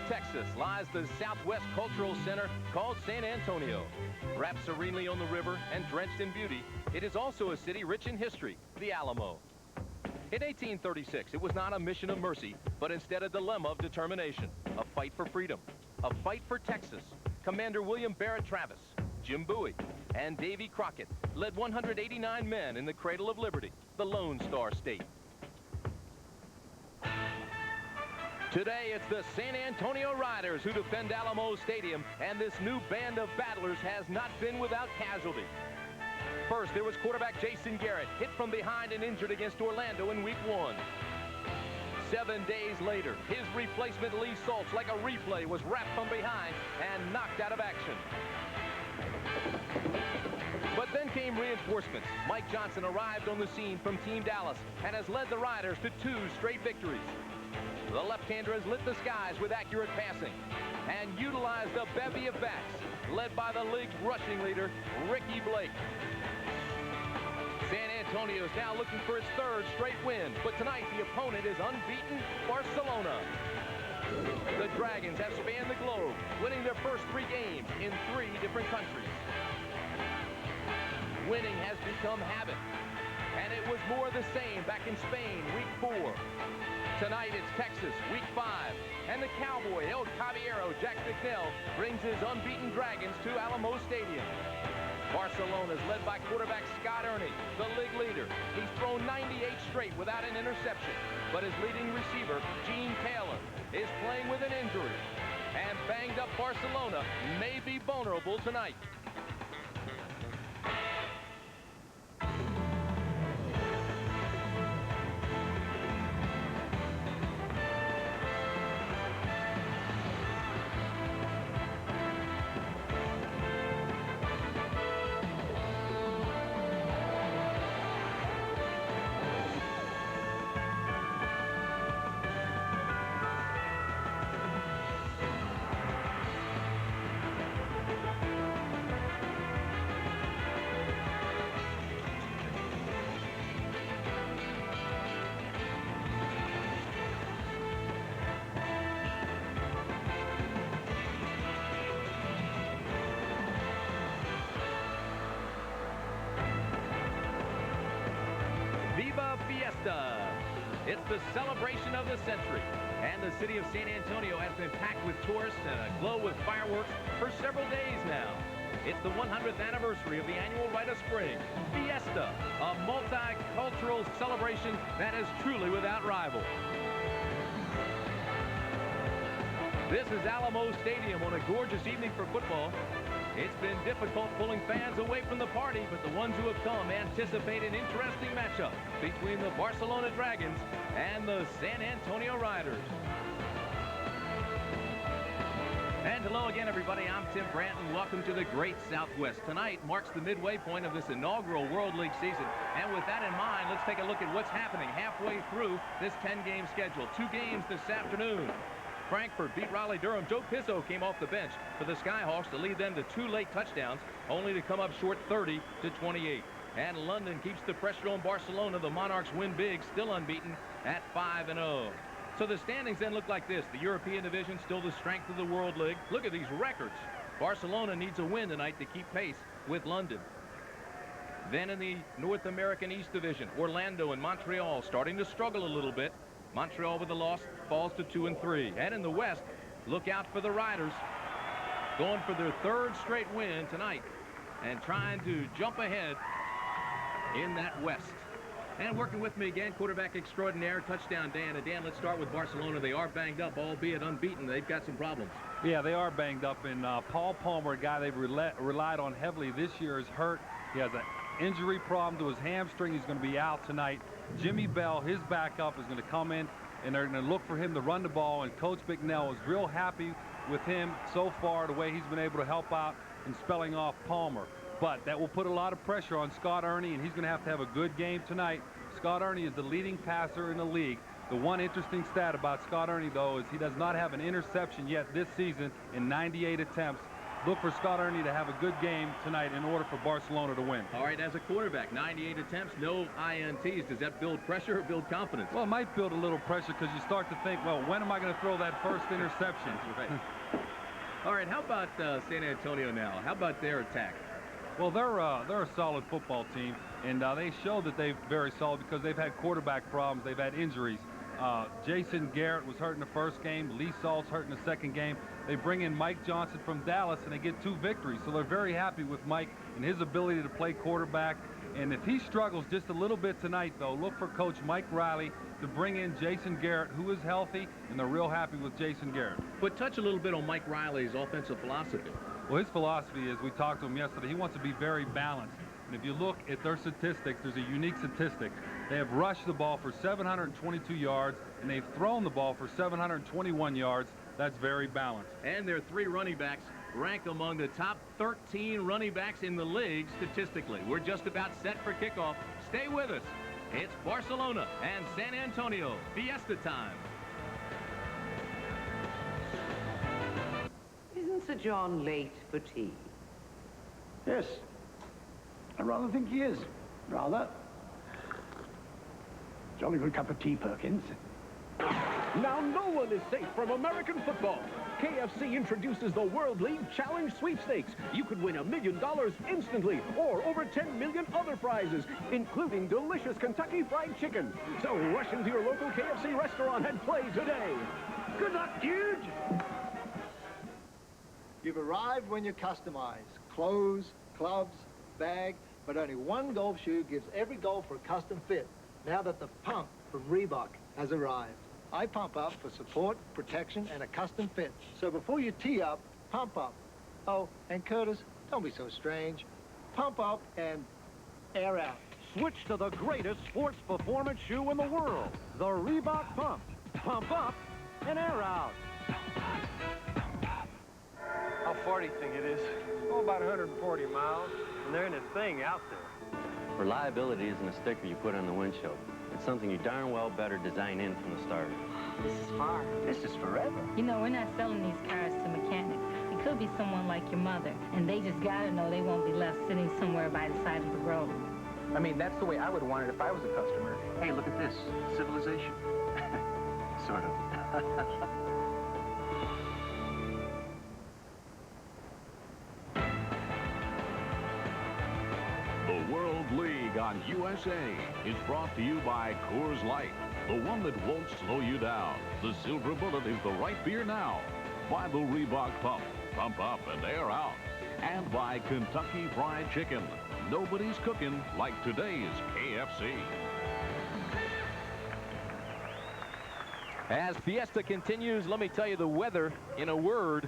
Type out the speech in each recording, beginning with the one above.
Texas lies the Southwest Cultural Center called San Antonio. Wrapped serenely on the river and drenched in beauty, it is also a city rich in history, the Alamo. In 1836, it was not a mission of mercy, but instead a dilemma of determination, a fight for freedom, a fight for Texas. Commander William Barrett Travis, Jim Bowie, and Davy Crockett led 189 men in the cradle of liberty, the Lone Star State. Today, it's the San Antonio Riders who defend Alamo Stadium, and this new band of battlers has not been without casualty. First, there was quarterback Jason Garrett, hit from behind and injured against Orlando in Week 1. 7 days later, his replacement Lee Saltz, like a replay, was wrapped from behind and knocked out of action. But then came reinforcements. Mike Johnson arrived on the scene from Team Dallas and has led the Riders to 2 straight victories. The left-hander has lit the skies with accurate passing and utilized a bevy of backs, led by the league's rushing leader, Ricky Blake. San Antonio is now looking for its 3rd straight win, but tonight the opponent is unbeaten Barcelona. The Dragons have spanned the globe, winning their first 3 games in 3 different countries. Winning has become habit, and it was more the same back in Spain, Week 4. Tonight it's Texas, Week 5, and the Cowboy, El Caballero, Jack McNeil, brings his unbeaten Dragons to Alamo Stadium. Barcelona is led by quarterback Scott Ernie, the league leader. He's thrown 98 straight without an interception, but his leading receiver, Gene Taylor, is playing with an injury. And banged-up Barcelona may be vulnerable tonight. Fiesta. It's the celebration of the century, and the city of San Antonio has been packed with tourists and aglow with fireworks for several days now. It's the 100th anniversary of the annual Rite of Spring, Fiesta, a multicultural celebration that is truly without rival. This is Alamo Stadium on a gorgeous evening for football. It's been difficult pulling fans away from the party, but the ones who have come anticipate an interesting matchup between the Barcelona Dragons and the San Antonio Riders. And hello again, everybody. I'm Tim Branton. Welcome to the Great Southwest. Tonight marks the midway point of this inaugural World League season. And with that in mind, let's take a look at what's happening halfway through this 10-game schedule. 2 games this afternoon. Frankfurt beat Raleigh-Durham. Joe Pizzo came off the bench for the Skyhawks to lead them to 2 late touchdowns, only to come up short 30-28. And London keeps the pressure on Barcelona. The Monarchs win big, still unbeaten at 5-0. So the standings then look like this. The European division still the strength of the World League. Look at these records. Barcelona needs a win tonight to keep pace with London. Then in the North American East Division, Orlando and Montreal starting to struggle a little bit. Montreal with a loss falls to 2-3. And in the West, look out for the Riders, going for their 3rd straight win tonight and trying to jump ahead in that West. And working with me again, quarterback extraordinaire, touchdown Dan. And Dan, let's start with Barcelona. They are banged up, albeit unbeaten. They've got some problems. Yeah, they are banged up. And Paul Palmer, a guy they've relied on heavily this year, is hurt. He has an injury problem to his hamstring. He's going to be out tonight. Jimmy Bell, his backup, is going to come in, and they're going to look for him to run the ball. And Coach McNeil is real happy with him so far, the way he's been able to help out in spelling off Palmer. But that will put a lot of pressure on Scott Ernie, and he's going to have a good game tonight. Scott Ernie is the leading passer in the league. The one interesting stat about Scott Ernie, though, is he does not have an interception yet this season in 98 attempts. look for Scott Ernie to have a good game tonight in order for Barcelona to win. All right, as a quarterback, 98 attempts, no INTs. Does that build pressure or build confidence? Well, it might build a little pressure because you start to think, well, when am I going to throw that first interception? That's right. All right, how about San Antonio now? How about their attack? Well, they're a solid football team, and they show that they're very solid because they've had quarterback problems. They've had injuries. Jason Garrett was hurt in the first game. Lee Salt's hurt in the second game. They bring in Mike Johnson from Dallas, and they get 2 victories. So they're very happy with Mike and his ability to play quarterback. And if he struggles just a little bit tonight, though, look for Coach Mike Riley to bring in Jason Garrett, who is healthy, and they're real happy with Jason Garrett. But touch a little bit on Mike Riley's offensive philosophy. Well, his philosophy is, we talked to him yesterday, he wants to be very balanced. And if you look at their statistics, there's a unique statistic. They have rushed the ball for 722 yards, and they've thrown the ball for 721 yards. That's very balanced. And their 3 running backs rank among the top 13 running backs in the league statistically. We're just about set for kickoff. Stay with us. It's Barcelona and San Antonio. Fiesta time. Isn't Sir John late for tea? Yes. I rather think he is. Rather. Jolly good cup of tea, Perkins. Now no one is safe from American football. KFC introduces the World League Challenge Sweepstakes. You could win $1 million instantly, or over 10 million other prizes, including delicious Kentucky Fried Chicken. So rush into your local KFC restaurant and play today. Good luck, dude! You've arrived when you customize. Clothes, clubs, bag, but only one golf shoe gives every golfer a custom fit. Now that the pump from Reebok has arrived. I pump up for support, protection, and a custom fit. So before you tee up, pump up. Oh, and Curtis, don't be so strange. Pump up and air out. Switch to the greatest sports performance shoe in the world, the Reebok Pump. Pump up and air out. How far do you think it is? Oh, about 140 miles. And there ain't a thing out there. Reliability isn't a sticker you put on the windshield. It's something you darn well better design in from the start. This is far. This is forever. You know, we're not selling these cars to mechanics. It could be someone like your mother, and they just gotta know they won't be left sitting somewhere by the side of the road. I mean, that's the way I would want it if I was a customer. Hey, look at this. Civilization. Sort of. The World League on USA is brought to you by Coors Light, the one that won't slow you down. The Silver Bullet is the right beer now. By the Reebok Pump, pump up and air out. And by Kentucky Fried Chicken. Nobody's cooking like today's KFC. As Fiesta continues, let me tell you the weather in a word.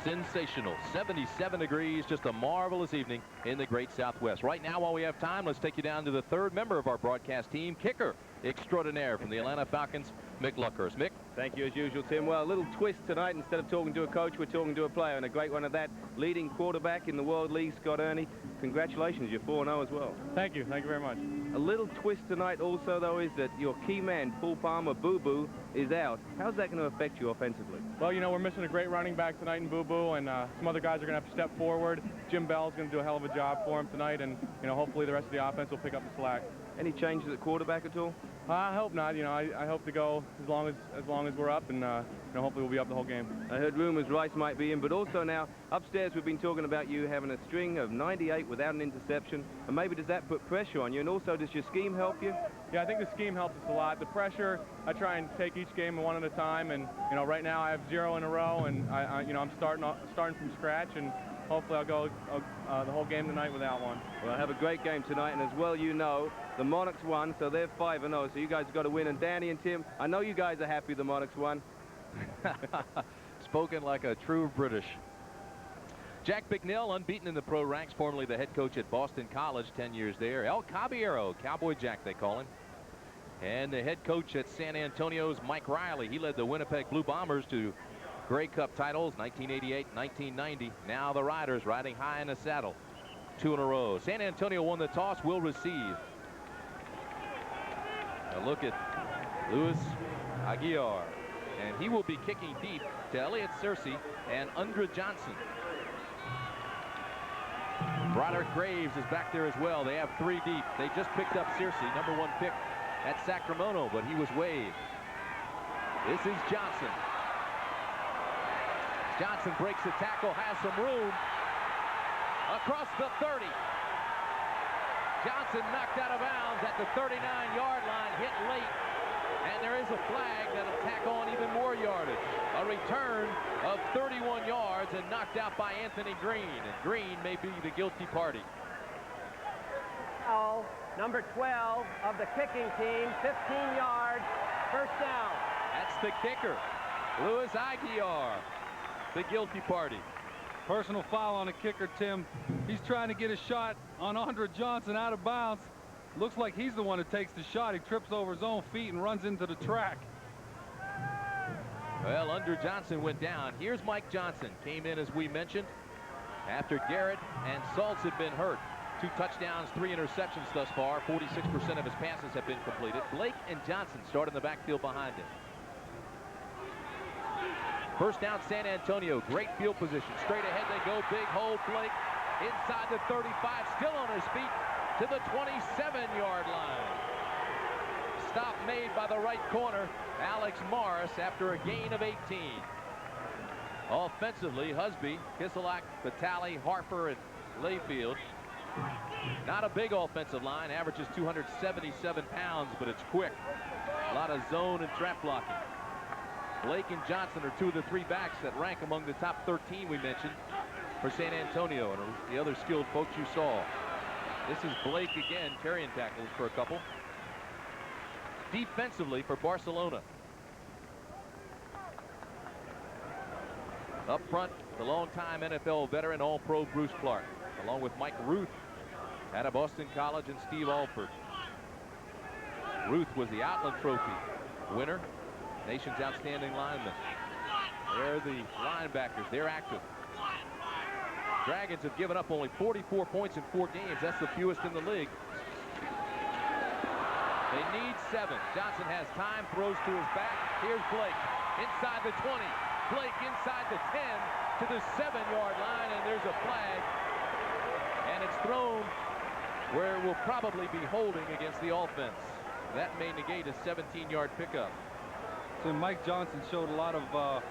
Sensational. 77 degrees, just a marvelous evening in the Great Southwest. Right now, while we have time, let's take you down to the 3rd member of our broadcast team, kicker extraordinaire from the Atlanta Falcons, Mick Luckhurst. Mick? Thank you, as usual, Tim. Well, a little twist tonight. Instead of talking to a coach, we're talking to a player, and a great one of that. Leading quarterback in the World League, Scott Ernie. Congratulations, you're 4-0 as well. Thank you very much. A little twist tonight also, though, is that your key man, Paul Palmer, Boo Boo, is out. How's that going to affect you offensively? Well, you know, we're missing a great running back tonight in Boo Boo, and some other guys are going to have to step forward. Jim Bell's going to do a hell of a job for him tonight, and, you know, hopefully the rest of the offense will pick up the slack. Any changes at quarterback at all? I hope not. You know, I hope to go as long as we're up, and you know, hopefully we'll be up the whole game. I heard rumors Rice might be in, but also now upstairs we've been talking about you having a string of 98 without an interception, and maybe does that put pressure on you? And also, does your scheme help you? Yeah, I think the scheme helps us a lot. The pressure, I try and take each game one at a time, and you know, right now I have 0 in a row, and you know, I'm starting from scratch, and hopefully I'll go the whole game tonight without one. Well, have a great game tonight, and as well you know, the Monarchs won, so they're 5-0, so you guys have got to win. And Danny and Tim, I know you guys are happy the Monarchs won. Spoken like a true British. Jack Bicknell, unbeaten in the pro ranks, formerly the head coach at Boston College, 10 years there. El Caballero, Cowboy Jack they call him. And the head coach at San Antonio's Mike Riley. He led the Winnipeg Blue Bombers to Grey Cup titles, 1988, 1990. Now the Riders riding high in the saddle. 2 in a row. San Antonio won the toss, will receive. A look at Luis Aguiar. And he will be kicking deep to Elliott Searcy and Undra Johnson. Broderick Graves is back there as well. They have 3 deep. They just picked up Searcy, #1 pick at Sacramento, but he was waived. This is Johnson. Johnson breaks the tackle, has some room. Across the 30. Johnson knocked out of bounds at the 39-yard line, hit late. And there is a flag that'll tack on even more yardage. A return of 31 yards and knocked out by Anthony Green. And Green may be the guilty party. Foul, number 12 of the kicking team, 15 yards, first down. That's the kicker, Luis Aguiar, the guilty party. Personal foul on the kicker, Tim. He's trying to get a shot on Andre Johnson out of bounds. Looks like he's the one that takes the shot. He trips over his own feet and runs into the track. Well, Andre Johnson went down. Here's Mike Johnson. Came in, as we mentioned, after Garrett and Saltz had been hurt. 2 touchdowns, 3 interceptions thus far. 46% of his passes have been completed. Blake and Johnson start in the backfield behind him. First down, San Antonio. Great field position. Straight ahead they go. Big hole, Blake. Inside the 35. Still on his feet to the 27-yard line. Stop made by the right corner, Alex Morris, after a gain of 18. Offensively, Husby, Kiselak, Vitale, Harper, and Layfield. Not a big offensive line. Averages 277 pounds, but it's quick. A lot of zone and trap blocking. Blake and Johnson are 2 of the 3 backs that rank among the top 13 we mentioned for San Antonio, and the other skilled folks you saw. This is Blake again, carrying tackles for a couple. Defensively for Barcelona. Up front, the longtime NFL veteran, All-Pro Bruce Clark, along with Mike Ruth out of Boston College and Steve Alford. Ruth was the Outland Trophy winner. Nation's outstanding lineman. They're the linebackers. They're active. Dragons have given up only 44 points in 4 games. That's the fewest in the league. They need 7. Johnson has time, throws to his back. Here's Blake inside the 20. Blake inside the 10 to the 7-yard line, and there's a flag. And it's thrown where it will probably be holding against the offense. That may negate a 17-yard pickup. So Mike Johnson showed a lot of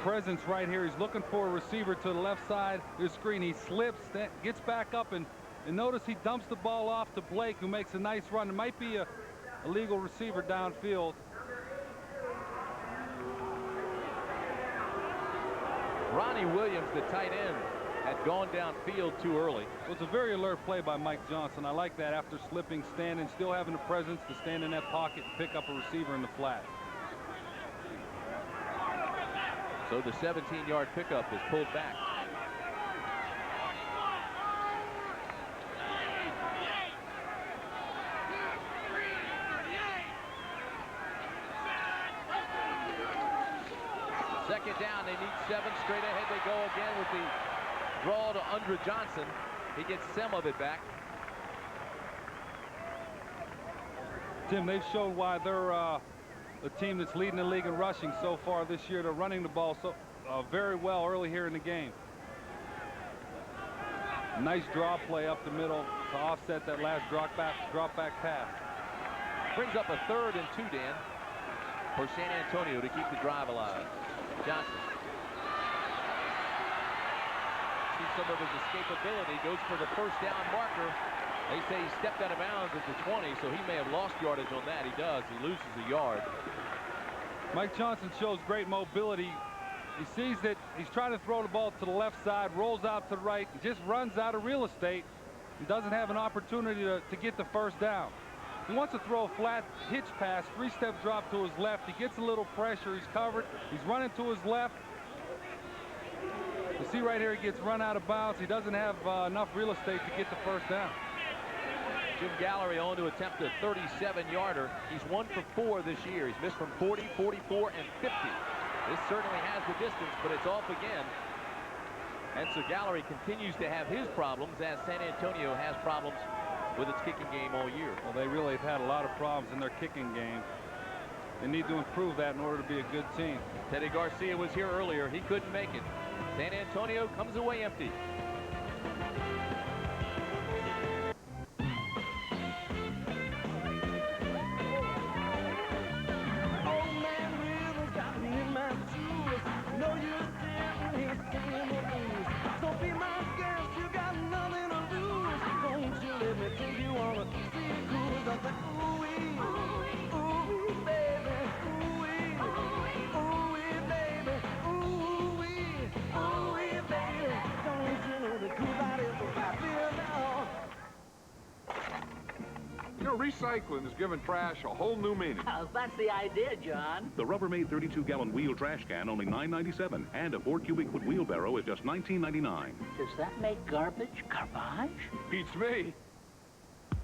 presence right here. He's looking for a receiver to the left side of the screen. He slips, gets back up, and notice he dumps the ball off to Blake, who makes a nice run. It might be a legal receiver downfield. Ronnie Williams, the tight end, had gone downfield too early. It was a very alert play by Mike Johnson. I like that. After slipping, standing, still having the presence to stand in that pocket and pick up a receiver in the flat. So the 17-yard pickup is pulled back. Second down, they need 7. Straight ahead they go again with the draw to Andre Johnson. He gets some of it back. Tim, they've shown why they're the team that's leading the league in rushing so far this year. They're running the ball so very well early here in the game. Nice draw play up the middle to offset that last drop back pass. Brings up a 3rd and 2, Dan, for San Antonio to keep the drive alive. Johnson. See some of his escapability. Goes for the first down marker. They say he stepped out of bounds at the 20, so he may have lost yardage on that. He does. He loses a yard. Mike Johnson shows great mobility. He sees that he's trying to throw the ball to the left side, rolls out to the right, and just runs out of real estate and doesn't have an opportunity to get the first down. He wants to throw a flat hitch pass, 3-step drop to his left. He gets a little pressure. He's covered. He's running to his left. You see right here, he gets run out of bounds. He doesn't have enough real estate to get the first down. Jim Gallery on to attempt a 37-yarder. He's 1 for 4 this year. He's missed from 40, 44, and 50. This certainly has the distance, but it's off again. And so Gallery continues to have his problems as San Antonio has problems with its kicking game all year. Well, they really have had a lot of problems in their kicking game. They need to improve that in order to be a good team. Teddy Garcia was here earlier. He couldn't make it. San Antonio comes away empty. Recycling has given trash a whole new meaning. That's the idea, John. The Rubbermaid 32-gallon wheel trash can, only $9.97, and a 4 cubic foot wheelbarrow is just $19.99. Does that make garbage garbage? Beats me.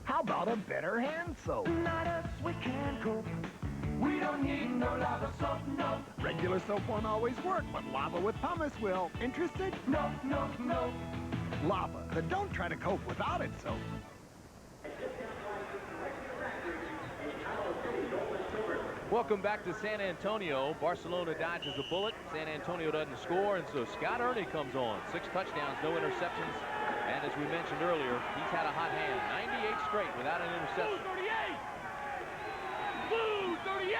How about a better hand soap? Not us, we can't cope. We don't need no lava soap, no. Regular soap won't always work, but lava with pumice will. Interested? No, no, no. Lava, but don't try to cope without it, soap. Welcome back to San Antonio. Barcelona dodges a bullet. San Antonio doesn't score, and so Scott Ernie comes on. 6 touchdowns, no interceptions. And as we mentioned earlier, he's had a hot hand. 98 straight without an interception. Blue 38!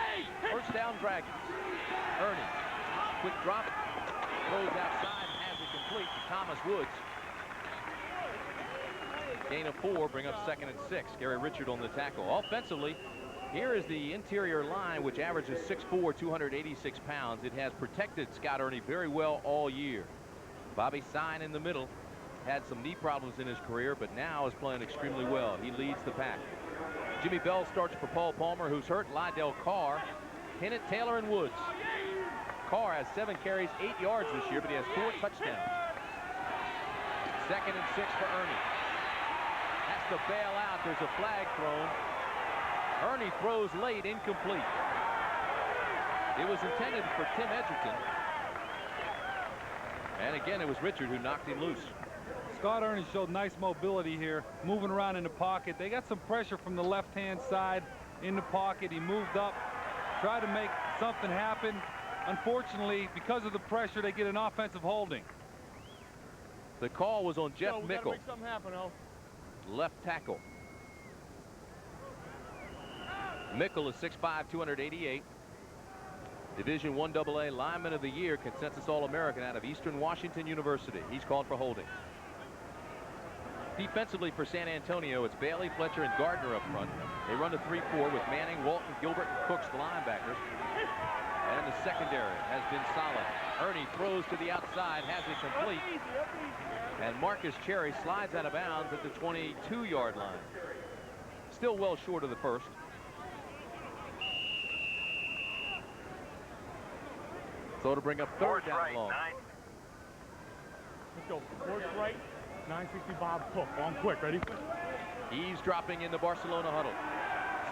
First down, Dragons. Ernie, quick drop, throws outside and has it complete to Thomas Woods. Gain of 4, bring up 2nd and 6. Gary Richard on the tackle. Offensively, here is the interior line, which averages 6'4", 286 pounds. It has protected Scott Ernie very well all year. Bobby Sine in the middle. Had some knee problems in his career, but now is playing extremely well. He leads the pack. Jimmy Bell starts for Paul Palmer, who's hurt. Lydell Carr, Kennett, Taylor, and Woods. Carr has 7 carries, 8 yards this year, but he has 4 touchdowns. 2nd and 6 for Ernie. Has to bail out. There's a flag thrown. Ernie throws late, incomplete. It was intended for Tim Edgerton. And again, it was Richard who knocked him loose. Scott Ernie showed nice mobility here, moving around in the pocket. They got some pressure from the left-hand side in the pocket. He moved up, tried to make something happen. Unfortunately, because of the pressure, they get an offensive holding. The call was on Jeff Mickle, Make something happen, left tackle. Mickle is 6'5", 288. Division I AA Lineman of the Year, consensus All-American out of Eastern Washington University. He's called for holding. Defensively for San Antonio, it's Bailey, Fletcher, and Gardner up front. They run a 3-4 with Manning, Walton, Gilbert, and Cooks, the linebackers. And the secondary has been solid. Ernie throws to the outside, has it complete. And Marcus Cherry slides out of bounds at the 22-yard line. Still well short of the first. So to bring up 3rd down long. Let's go. Force right, 960 Bob Cook. On quick, ready? He's dropping in the Barcelona huddle.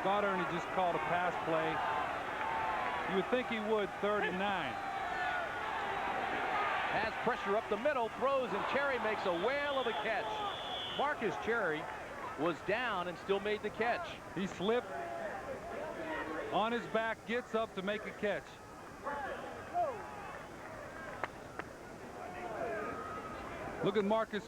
Scott Ernie just called a pass play. You would think he would, 3rd and 9. Has pressure up the middle, throws, and Cherry makes a whale of a catch. Marcus Cherry was down and still made the catch. He slipped on his back, gets up to make a catch. Look at Marcus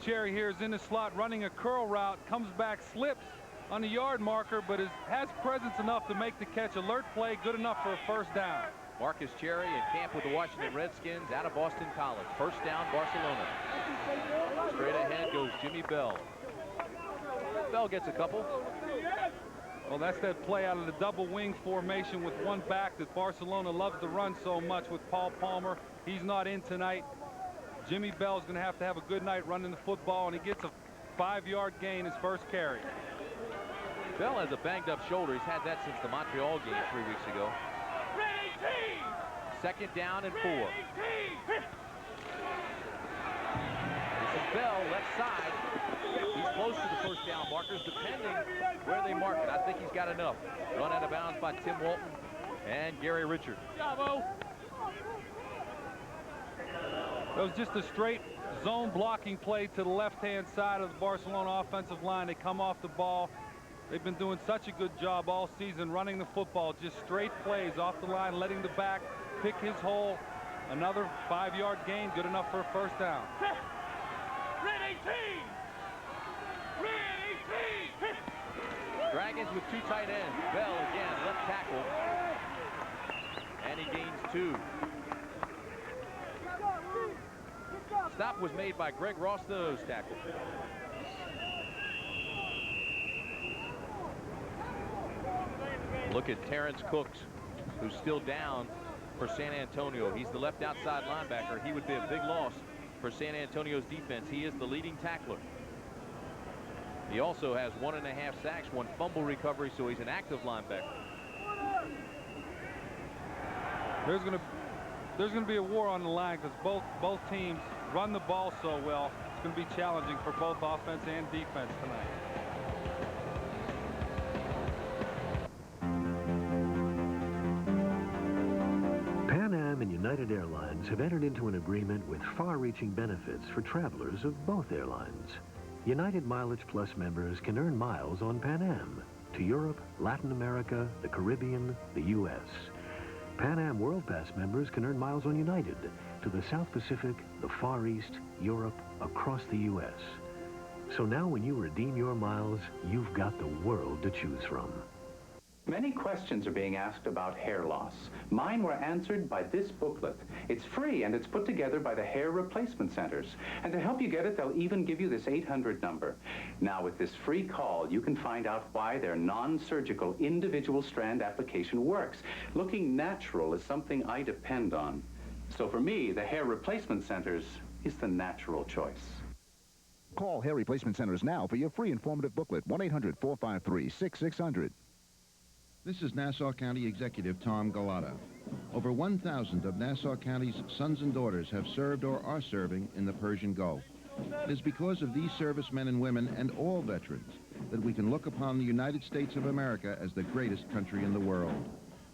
Cherry here, is in the slot running a curl route, comes back, slips on the yard marker, but has presence enough to make the catch. Alert play, good enough for a 1st down. Marcus Cherry in camp with the Washington Redskins out of Boston College. 1st down, Barcelona. Straight ahead goes Jimmy Bell. Bell gets a couple. Well, that's that play out of the double wing formation with one back that Barcelona loves to run so much with Paul Palmer. He's not in tonight. Jimmy Bell's going to have a good night running the football, and he gets a 5-yard gain his 1st carry. Bell has a banged-up shoulder. He's had that since the Montreal game 3 weeks ago. 2nd down and 4. This is Bell, left side. He's close to the 1st down markers, depending where they mark it. I think he's got enough. Run out of bounds by Tim Walton and Gary Richard. It was just a straight zone blocking play to the left-hand side of the Barcelona offensive line. They come off the ball. They've been doing such a good job all season running the football. Just straight plays off the line, letting the back pick his hole. Another 5-yard gain, good enough for a 1st down. Red 18! Red 18! Dragons with 2 tight ends. Bell again, left tackle. And he gains 2. Stop was made by Greg Ross, the nose tackle. Look at Terrence Cooks, who's still down for San Antonio. He's the left outside linebacker. He would be a big loss for San Antonio's defense. He is the leading tackler. He also has 1.5 sacks, 1 fumble recovery, so he's an active linebacker. There's gonna be a war on the line because both teams run the ball so well. It's going to be challenging for both offense and defense tonight. Pan Am and United Airlines have entered into an agreement with far-reaching benefits for travelers of both airlines. United Mileage Plus members can earn miles on Pan Am to Europe, Latin America, the Caribbean, the U.S. Pan Am World Pass members can earn miles on United to the South Pacific, the Far East, Europe, across the U.S. So now when you redeem your miles, you've got the world to choose from. Many questions are being asked about hair loss. Mine were answered by this booklet. It's free and it's put together by the Hair Replacement Centers. And to help you get it, they'll even give you this 800 number. Now with this free call, you can find out why their non-surgical individual strand application works. Looking natural is something I depend on. So for me, the Hair Replacement Centers is the natural choice. Call Hair Replacement Centers now for your free informative booklet, 1-800-453-6600. This is Nassau County Executive Tom Galata. Over 1,000 of Nassau County's sons and daughters have served or are serving in the Persian Gulf. It is because of these servicemen and women and all veterans that we can look upon the United States of America as the greatest country in the world.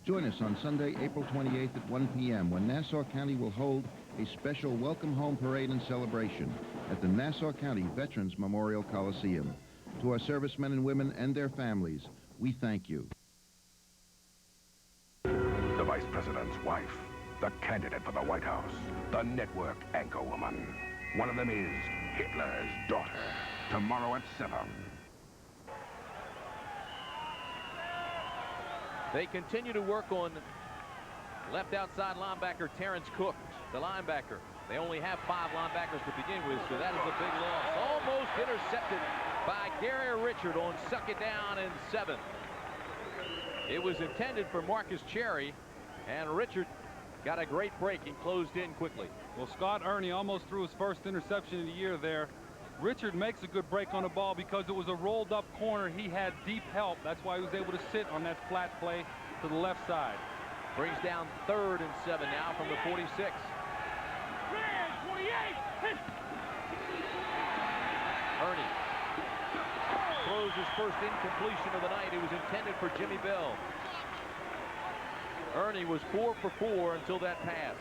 Join us on Sunday, April 28th at 1 p.m. when Nassau County will hold a special Welcome Home Parade and celebration at the Nassau County Veterans Memorial Coliseum. To our servicemen and women and their families, we thank you. The Vice President's wife, the candidate for the White House, the network anchorwoman. One of them is Hitler's daughter. Tomorrow at 7. They continue to work on left outside linebacker Terrence Cook, the linebacker. They only have 5 linebackers to begin with, so that is a big loss. Almost intercepted by Gary Richard on second down and 7. It was intended for Marcus Cherry, and Richard got a great break and closed in quickly. Well, Scott Ernie almost threw his first interception of the year there. Richard makes a good break on the ball because it was a rolled up corner. He had deep help. That's why he was able to sit on that flat play to the left side. Brings down 3rd and 7 now from the 46. Ernie throws his first incompletion of the night. It was intended for Jimmy Bell. Ernie was 4 for 4 until that pass.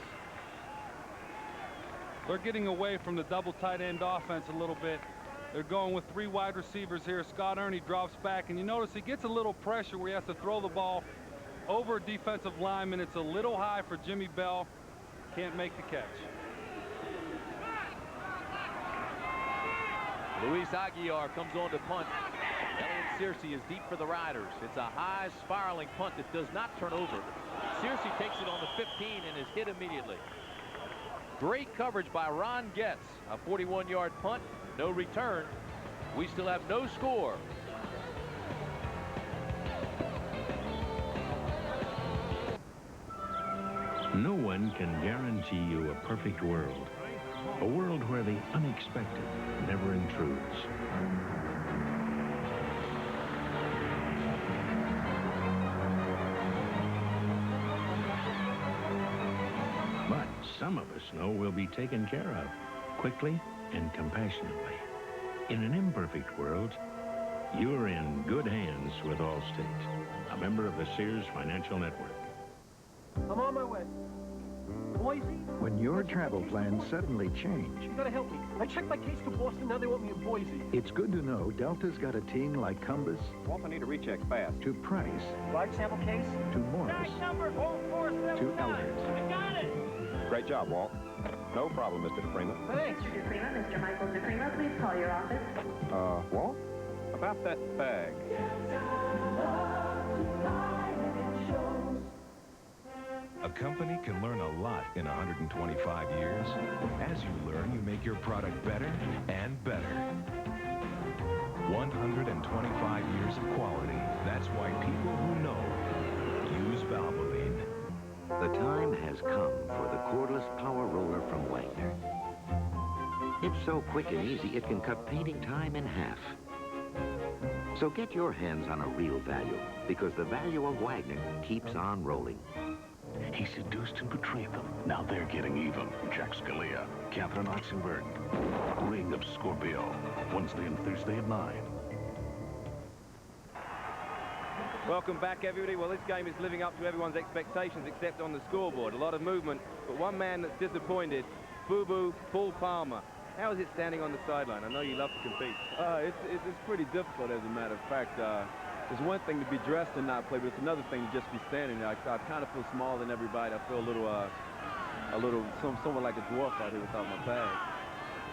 They're getting away from the double tight end offense a little bit. They're going with 3 wide receivers here. Scott Ernie drops back, and you notice he gets a little pressure where he has to throw the ball over a defensive lineman. It's a little high for Jimmy Bell. Can't make the catch. Luis Aguiar comes on to punt. Elliot Searcy is deep for the Riders. It's a high spiraling punt that does not turn over. Searcy takes it on the 15 and is hit immediately. Great coverage by Ron Getz. A 41-yard punt, no return. We still have no score. No one can guarantee you a perfect world. A world where the unexpected never intrudes. But some of us know we'll be taken care of quickly and compassionately. In an imperfect world, you're in good hands with Allstate, a member of the Sears Financial Network. I'm on my way. Boise? When your travel plans suddenly change, You gotta help me. I checked my case to Boston, now they want me in Boise. it's good to know Delta's got a team like Cumbus Walt, I need a recheck fast. to Price, Large sample case? to Morris, number 447. to Elders. I got it. Great job, Walt. No problem, Mr. DePrima. Thanks. Mr. DePrima, Mr. Michael DePrima, please call your office. Walt? About that bag. A company can learn a lot in 125 years. As you learn, you make your product better and better. 125 years of quality. That's why people who know use Valvoline. The time has come for the cordless power roller from Wagner. It's so quick and easy, it can cut painting time in half. So get your hands on a real value, because the value of Wagner keeps on rolling. He seduced and betrayed them. Now they're getting even. Jack Scalia, Catherine Oxenberg, Ring of Scorpio, Wednesday and Thursday at 9. Welcome back, everybody. Well, this game is living up to everyone's expectations except on the scoreboard. A lot of movement, but one man that's disappointed, Boo-Boo Paul Palmer. How is it standing on the sideline? I know you love to compete. It's pretty difficult, as a matter of fact. It's one thing to be dressed and not play, but it's another thing to just be standing there. I kind of feel smaller than everybody. I feel somewhat like a dwarf out here without my bag.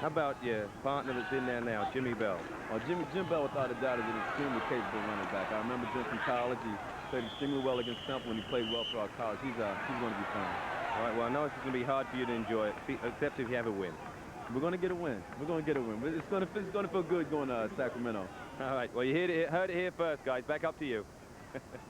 How about your partner that's in there now, Jimmy Bell? Well, Jim Bell, without a doubt, is an extremely capable running back. I remember Jim from college. He played extremely well against Temple, and he played well for our college. He's going to be fine. All right, well, I know it's going to be hard for you to enjoy it, except if you have a win. We're going to get a win. We're going to get a win. It's going to feel good going to Sacramento. All right, well, you heard it here first, guys. Back up to you.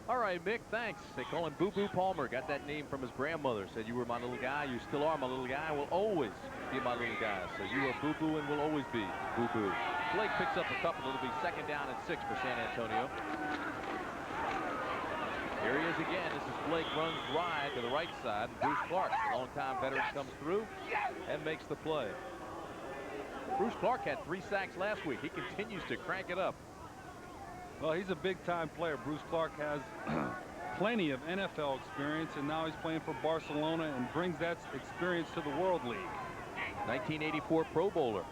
All right, Mick, thanks. They call him Boo-Boo Palmer. Got that name from his grandmother. Said, you were my little guy. You still are my little guy. Will always be my little guy. So you are Boo-Boo and will always be Boo-Boo. Blake picks up a couple. It'll be 2nd down and 6 for San Antonio. Here he is again. This is Blake, runs wide to the right side. Bruce Clark, the longtime veteran, comes through and makes the play. Bruce Clark had 3 sacks last week. He continues to crank it up. Well, he's a big-time player. Bruce Clark has plenty of NFL experience, and now he's playing for Barcelona and brings that experience to the World League. 1984 Pro Bowler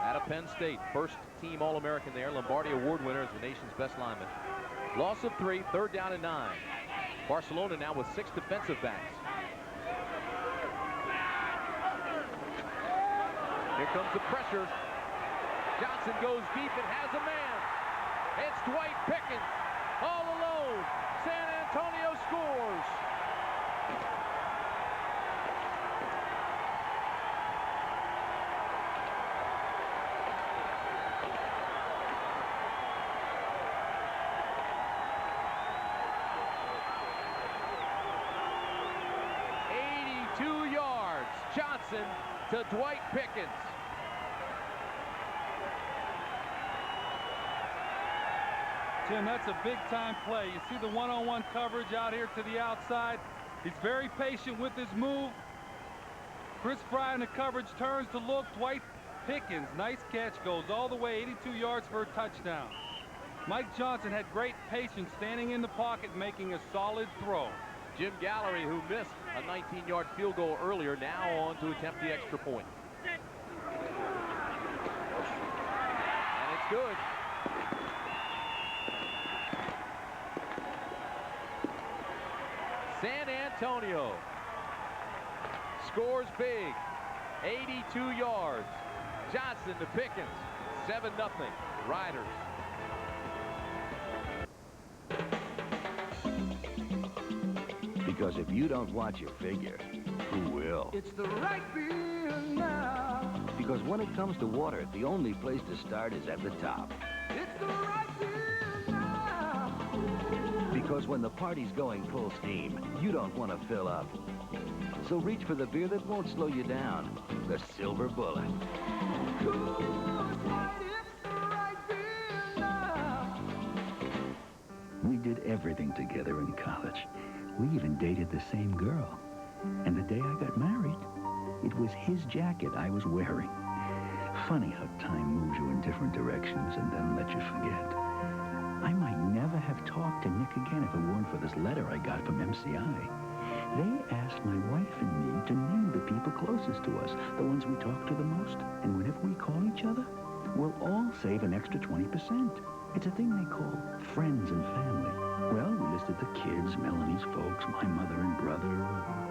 out of Penn State. First-team All-American there. Lombardi Award winner as the nation's best lineman. Loss of 3, 3rd down and 9. Barcelona now with 6 defensive backs. Here comes the pressure. Johnson goes deep and has a man. It's Dwight Pickens all alone. San Antonio scores. Johnson to Dwight Pickens. Tim, that's a big-time play. You see the one-on-one coverage out here to the outside. He's very patient with his move. Chris Fry in the coverage turns to look. Dwight Pickens, nice catch, goes all the way 82 yards for a touchdown. Mike Johnson had great patience standing in the pocket, making a solid throw. Jim Gallery, who missed a 19-yard field goal earlier, now on to attempt the extra point. And it's good. San Antonio scores big. 82 yards. Johnson to Pickens. 7-0. Riders. Because if you don't watch your figure, who will? It's the right beer now. Because when it comes to water, the only place to start is at the top. It's the right beer now. Because when the party's going full steam, you don't want to fill up. So reach for the beer that won't slow you down. The Silver Bullet. We did everything together in college. We even dated the same girl. And the day I got married, it was his jacket I was wearing. Funny how time moves you in different directions and then lets you forget. I might never have talked to Nick again if it weren't for this letter I got from MCI. They asked my wife and me to name the people closest to us, the ones we talk to the most. And whenever we call each other, we'll all save an extra 20%. It's a thing they call friends and family. Well, we listed the kids, Melanie's folks, my mother and brother,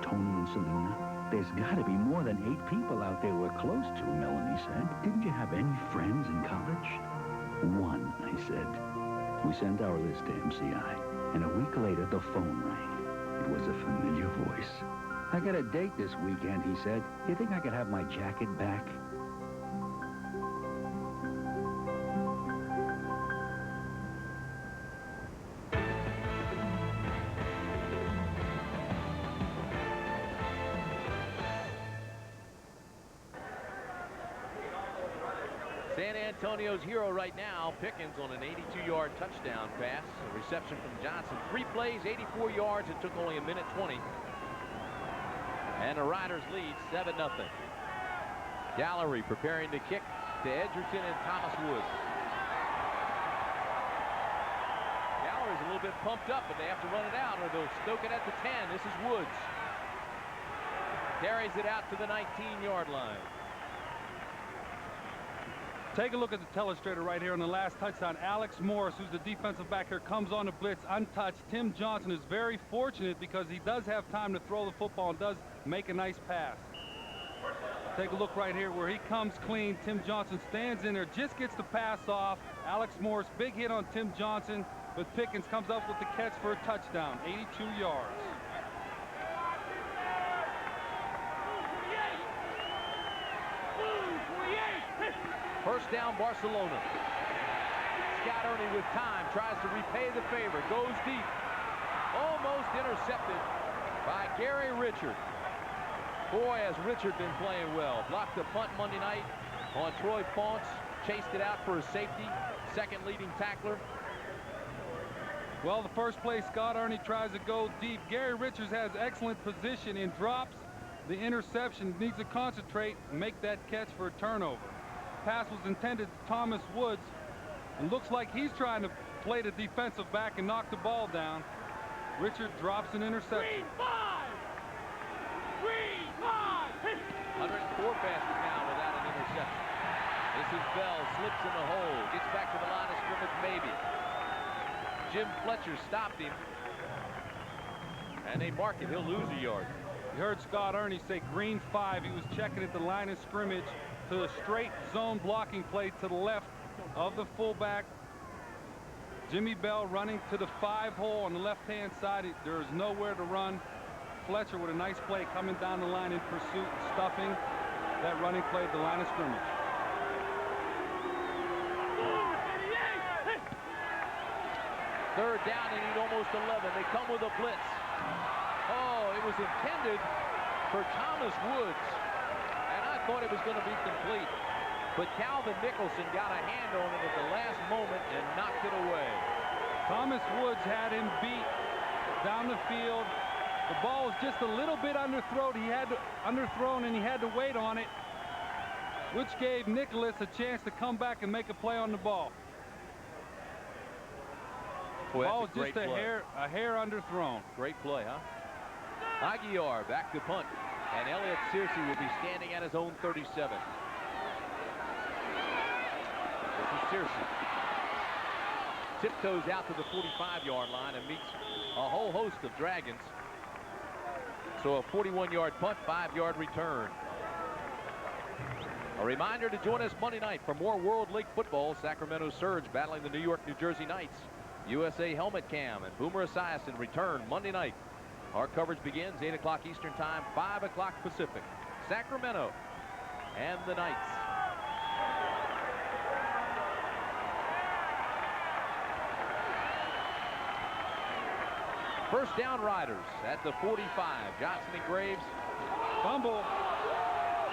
Tony and Selena. There's got to be more than 8 people out there we're close to, Melanie said. Didn't you have any friends in college? 1, I said. We sent our list to MCI, and a week later, the phone rang. It was a familiar voice. I got a date this weekend, he said. You think I could have my jacket back? San Antonio's hero right now, Pickens, on an 82-yard touchdown pass. A reception from Johnson. 3 plays, 84 yards. It took only a minute 20. And the Riders lead 7-0. Gallery preparing to kick to Edgerton and Thomas Woods. Gallery's a little bit pumped up, but they have to run it out or they'll stoke it at the 10. This is Woods. Carries it out to the 19-yard line. Take a look at the telestrator right here on the last touchdown. Alex Morris, who's the defensive back here, comes on the blitz untouched. Tim Johnson is very fortunate because he does have time to throw the football and does make a nice pass. Take a look right here where he comes clean. Tim Johnson stands in there, just gets the pass off. Alex Morris, big hit on Tim Johnson, but Pickens comes up with the catch for a touchdown, 82 yards. First down, Barcelona. Scott Ernie with time, tries to repay the favor, goes deep. Almost intercepted by Gary Richard. Boy, has Richard been playing well. Blocked the punt Monday night on Troy Ponce. Chased it out for a safety. Second leading tackler. Well, the first play, Scott Ernie tries to go deep. Gary Richards has excellent position and drops the interception. Needs to concentrate and make that catch for a turnover. Pass was intended to Thomas Woods, and looks like he's trying to play the defensive back and knock the ball down. Richard drops an interception. 104 passes now without an interception. This is Bell, slips in the hole, gets back to the line of scrimmage, maybe. Jim Fletcher stopped him, and they mark it. He'll lose a yard. You heard Scott Ernie say green 5. He was checking at the line of scrimmage to a straight zone blocking play to the left of the fullback. Jimmy Bell running to the 5 hole on the left-hand side. There is nowhere to run. Fletcher with a nice play coming down the line in pursuit, stuffing that running play at the line of scrimmage. Third down, they need almost 11. They come with a blitz. Oh, it was intended for Thomas Woods, and I thought it was going to be complete. But Calvin Nicholson got a hand on it at the last moment and knocked it away. Thomas Woods had him beat down the field. The ball was just a little bit underthrown. He had to underthrown, and he had to wait on it, which gave Nicholas a chance to come back and make a play on the ball. Boy, the ball was just a hair underthrown. Great play, huh? Aguiar back to punt, and Elliott Searcy will be standing at his own 37. This is Searcy. Tiptoes out to the 45-yard line and meets a whole host of Dragons. So a 41-yard punt, 5-yard return. A reminder to join us Monday night for more World League football. Sacramento Surge battling the New York, New Jersey Knights. USA Helmet Cam and Boomer Esiason return Monday night. Our coverage begins 8 o'clock Eastern Time, 5 o'clock Pacific. Sacramento and the Knights. First down, Riders at the 45. Johnson and Graves. Fumble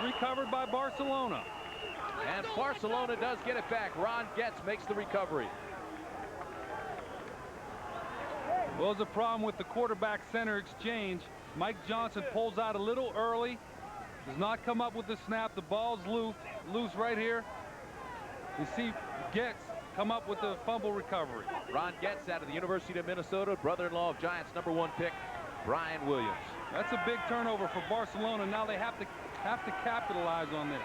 recovered by Barcelona. And Barcelona does get it back. Ron Getz makes the recovery. Well, there's a problem with the quarterback center exchange. Mike Johnson pulls out a little early, does not come up with the snap. The ball's loose right here. You see Getz come up with the fumble recovery. Ron Getz out of the University of Minnesota, brother-in-law of Giants #1 pick Brian Williams. That's a big turnover for Barcelona. Now they have to capitalize on this.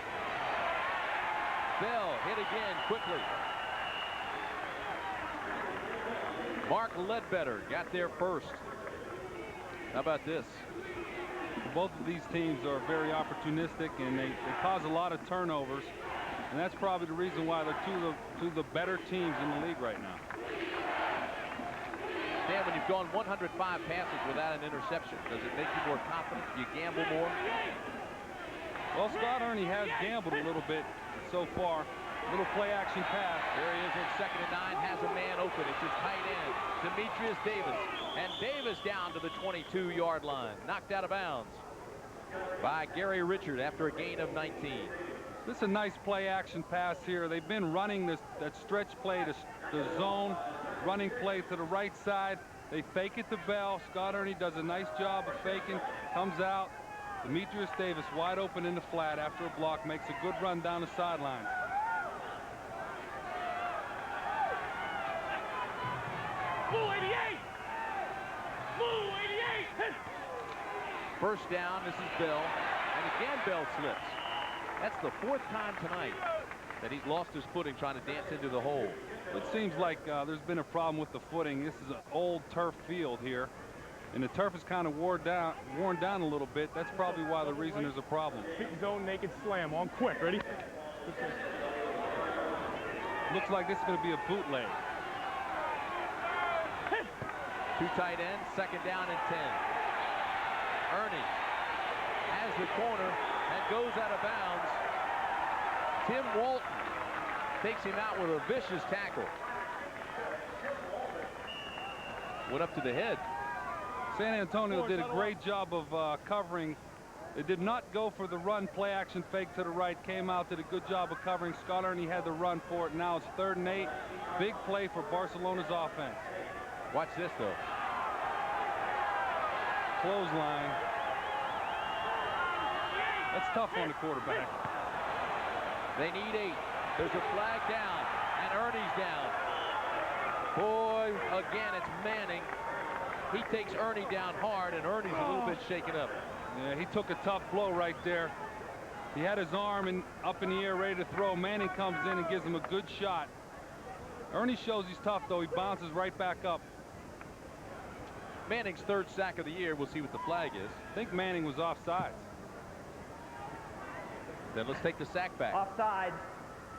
Bell hit again quickly. Mark Ledbetter got there first. How about this? Both of these teams are very opportunistic, and they cause a lot of turnovers. And that's probably the reason why they're two of the better teams in the league right now. Dan, when you've gone 105 passes without an interception, does it make you more confident? Do you gamble more? Well, Scott Ernie has gambled a little bit so far. Little play action pass. There he is on 2nd and 9, has a man open. It's his tight end, Demetrius Davis. And Davis down to the 22-yard line. Knocked out of bounds by Gary Richard after a gain of 19. This is a nice play action pass here. They've been running that stretch play to the zone, running play to the right side. They fake it to Bell. Scott Ernie does a nice job of faking, comes out. Demetrius Davis wide open in the flat after a block, makes a good run down the sideline. Blue 88! Blue 88! First down, this is Bell. And again, Bell slips. That's the 4th time tonight that he's lost his footing trying to dance into the hole. It seems like there's been a problem with the footing. This is an old turf field here, and the turf is kind of worn down a little bit. That's probably why the reason there's a problem. Pick zone naked slam on quick. Ready? Looks like this is going to be a bootleg. 2 tight ends, 2nd down and 10. Ernie has the corner and goes out of bounds. Tim Walton takes him out with a vicious tackle. Went up to the head. San Antonio did a great job of covering. They did not go for the run play action fake to the right. Came out, did a good job of covering. Scott Ernie had the run for it. Now it's 3rd and 8. Big play for Barcelona's offense. Watch this, though. Clothesline. That's tough on the quarterback. They need 8. There's a flag down, and Ernie's down. Boy, again, it's Manning. He takes Ernie down hard, and Ernie's a little bit shaken up. Yeah, he took a tough blow right there. He had his arm up in the air ready to throw. Manning comes in and gives him a good shot. Ernie shows he's tough, though. He bounces right back up. Manning's 3rd sack of the year. We'll see what the flag is. I think Manning was offsides. Then let's take the sack back. Offside.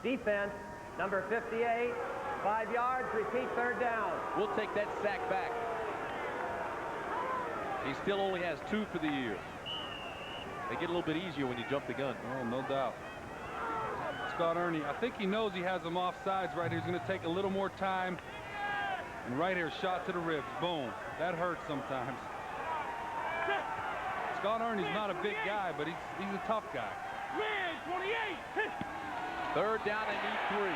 Defense. Number 58. 5 yards. Repeat 3rd down. We'll take that sack back. He still only has 2 for the year. They get a little bit easier when you jump the gun. Oh, no doubt. Scott Ernie, I think he knows he has him offsides right here. He's going to take a little more time. And right here, shot to the ribs. Boom. That hurts sometimes. Scott Ernie's not a big guy, but he's a tough guy. Man, 28. 3rd down, they need 3.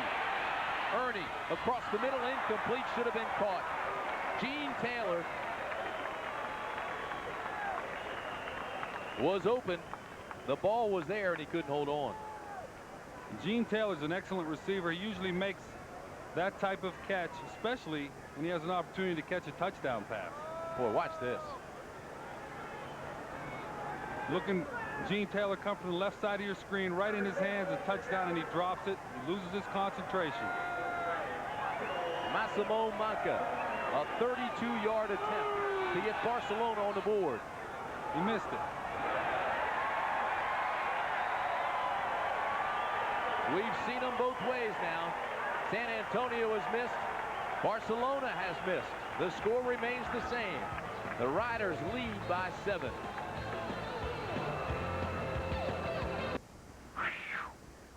Ernie across the middle, incomplete, should have been caught. Gene Taylor was open. The ball was there, and he couldn't hold on. Gene Taylor's an excellent receiver. He usually makes that type of catch, especially when he has an opportunity to catch a touchdown pass. Boy, watch this. Looking, Gene Taylor come from the left side of your screen, right in his hands, a touchdown, and he drops it. He loses his concentration. Massimo Manca, a 32-yard attempt to get Barcelona on the board. He missed it. We've seen them both ways now. San Antonio has missed. Barcelona has missed. The score remains the same. The Riders lead by 7.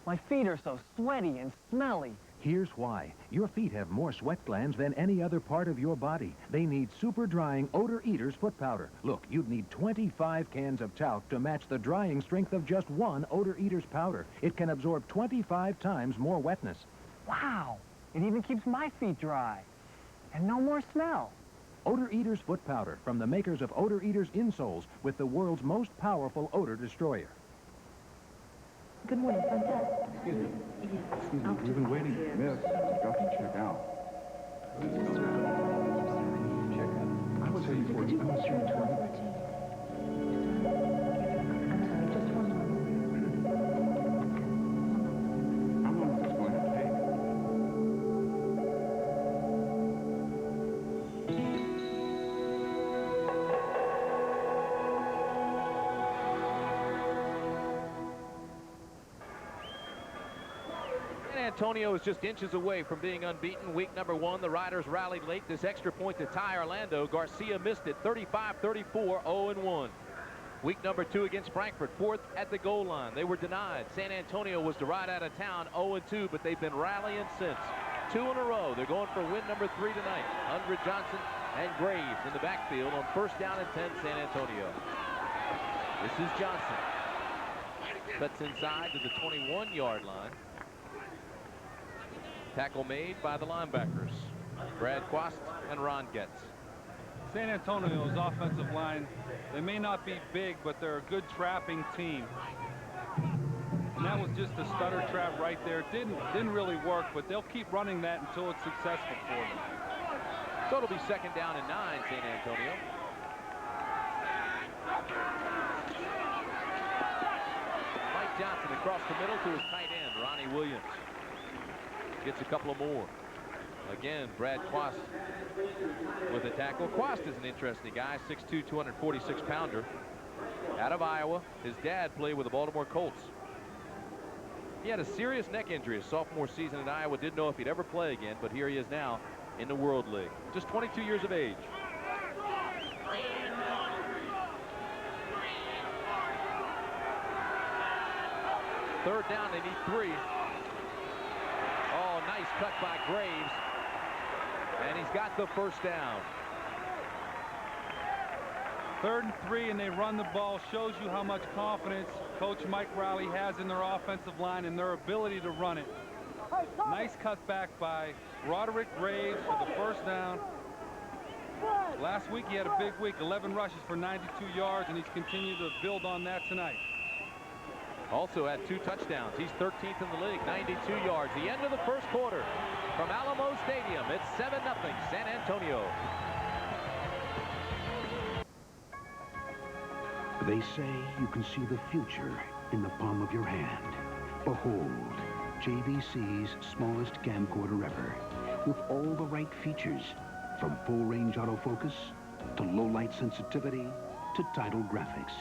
My feet are so sweaty and smelly. Here's why. Your feet have more sweat glands than any other part of your body. They need super drying Odor Eaters foot powder. Look, you'd need 25 cans of talc to match the drying strength of just 1 Odor Eaters powder. It can absorb 25 times more wetness. Wow. It even keeps my feet dry. And no more smell. Odor Eaters foot powder from the makers of Odor Eaters insoles with the world's most powerful odor destroyer. Good morning, front desk. Excuse me. Excuse me, we've been waiting. Miss, got to check out. Check out. I was here before. I was here before. I'm sorry, just one moment. How long is this going to take? San Antonio is just inches away from being unbeaten. Week number 1, the Riders rallied late. This extra point to tie Orlando. Garcia missed it, 35-34, 0-1. Week number 2 against Frankfurt, 4th at the goal line. They were denied. San Antonio was to ride out of town 0-2, but they've been rallying since. 2 in a row. They're going for win number 3 tonight. Hundred, Johnson, and Graves in the backfield on 1st down and 10, San Antonio. This is Johnson. Cuts inside to the 21-yard line. Tackle made by the linebackers, Brad Quast and Ron Getz. San Antonio's offensive line, they may not be big, but they're a good trapping team. And that was just a stutter trap right there. Didn't really work, but they'll keep running that until it's successful for them. So it'll be 2nd down and 9, San Antonio. Mike Johnson across the middle to his tight end, Ronnie Williams. Gets a couple of more. Again, Brad Quast with a tackle. Quast is an interesting guy, 6'2", 246-pounder. Out of Iowa. His dad played with the Baltimore Colts. He had a serious neck injury his sophomore season at Iowa. Didn't know if he'd ever play again, but here he is now in the World League. Just 22 years of age. Third down, they need 3. Oh, nice cut by Graves. And he's got the first down. 3rd and 3, and they run the ball. Shows you how much confidence Coach Mike Riley has in their offensive line and their ability to run it. Nice cutback by Roderick Graves for the first down. Last week he had a big week, 11 rushes for 92 yards, and he's continued to build on that tonight. Also had 2 touchdowns. He's 13th in the league, 92 yards. The end of the first quarter from Alamo Stadium. It's 7-0 San Antonio. They say you can see the future in the palm of your hand. Behold, JVC's smallest camcorder ever, with all the right features, from full-range autofocus to low-light sensitivity to title graphics.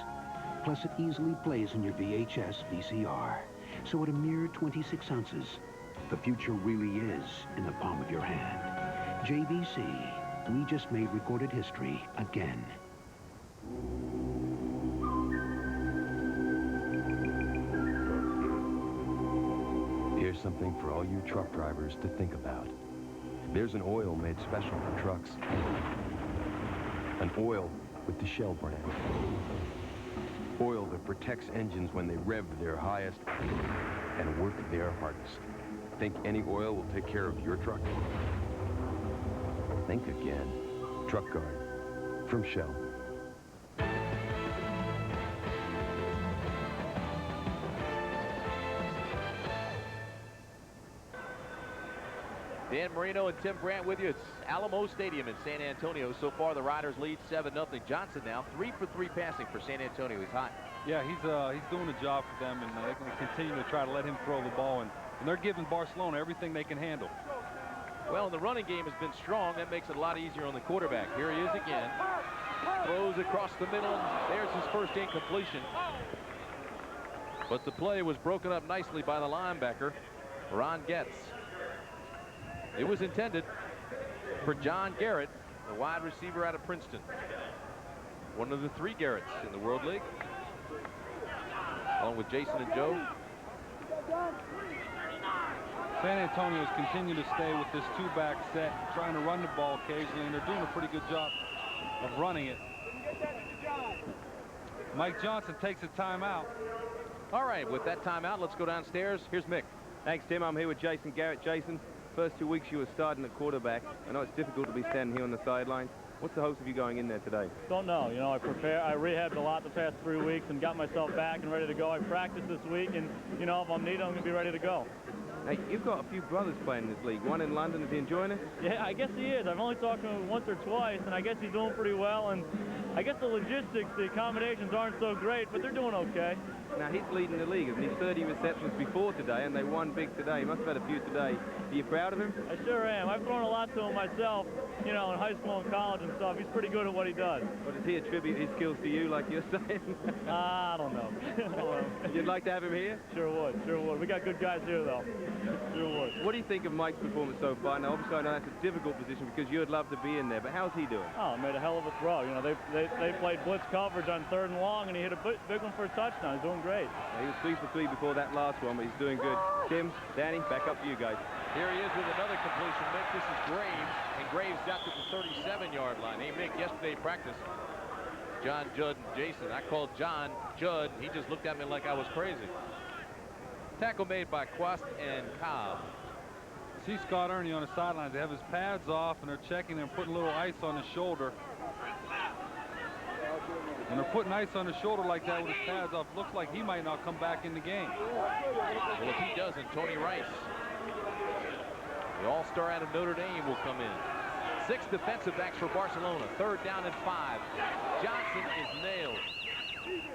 Plus, it easily plays in your VHS VCR. So at a mere 26 ounces, the future really is in the palm of your hand. JVC, we just made recorded history again. Here's something for all you truck drivers to think about. There's an oil made special for trucks. An oil with the Shell brand. Oil that protects engines when they rev to their highest and work their hardest. Think any oil will take care of your truck? Think again. Truck Guard from Shell. Dan Marino and Tim Brandt with you. It's Alamo Stadium in San Antonio. So far, the Riders lead 7-0. Johnson now 3 for 3 passing for San Antonio. He's hot. Yeah, he's doing a job for them, and they're going to continue to try to let him throw the ball, and they're giving Barcelona everything they can handle. Well, the running game has been strong. That makes it a lot easier on the quarterback. Here he is again. Throws across the middle. There's his first incompletion. But the play was broken up nicely by the linebacker, Ron Getz. It was intended for John Garrett, the wide receiver out of Princeton. One of the 3 Garretts in the World League, along with Jason and Joe. San Antonio's continue to stay with this 2-back set, trying to run the ball occasionally, and they're doing a pretty good job of running it. Mike Johnson takes a timeout. All right, with that timeout, let's go downstairs. Here's Mick. Thanks, Tim. I'm here with Jason Garrett. Jason, first 2 weeks you were starting at quarterback. I know it's difficult to be standing here on the sidelines. What's the hopes of you going in there today? Don't know. You know, I rehabbed a lot the past 3 weeks and got myself back and ready to go. I practiced this week, and, you know, if I'm needed, I'm going to be ready to go. Now, you've got a few brothers playing in this league. One in London. Is he enjoying it? Yeah, I guess he is. I've only talked to him once or twice, and I guess he's doing pretty well. And I guess the logistics, the accommodations aren't so great, but they're doing okay. Now, he's leading the league. He's 30 receptions before today, and they won big today. He must have had a few today. Are you proud of him? I sure am. I've thrown a lot to him myself, you know, in high school and college and stuff. He's pretty good at what he does. Or does he attribute his skills to you, like you're saying? I don't know. You'd like to have him here? Sure would. Sure would. We got good guys here, though. Sure would. What do you think of Mike's performance so far? Now, obviously, I know that's a difficult position because you'd love to be in there, but how's he doing? Oh, made a hell of a throw. You know, they played blitz coverage on 3rd and long, and he hit a big one for a touchdown. He's doing great. He was 3 for 3 before that last one, but he's doing good. Tim, Danny, back up to you guys. Here he is with another completion, Mick. This is Graves, and Graves got to the 37-yard line. Hey, Mick, yesterday in practice, John, Judd, and Jason. I called John Judd. He just looked at me like I was crazy. Tackle made by Quast and Cobb. See Scott Ernie on the sidelines. They have his pads off, and they're checking and putting a little ice on his shoulder. When they're putting ice on his shoulder like that with his pads off, looks like he might not come back in the game. Well, if he doesn't, Tony Rice, the all-star out of Notre Dame, will come in. 6 defensive backs for Barcelona. 3rd down and 5. Johnson is nailed.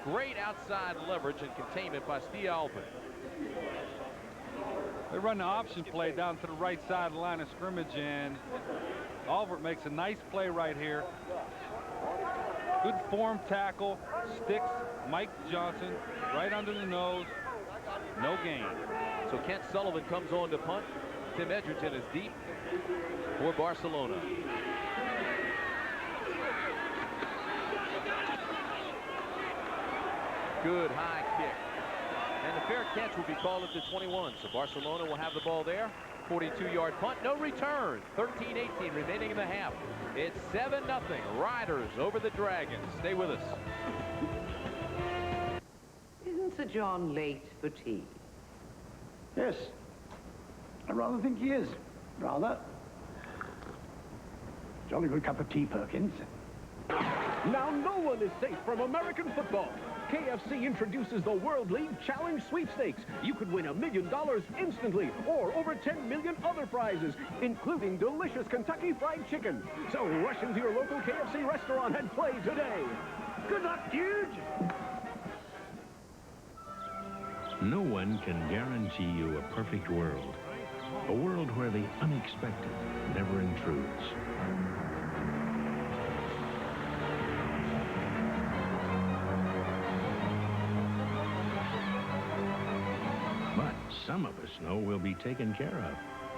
Great outside leverage and containment by Steve Albin. They run the option play down to the right side of the line of scrimmage, and Albert makes a nice play right here. Good form tackle, sticks Mike Johnson right under the nose. No gain. So Kent Sullivan comes on to punt. Tim Edgerton is deep for Barcelona. Good high kick. And the fair catch will be called at the 21. So Barcelona will have the ball there. 42-yard punt, no return. 13-18 remaining in the half. It's 7-0. Riders over the Dragons. Stay with us. Isn't Sir John late for tea? Yes. I rather think he is. Rather. Jolly good cup of tea, Perkins. Now no one is safe from American football. KFC introduces the World League Challenge Sweepstakes. You could win $1 million instantly, or over 10 million other prizes, including delicious Kentucky Fried Chicken. So rush into your local KFC restaurant and play today. Good luck, dude! No one can guarantee you a perfect world. A world where the unexpected never intrudes. But some of us know we'll be taken care of,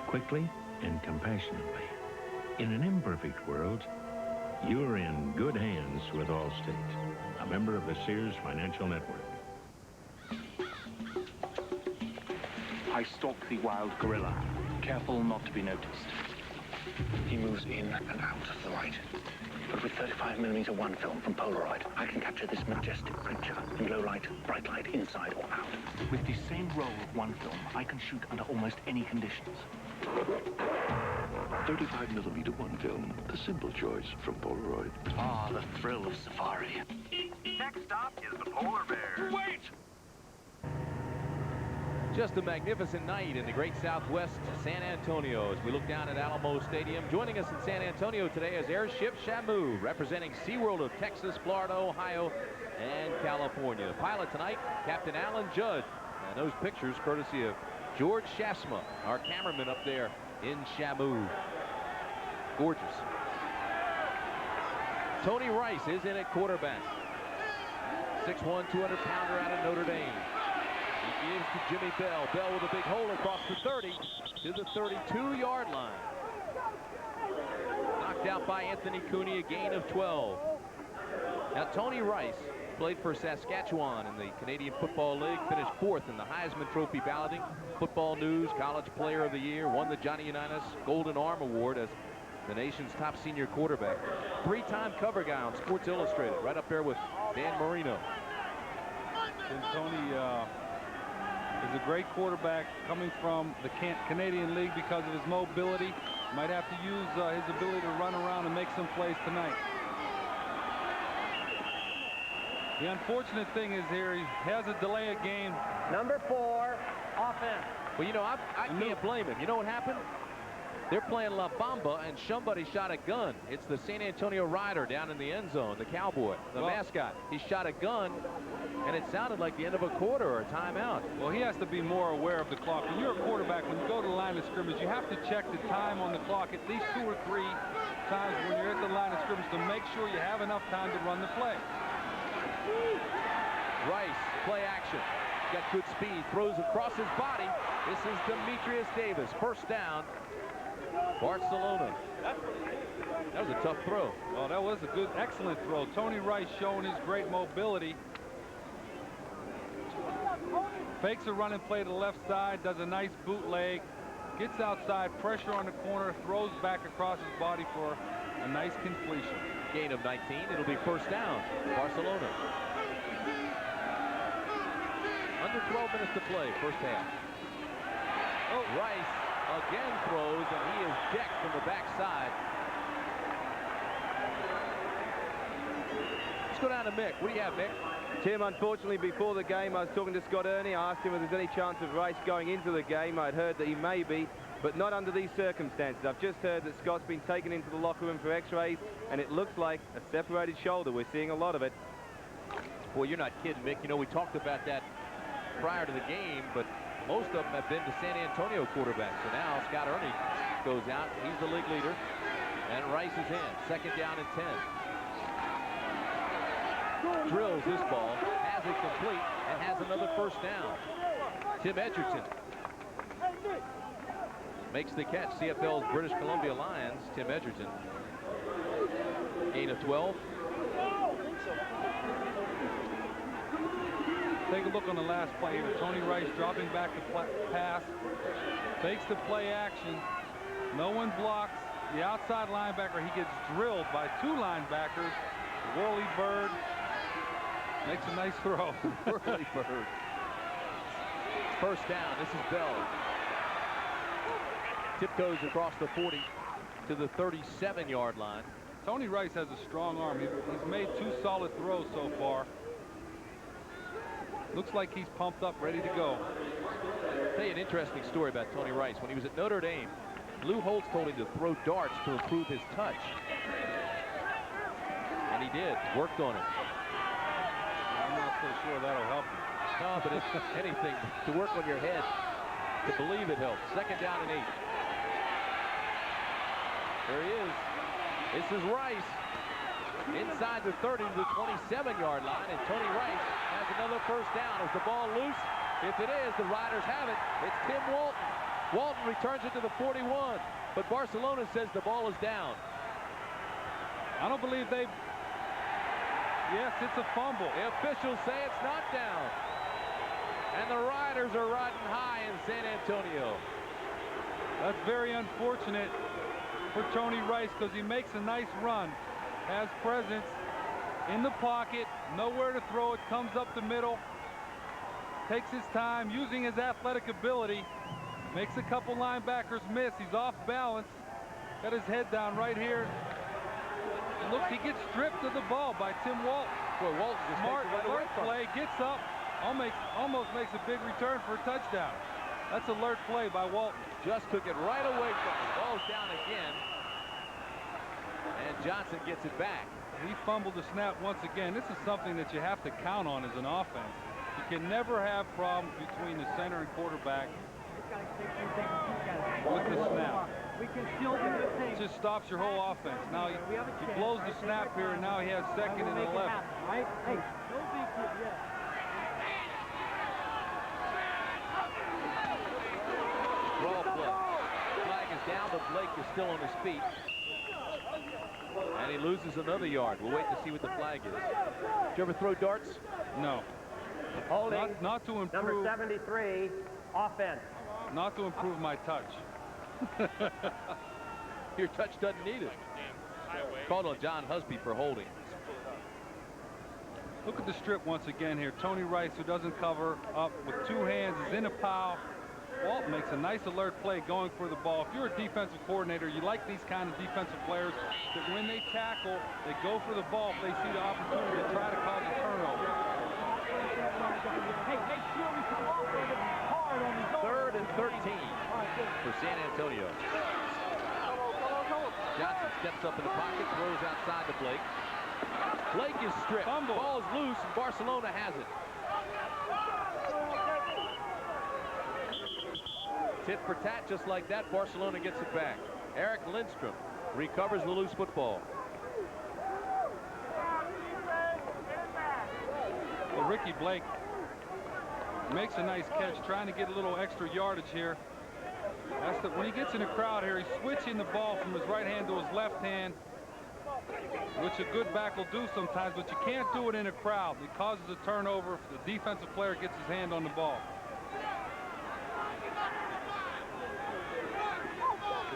quickly and compassionately. In an imperfect world, you're in good hands with Allstate, a member of the Sears Financial Network. I stalk the wild gorilla, careful not to be noticed. He moves in and out of the light. But with 35mm one film from Polaroid, I can capture this majestic creature in low light, bright light, inside or out. With the same roll of one film, I can shoot under almost any conditions. 35mm one film, the simple choice from Polaroid. Ah, the thrill of safari. Next stop is the polar bear. Wait! Just a magnificent night in the great Southwest San Antonio as we look down at Alamo Stadium. Joining us in San Antonio today is Airship Shamu, representing SeaWorld of Texas, Florida, Ohio, and California. The pilot tonight, Captain Alan Judd. And those pictures courtesy of George Shasma, our cameraman up there in Shamu. Gorgeous. Tony Rice is in at quarterback. 6'1", 200-pounder out of Notre Dame. He gives to Jimmy Bell. Bell with a big hole across the 30 to the 32-yard line. Knocked out by Anthony Cooney, a gain of 12. Now, Tony Rice played for Saskatchewan in the Canadian Football League, finished 4th in the Heisman Trophy balloting. Football News College Player of the Year, won the Johnny Unitas Golden Arm Award as the nation's top senior quarterback. 3-time cover guy on Sports Illustrated, right up there with Dan Marino. And Tony is a great quarterback coming from the Canadian League because of his mobility. Might have to use his ability to run around and make some plays tonight. The unfortunate thing is here, he has a delay of game. Number 4, offense. Well, you know, I can't blame him. You know what happened? They're playing La Bamba, and somebody shot a gun. It's the San Antonio Rider down in the end zone, the cowboy, the mascot. He shot a gun, and it sounded like the end of a quarter or a timeout. Well, he has to be more aware of the clock. When you're a quarterback, when you go to the line of scrimmage, you have to check the time on the clock at least 2 or 3 times when you're at the line of scrimmage to make sure you have enough time to run the play. Rice, play action. Got good speed, throws across his body. This is Demetrius Davis, first down. Barcelona. That was a tough throw. Well, that was a good, excellent throw. Tony Rice showing his great mobility. Fakes a running play to the left side, does a nice bootleg, gets outside, pressure on the corner, throws back across his body for a nice completion. Gain of 19. It'll be first down. Barcelona. Under 12 minutes to play, first half. Oh, Rice again throws, and he is decked from the backside. Let's go down to Mick. What do you have, Mick? Tim, unfortunately, before the game, I was talking to Scott Ernie. I asked him if there's any chance of Rice going into the game. I'd heard that he may be, but not under these circumstances. I've just heard that Scott's been taken into the locker room for x-rays, and it looks like a separated shoulder. We're seeing a lot of it. Boy, you're not kidding, Mick. You know, we talked about that prior to the game, but most of them have been to San Antonio quarterbacks. So now Scott Ernie goes out. He's the league leader, and Rice is in. Second down and 10. Drills this ball, has it complete, and has another first down. Tim Edgerton makes the catch. CFL's British Columbia Lions, Tim Edgerton. Gain of 12. Take a look on the last play here. Tony Rice dropping back the pass, fakes the play action. No one blocks. The outside linebacker, he gets drilled by two linebackers. Whirly Bird makes a nice throw. Whirly Bird. First down. This is Bell. Tiptoes across the 40 to the 37-yard line. Tony Rice has a strong arm. He's made two solid throws so far. Looks like he's pumped up, ready to go. I'll tell you an interesting story about Tony Rice. When he was at Notre Dame, Lou Holtz told him to throw darts to improve his touch. And he did. Worked on it. I'm not so sure that'll help him. No, but it's anything to work on your head, to believe it helps. Second down and 8. There he is. This is Rice. Inside the 30 to the 27-yard line, and Tony Rice has another first down. Is the ball loose? If it is, the Riders have it. It's Tim Walton. Walton returns it to the 41, but Barcelona says the ball is down. I don't believe they... Yes, it's a fumble. The officials say it's not down. And the Riders are riding high in San Antonio. That's very unfortunate for Tony Rice because he makes a nice run. Has presence in the pocket, nowhere to throw it, comes up the middle, takes his time, using his athletic ability, makes a couple linebackers miss. He's off balance, got his head down right here. And look, he gets stripped of the ball by Tim Walton. Boy, Walton just smart alert play, gets up, almost makes a big return for a touchdown. That's alert play by Walton. Just took it right away from him. Ball's down again. And Johnson gets it back. He fumbled the snap once again. This is something that you have to count on as an offense. You can never have problems between the center and quarterback with the snap. It just stops your whole offense. Now he blows the snap here, and now he has second and 11. Draw play. Flag is down, but Blake is still on his feet. And he loses another yard. We'll wait to see what the flag is. Did you ever throw darts? No. Holding. Not to improve. Number 73, offense. Not to improve my touch. Your touch doesn't need it. Called on John Husby for holding. Look at the strip once again here. Tony Rice, who doesn't cover up with two hands, is in a pile. Walt makes a nice alert play going for the ball. If you're a defensive coordinator, you like these kind of defensive players that when they tackle, they go for the ball if they see the opportunity to try to cause a turnover. Third and 13 for San Antonio. Johnson steps up in the pocket, throws outside to Blake. Blake is stripped. Fumble. Ball is loose, and Barcelona has it. Tit for tat, just like that, Barcelona gets it back. Eric Lindstrom recovers the loose football. Well, Ricky Blake makes a nice catch, trying to get a little extra yardage here. When he gets in the crowd here, he's switching the ball from his right hand to his left hand, which a good back will do sometimes, but you can't do it in a crowd. It causes a turnover if the defensive player gets his hand on the ball.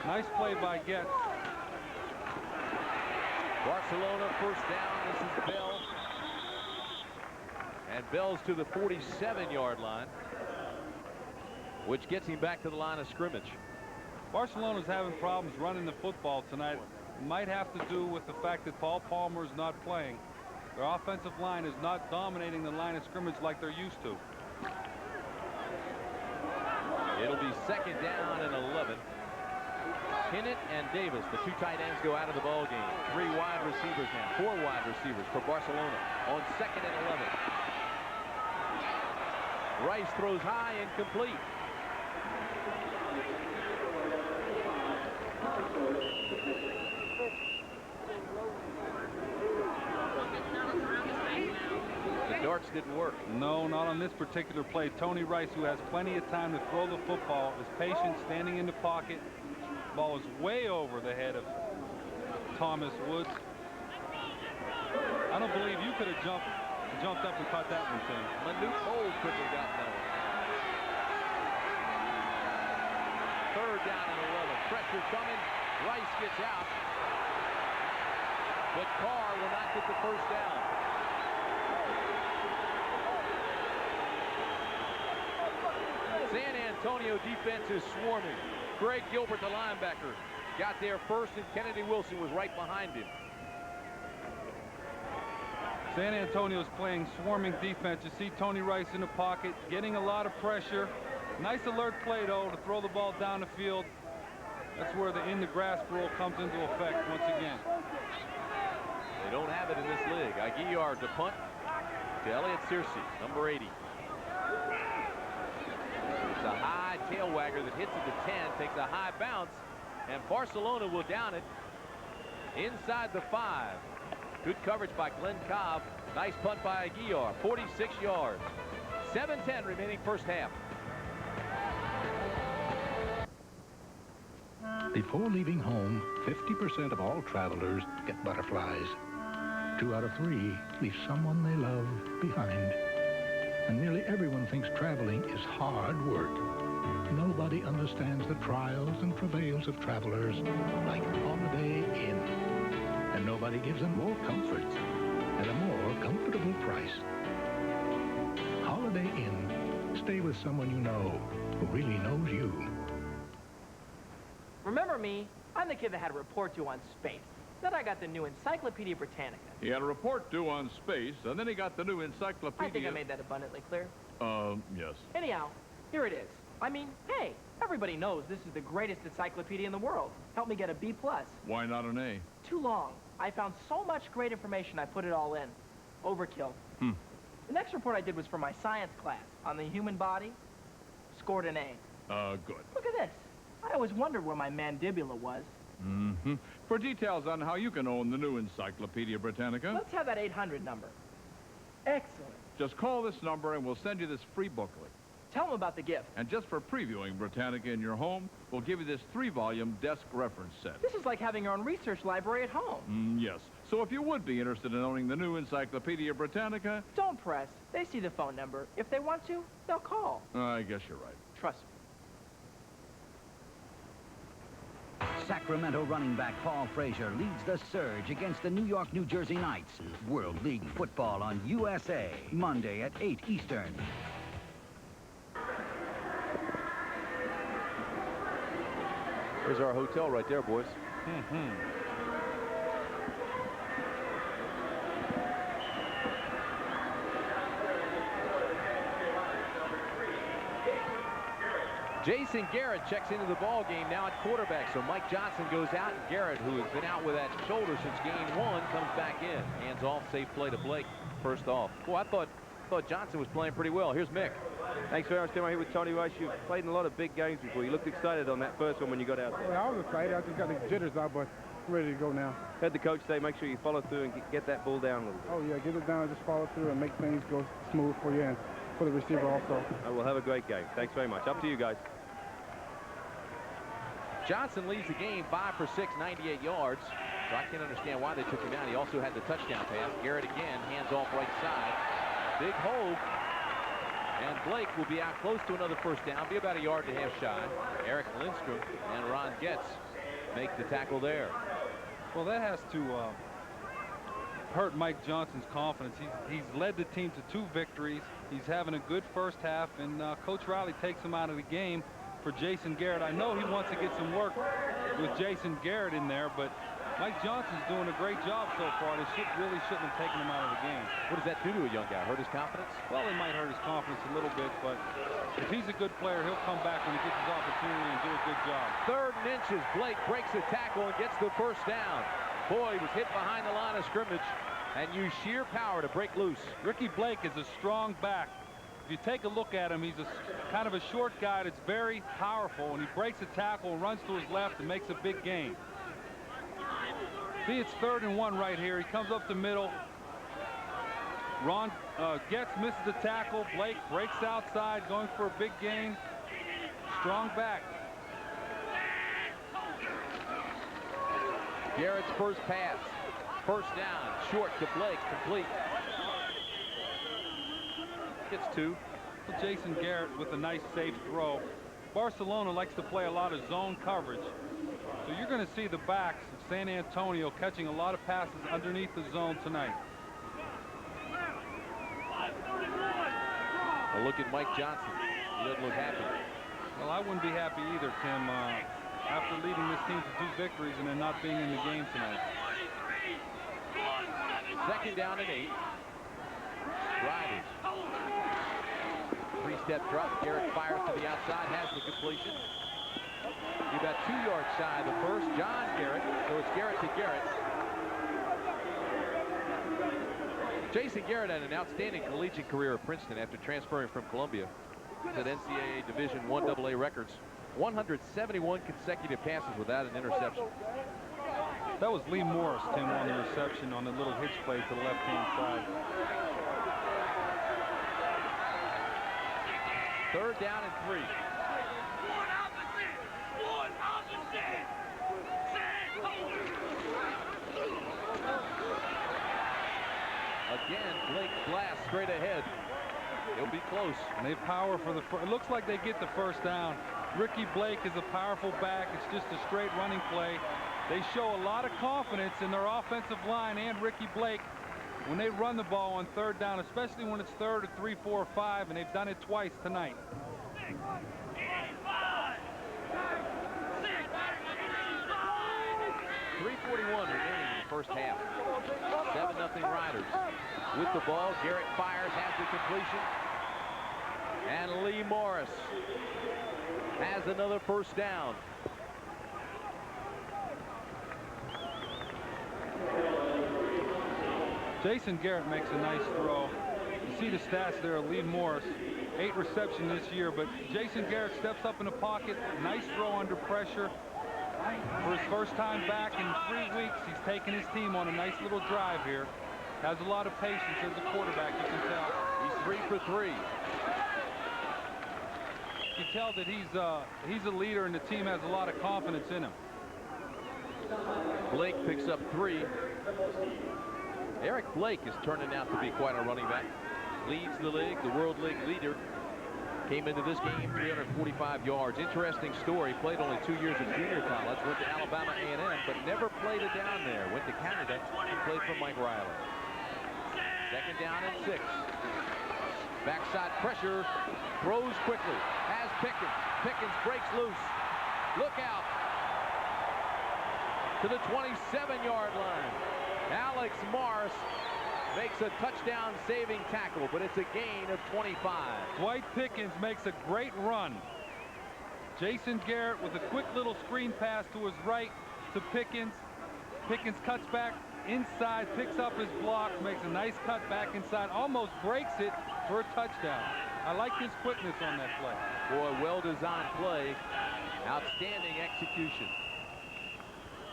Nice play by Getz. Barcelona first down. This is Bell. And Bell's to the 47-yard line, which gets him back to the line of scrimmage. Barcelona's having problems running the football tonight. It might have to do with the fact that Paul Palmer is not playing. Their offensive line is not dominating the line of scrimmage like they're used to. It'll be second down and 11. Hinnett and Davis, the two tight ends, go out of the ball game. 3 wide receivers now, 4 wide receivers for Barcelona on second and 11. Rice throws high, incomplete. The darts didn't work. No, not on this particular play. Tony Rice, who has plenty of time to throw the football, is patient, standing in the pocket. Ball is way over the head of Thomas Woods. I don't believe you could have jumped up and caught that one, Tim. Manute Cole couldn't have gotten that one. Third down and 11. Pressure coming. Rice gets out. But Carr will not get the first down. San Antonio defense is swarming. Greg Gilbert, the linebacker, got there first, and Kennedy Wilson was right behind him. San Antonio's playing swarming defense. You see Tony Rice in the pocket, getting a lot of pressure. Nice alert play, though, to throw the ball down the field. That's where the in-the-grass rule comes into effect once again. They don't have it in this league. Aguilar to punt to Elliott Searcy, number 80. It's a high tail wagger that hits at the 10, takes a high bounce, and Barcelona will down it inside the 5. Good coverage by Glenn Cobb. Nice punt by Aguilar. 46 yards. 7:10 remaining first half. Before leaving home, 50% of all travelers get butterflies. 2 out of 3 leave someone they love behind. And nearly everyone thinks traveling is hard work. Nobody understands the trials and travails of travelers like Holiday Inn. And nobody gives them more comforts at a more comfortable price. Holiday Inn. Stay with someone you know who really knows you. Remember me? I'm the kid that had a report due on space. Then I got the new Encyclopedia Britannica. He had a report due on space, and then he got the new encyclopedia. I think I made that abundantly clear. Yes. Anyhow, here it is. I mean, hey, everybody knows this is the greatest encyclopedia in the world. Help me get a B+. Why not an A? Too long. I found so much great information, I put it all in. Overkill. The next report I did was for my science class on the human body. Scored an A. Good. Look at this. I always wondered where my mandibula was. For details on how you can own the new Encyclopedia Britannica, Let's have that 800 number. Excellent. just call this number and we'll send you this free booklet. Tell them about the gift. And just for previewing Britannica in your home, we'll give you this 3-volume desk reference set. This is like having your own research library at home. Yes. So if you would be interested in owning the new Encyclopedia Britannica... Don't press. They see the phone number. If they want to, they'll call. I guess you're right. Trust me. Sacramento running back Paul Frazier leads the surge against the New York, New Jersey Knights. World League football on USA, Monday at 8 Eastern. There's our hotel right there, boys. Jason Garrett checks into the ball game now at quarterback. So Mike Johnson goes out, and Garrett, who has been out with that shoulder since game 1, comes back in. Hands off, safe play to Blake. First off. Boy, I thought Johnson was playing pretty well. Here's Mick. Thanks very much, Tim. I'm here with Tony Rice. You've played in a lot of big games before. You looked excited on that first one when you got out there. Well, I was excited. I just got the jitters out, but I'm ready to go now. Heard the coach say make sure you follow through and get that ball down a little bit. Oh, yeah, get it down and just follow through and make things go smooth for you and for the receiver also. We'll have a great game. Thanks very much. Up to you guys. Johnson leads the game 5 for 6, 98 yards. So I can't understand why they took him out. He also had the touchdown pass. Garrett again, hands off right side. Big hold. And Blake will be out close to another first down. Be about a yard and a half shy. Eric Lindstrom and Ron Getz make the tackle there. Well, that has to hurt Mike Johnson's confidence. He's led the team to 2 victories. He's having a good first half, and Coach Riley takes him out of the game for Jason Garrett. I know he wants to get some work with Jason Garrett in there, but Mike Johnson's doing a great job so far. They really shouldn't have taken him out of the game. What does that do to a young guy? Hurt his confidence? Well, it might hurt his confidence a little bit, but if he's a good player, he'll come back when he gets his opportunity and do a good job. 3rd and inches. Blake breaks the tackle and gets the first down. Boyd was hit behind the line of scrimmage and used sheer power to break loose. Ricky Blake is a strong back. If you take a look at him, he's a kind of a short guy that's very powerful, and he breaks a tackle and runs to his left and makes a big gain. See, it's 3rd and 1 right here. He comes up the middle. Ron Getz misses the tackle. Blake breaks outside, going for a big gain. Strong back. Garrett's first pass. First down, short to Blake, complete. Gets 2. Jason Garrett with a nice safe throw. Barcelona likes to play a lot of zone coverage. So you're going to see the backs of San Antonio catching a lot of passes underneath the zone tonight. A look at Mike Johnson. He doesn't look happy. Well, I wouldn't be happy either, Tim, after leading this team to 2 victories and then not being in the game tonight. 2nd down and 8. Riders. 3-step drop. Garrett fires to the outside, has the completion. He about 2 yards shy of the first. John Garrett. So it's Garrett to Garrett. Jason Garrett had an outstanding collegiate career at Princeton after transferring from Columbia. He's at NCAA Division I AA records. 171 consecutive passes without an interception. That was Lee Morris, Tim, on the reception on the little hitch play to the left-hand side. 3rd down and 3. Again, Blake blasts straight ahead. He'll be close. And they power for the first. It looks like they get the first down. Ricky Blake is a powerful back. It's just a straight running play. They show a lot of confidence in their offensive line and Ricky Blake when they run the ball on 3rd down, especially when it's 3rd or 3, 4, or 5, and they've done it twice tonight. 3:41 remaining in the first half. 7-0 Riders. With the ball, Garrett fires, has the completion. And Lee Morris has another first down. Jason Garrett makes a nice throw. You see the stats there of Lee Morris. 8 receptions this year, but Jason Garrett steps up in the pocket. Nice throw under pressure. For his first time back in 3 weeks, he's taken his team on a nice little drive here. Has a lot of patience as a quarterback, you can tell. He's 3 for 3. You can tell that he's a leader and the team has a lot of confidence in him. Blake picks up 3. Eric Blake is turning out to be quite a running back. Leads the league, the World League leader. Came into this game 345 yards. Interesting story. Played only 2 years of junior college. Went to Alabama A&M, but never played it down there. Went to Canada and played for Mike Riley. 2nd down and 6. Backside pressure. Throws quickly. Has Pickens. Pickens breaks loose. Look out. To the 27-yard line. Alex Morris makes a touchdown-saving tackle, but it's a gain of 25. Dwight Pickens makes a great run. Jason Garrett with a quick little screen pass to his right to Pickens. Pickens cuts back inside, picks up his block, makes a nice cut back inside, almost breaks it for a touchdown. I like his quickness on that play. Boy, well-designed play. Outstanding execution.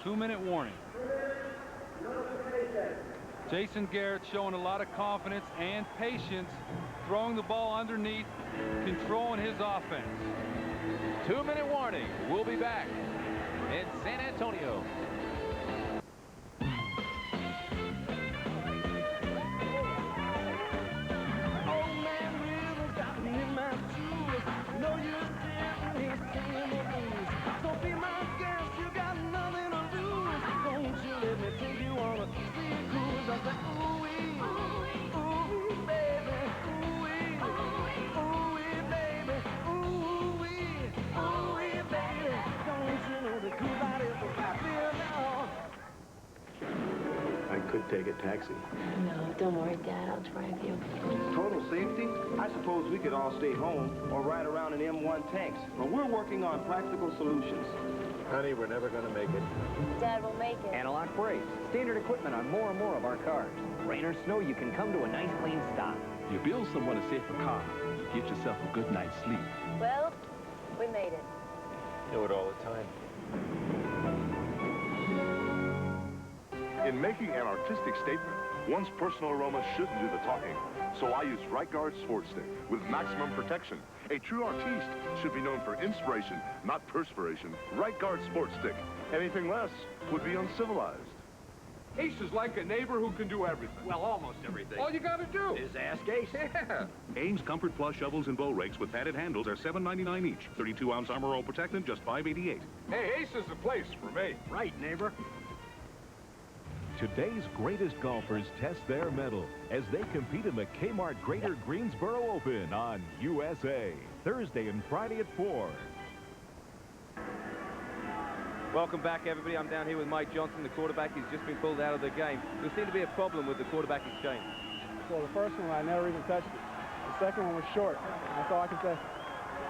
2-minute warning. Jason Garrett showing a lot of confidence and patience, throwing the ball underneath, controlling his offense. 2-minute warning. We'll be back in San Antonio. Don't you let me take you on a sea cruise. I said, ooh. could take a taxi. No, don't worry, Dad. I'll drive you. Total safety? I suppose we could all stay home or ride around in M1 tanks. But we're working on practical solutions. Honey, we're never going to make it. Dad will make it. Analog brakes, standard equipment on more and more of our cars. Rain or snow, you can come to a nice clean stop. You build someone a safer car, you get yourself a good night's sleep. Well, we made it. Do it all the time. In making an artistic statement, one's personal aroma shouldn't do the talking. So I use Right Guard Sport Stick with maximum protection. A true artiste should be known for inspiration, not perspiration. Right Guard Sport Stick. Anything less would be uncivilized. Ace is like a neighbor who can do everything. Well, almost everything. All you gotta do is ask Ace. Yeah. Ames Comfort Plus shovels and bow rakes with padded handles are $7.99 each. 32-ounce Armor All protectant, just $5.88. Hey, Ace is the place for me. Right, neighbor. Today's greatest golfers test their mettle as they compete in the Kmart Greater Greensboro Open on USA. Thursday and Friday at 4. Welcome back, everybody. I'm down here with Mike Johnson, the quarterback. He's just been pulled out of the game. There seemed to be a problem with the quarterback exchange. Well, the first one, I never even touched it. The second one was short. That's all I can say.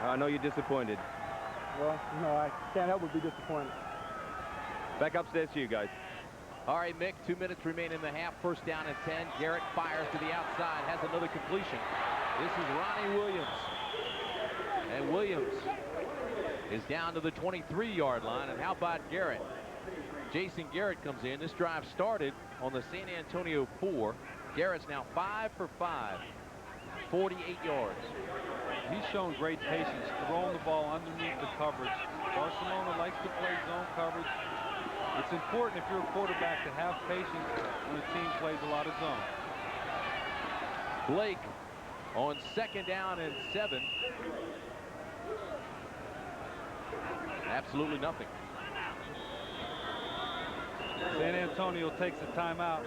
I know you're disappointed. Well, you know, I can't help but be disappointed. Back upstairs to you guys. All right, Mick, 2 minutes remain in the half. First down and 10. Garrett fires to the outside, has another completion. This is Ronnie Williams. And Williams is down to the 23-yard line. And how about Garrett? Jason Garrett comes in. This drive started on the San Antonio 4. Garrett's now 5 for 5, 48 yards. He's shown great patience throwing the ball underneath the coverage. Barcelona likes to play zone coverage. It's important if you're a quarterback to have patience when the team plays a lot of zone. Blake on 2nd down and 7. Absolutely nothing. San Antonio takes a timeout.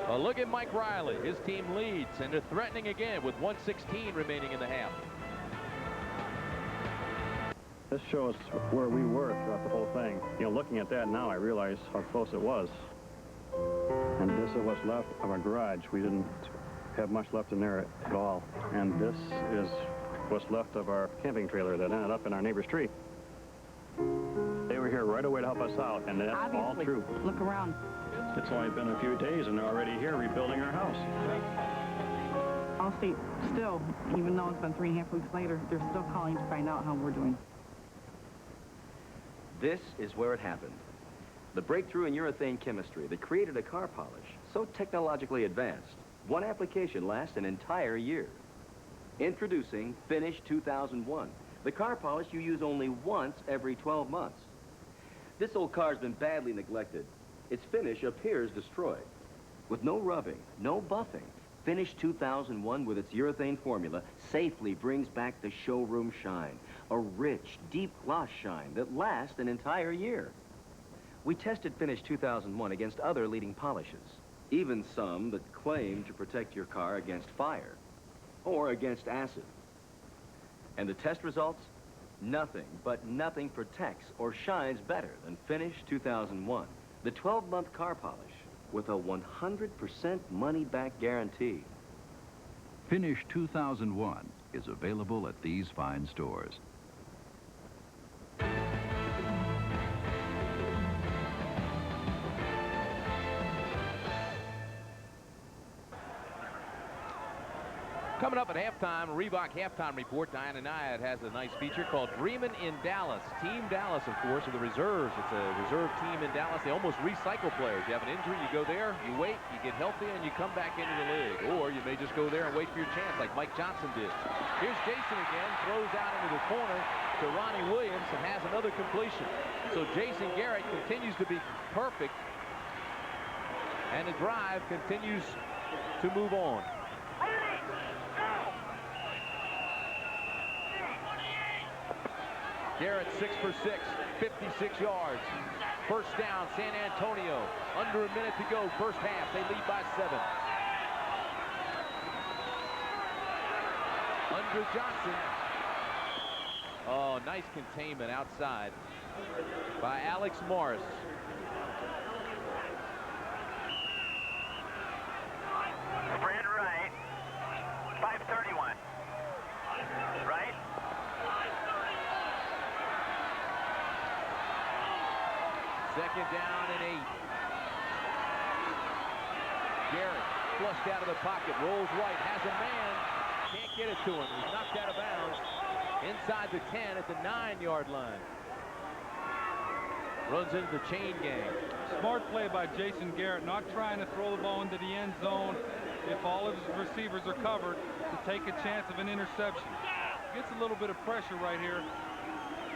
Well, look at Mike Riley. His team leads, and they're threatening again with 1:16 remaining in the half. This shows where we were throughout the whole thing. You know, looking at that now, I realize how close it was. And this is what's left of our garage. We didn't have much left in there at all. And this is what's left of our camping trailer that ended up in our neighbor's tree. They were here right away to help us out, and that's all true. Look around. It's only been a few days, and they're already here rebuilding our house. All state still, even though it's been 3.5 weeks later, they're still calling to find out how we're doing. This is where it happened. The breakthrough in urethane chemistry that created a car polish so technologically advanced, one application lasts an entire year. Introducing Finish 2001, the car polish you use only once every 12 months. This old car's been badly neglected. Its finish appears destroyed. With no rubbing, no buffing, Finish 2001 with its urethane formula safely brings back the showroom shine, a rich, deep gloss shine that lasts an entire year. We tested Finish 2001 against other leading polishes, even some that claim to protect your car against fire or against acid. And the test results? Nothing, but nothing protects or shines better than Finish 2001, the 12-month car polish with a 100% money-back guarantee. Finish 2001 is available at these fine stores. Coming up at halftime, Reebok halftime report. Diana Nyad has a nice feature called Dreamin' in Dallas. Team Dallas, of course, are the reserves. It's a reserve team in Dallas. They almost recycle players. You have an injury, you go there, you wait, you get healthy, and you come back into the league. Or you may just go there and wait for your chance like Mike Johnson did. Here's Jason again, throws out into the corner to Ronnie Williams and has another completion. So Jason Garrett continues to be perfect, and the drive continues to move on. Garrett 6 for 6, 56 yards. First down, San Antonio. Under a minute to go, first half. They lead by 7. Under Johnson. Oh, nice containment outside by Alex Morris. Spread right. 531. Right. Second down and 8. Garrett flushed out of the pocket, rolls right, has a man, can't get it to him. He's knocked out of bounds inside the 10 at the 9-yard line. Runs into the chain gang. Smart play by Jason Garrett, not trying to throw the ball into the end zone if all of his receivers are covered, to take a chance of an interception. Gets a little bit of pressure right here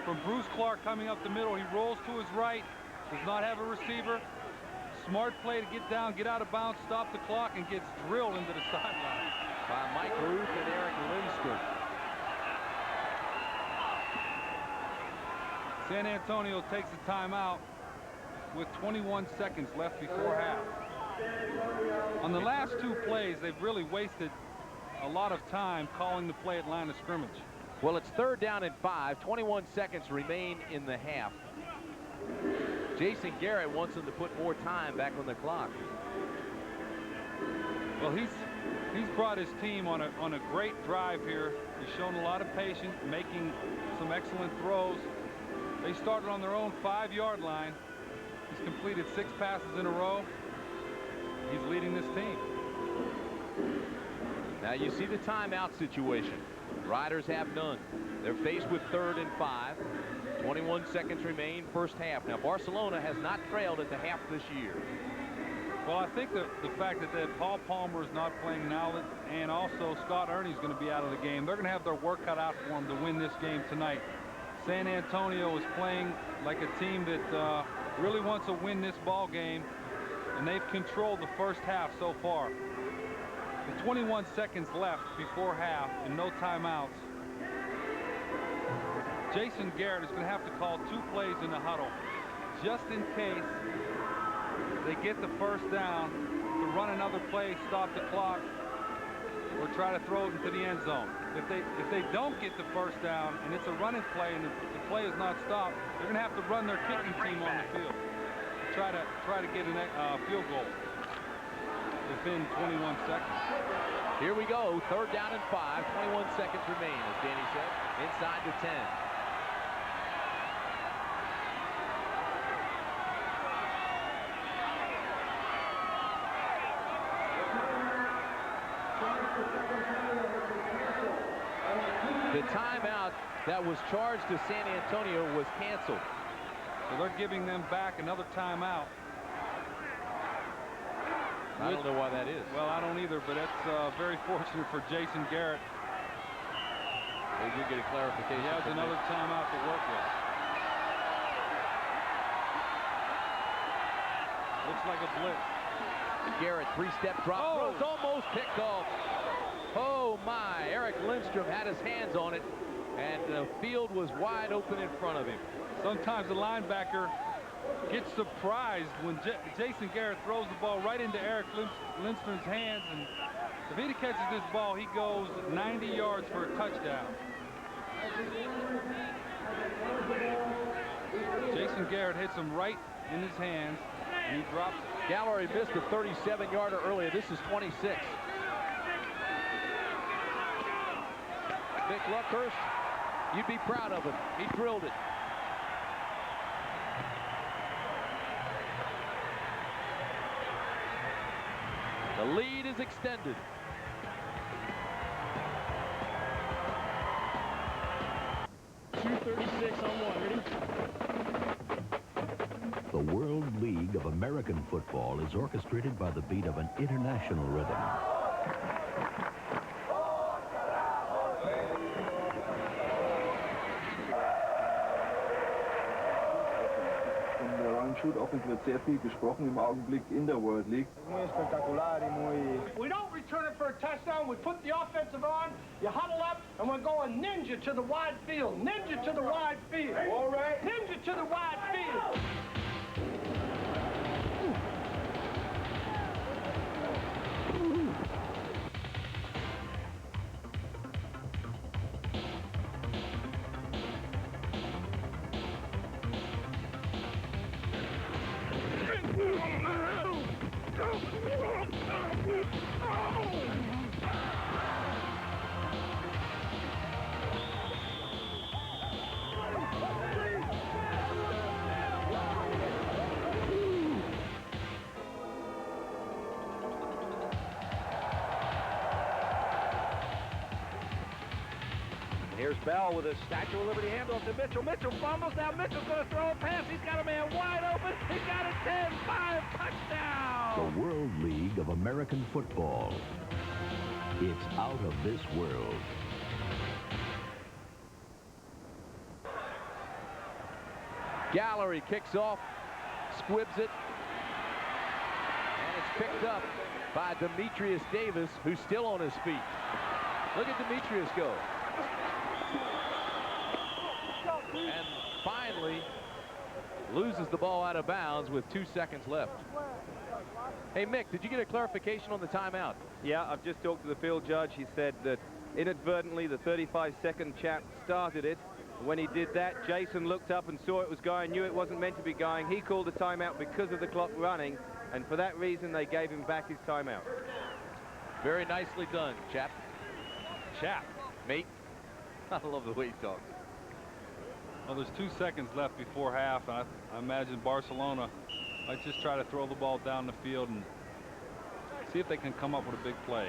from Bruce Clark coming up the middle. He rolls to his right, does not have a receiver. Smart play to get down, get out of bounds, stop the clock, and gets drilled into the sideline. By Mike Ruth and Eric Lindstrom. San Antonio takes a timeout with 21 seconds left before half. On the last two plays, they've really wasted a lot of time calling the play at line of scrimmage. Well, it's 3rd down and 5. 21 seconds remain in the half. Jason Garrett wants them to put more time back on the clock. Well, he's brought his team on a great drive here. He's shown a lot of patience, making some excellent throws. They started on their own 5-yard line. He's completed 6 passes in a row. He's leading this team. Now you see the timeout situation. Riders have none. They're faced with 3rd and 5. 21 seconds remain, first half. Now Barcelona has not trailed at the half this year. Well, I think the fact that Paul Palmer is not playing now, and also Scott Ernie's going to be out of the game, they're going to have their work cut out for them to win this game tonight. San Antonio is playing like a team that really wants to win this ball game, and they've controlled the first half so far. With 21 seconds left before half and no timeouts, Jason Garrett is going to have to call 2 plays in the huddle just in case they get the first down, to run another play, stop the clock, or try to throw it into the end zone. If they don't get the first down and it's a running play and the play is not stopped, they're going to have to run their kicking team on the field. Try to get a field goal within 21 seconds. Here we go, 3rd down and 5. 21 seconds remain, as Danny said, inside the 10. The timeout that was charged to San Antonio was canceled. So they're giving them back another timeout. I don't know why that is. Well, I don't either, but that's very fortunate for Jason Garrett. They did get a clarification. He has another timeout to work with. Looks like a blitz. Garrett, 3-step drop. Throws almost picked off. Oh my, Eric Lindstrom had his hands on it, and the field was wide open in front of him. Sometimes the linebacker gets surprised when Jason Garrett throws the ball right into Eric Lindstrom's hands, and if he catches this ball, he goes 90 yards for a touchdown. Jason Garrett hits him right in his hands, and he drops it. Gallery missed a 37-yarder earlier. This is 26. Nick Luckhurst, you'd be proud of him. He drilled it. The lead is extended. .236 on one. Ready? The World League of American Football is orchestrated by the beat of an international rhythm. Offense wird sehr viel gesprochen im Augenblick in der World League. We don't return it for a touchdown. We put the offensive on, you huddle up, and we're going ninja to the wide field. Ninja to the wide field. All right. Ninja to the wide field. Here's Bell with a Statue of Liberty handoff to Mitchell. Mitchell fumbles. Now Mitchell's going to throw a pass. He's got a man wide open. He's got it 10-5 touchdown. The World League of American Football. It's out of this world. Gallery kicks off, squibs it, and it's picked up by Demetrius Davis, who's still on his feet. Look at Demetrius go. And finally loses the ball out of bounds with 2 seconds left. Hey, Mick, did you get a clarification on the timeout? Yeah, I've just talked to the field judge. He said that inadvertently the 35-second chap started it. When he did that, Jason looked up and saw it was going, knew it wasn't meant to be going. He called a timeout because of the clock running, and for that reason, they gave him back his timeout. Very nicely done, chap. Chap. Mate. I love the way he talks. Well, there's 2 seconds left before half, and I imagine Barcelona might just try to throw the ball down the field and see if they can come up with a big play.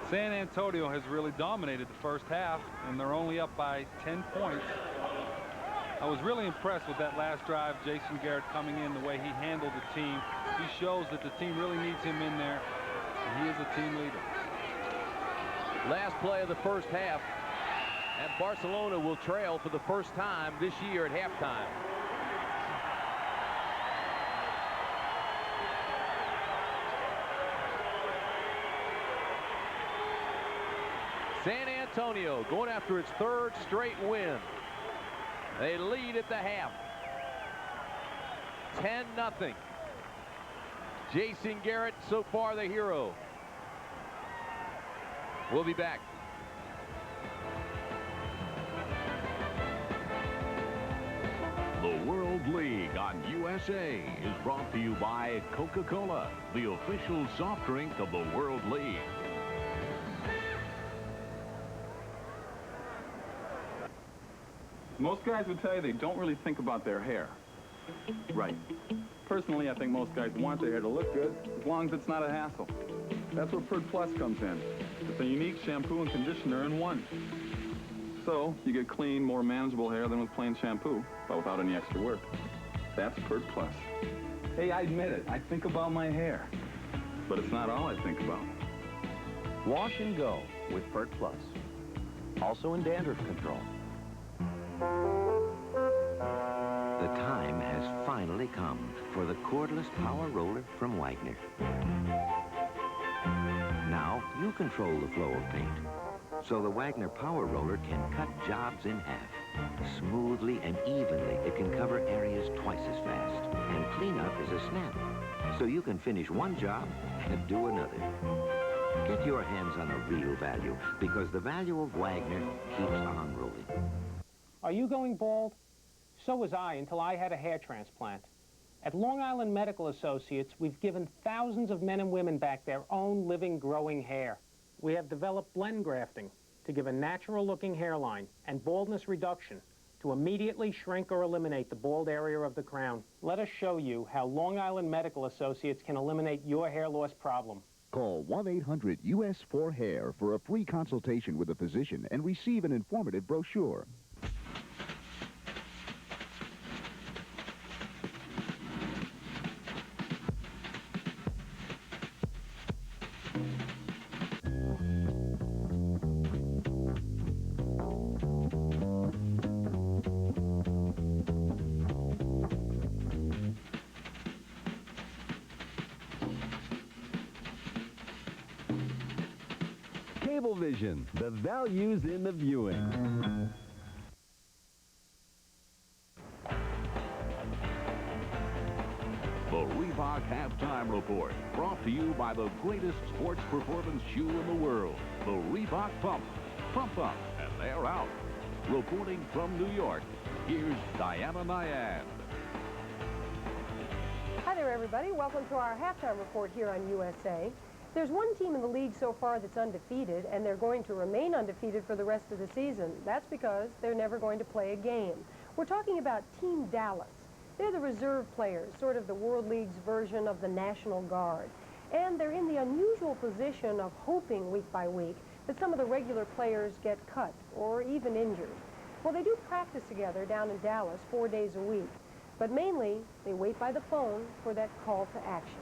San Antonio has really dominated the first half, and they're only up by 10 points. I was really impressed with that last drive. Jason Garrett coming in, the way he handled the team. He shows that the team really needs him in there, and he is a team leader. Last play of the first half, and Barcelona will trail for the first time this year at halftime. San Antonio going after its third straight win. They lead at the half. 10-0. Jason Garrett, so far the hero. We'll be back. The World League on USA is brought to you by Coca-Cola, the official soft drink of the World League. Most guys would tell you they don't really think about their hair. Right. Personally, I think most guys want their hair to look good as long as it's not a hassle. That's where Pert Plus comes in. It's a unique shampoo and conditioner in one. So, you get clean, more manageable hair than with plain shampoo, but without any extra work. That's Pert Plus. Hey, I admit it. I think about my hair. But it's not all I think about. Wash and go with Pert Plus. Also in dandruff control. The time has finally come for the cordless power roller from Wagner. Now you control the flow of paint, so the Wagner power roller can cut jobs in half. Smoothly and evenly, it can cover areas twice as fast. And cleanup is a snap, so you can finish one job and do another. Get your hands on the real value, because the value of Wagner keeps on rolling. Are you going bald? So was I until I had a hair transplant. At Long Island Medical Associates, we've given thousands of men and women back their own living, growing hair. We have developed blend grafting to give a natural-looking hairline and baldness reduction to immediately shrink or eliminate the bald area of the crown. Let us show you how Long Island Medical Associates can eliminate your hair loss problem. Call 1-800-US4-HAIR for a free consultation with a physician and receive an informative brochure. Cablevision, the values in the viewing. The Reebok Halftime Report, brought to you by the greatest sports performance shoe in the world, the Reebok Pump. Pump up, and they're out. Reporting from New York, here's Diana Nyand. Hi there, everybody. Welcome to our halftime report here on USA. There's one team in the league so far that's undefeated, and they're going to remain undefeated for the rest of the season. That's because they're never going to play a game. We're talking about Team Dallas. They're the reserve players, sort of the World League's version of the National Guard. And they're in the unusual position of hoping week by week that some of the regular players get cut or even injured. Well, they do practice together down in Dallas 4 days a week, but mainly they wait by the phone for that call to action.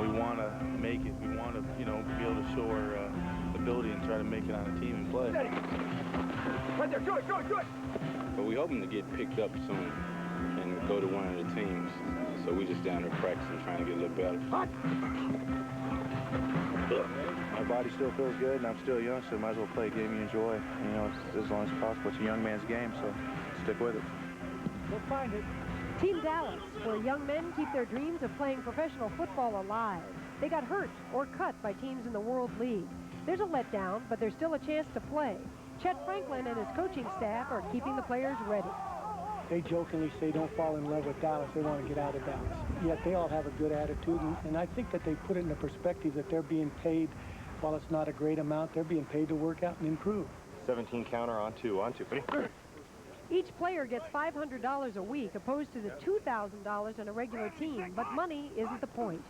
We want to make it. We want to, be able to show our ability and try to make it on a team and play. Right there, do it, do it, do it! But we're hoping to get picked up soon and go to one of the teams. So we're just down there practicing, trying to get a little better. My body still feels good, and I'm still young, so might as well play a game you enjoy, as long as possible. It's a young man's game, so stick with it. We'll find it. Team Dallas, where young men keep their dreams of playing professional football alive. They got hurt or cut by teams in the World League. There's a letdown, but there's still a chance to play. Chet Franklin and his coaching staff are keeping the players ready. They jokingly say don't fall in love with Dallas. They want to get out of Dallas. Yet they all have a good attitude, and I think that they put it in the perspective that they're being paid, while it's not a great amount, they're being paid to work out and improve. 17 counter on two. Each player gets $500 a week, opposed to the $2,000 in a regular team, but money isn't the point.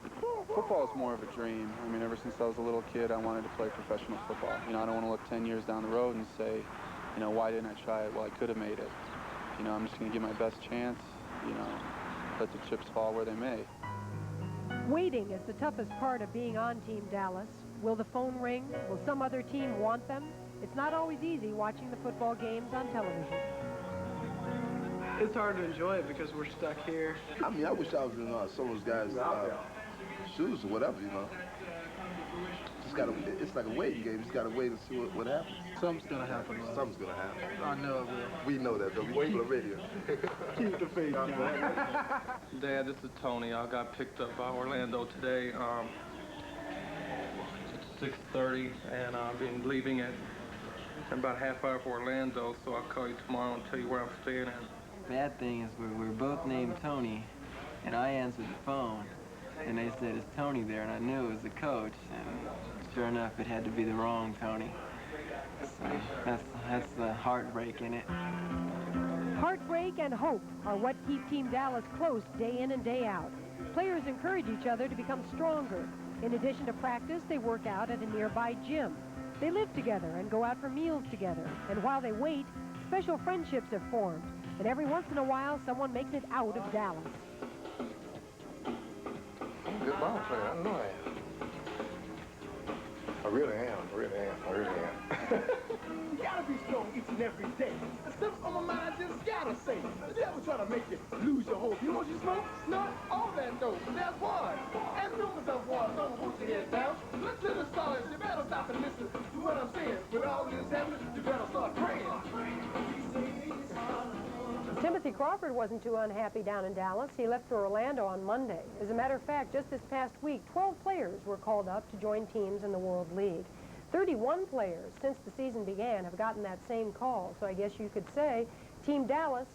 Football is more of a dream. I mean, ever since I was a little kid, I wanted to play professional football. I don't want to look 10 years down the road and say, why didn't I try it? Well, I could have made it. I'm just going to give my best chance, let the chips fall where they may. Waiting is the toughest part of being on Team Dallas. Will the phone ring? Will some other team want them? It's not always easy watching the football games on television. It's hard to enjoy it because we're stuck here. I mean, I wish I was in some of those guys' shoes or whatever, It's like a waiting game. You just gotta wait and see what happens. Something's gonna happen. Something's gonna happen. I know it will. We know that, though. People are radio. Keep the faith, Dad, this is Tony. I got picked up by Orlando today. It's 6:30, and I've been leaving at about half hour for Orlando, so I'll call you tomorrow and tell you where I'm staying at. Bad thing is we're both named Tony, and I answered the phone, and they said, "Is Tony there?" And I knew it was the coach, and sure enough, it had to be the wrong Tony. So that's the heartbreak in it. Heartbreak and hope are what keep Team Dallas close day in and day out. Players encourage each other to become stronger. In addition to practice, they work out at a nearby gym. They live together and go out for meals together. And while they wait, special friendships have formed. And every once in a while, someone makes it out of Dallas. I'm a good ball player. I know I am. I really am. You gotta be strong each and every day. The stuff on my mind, I just gotta say. The devil trying to make you lose your hope. You want you smoke? Snort? All that dope. There's one. As rumors of war, don't put your head down. Look to the stars. You better stop and listen to what I'm saying. With all this happening, you better start praying. Timothy Crawford wasn't too unhappy down in Dallas. He left for Orlando on Monday. As a matter of fact, just this past week, 12 players were called up to join teams in the World League. 31 players since the season began have gotten that same call. So I guess you could say Team Dallas,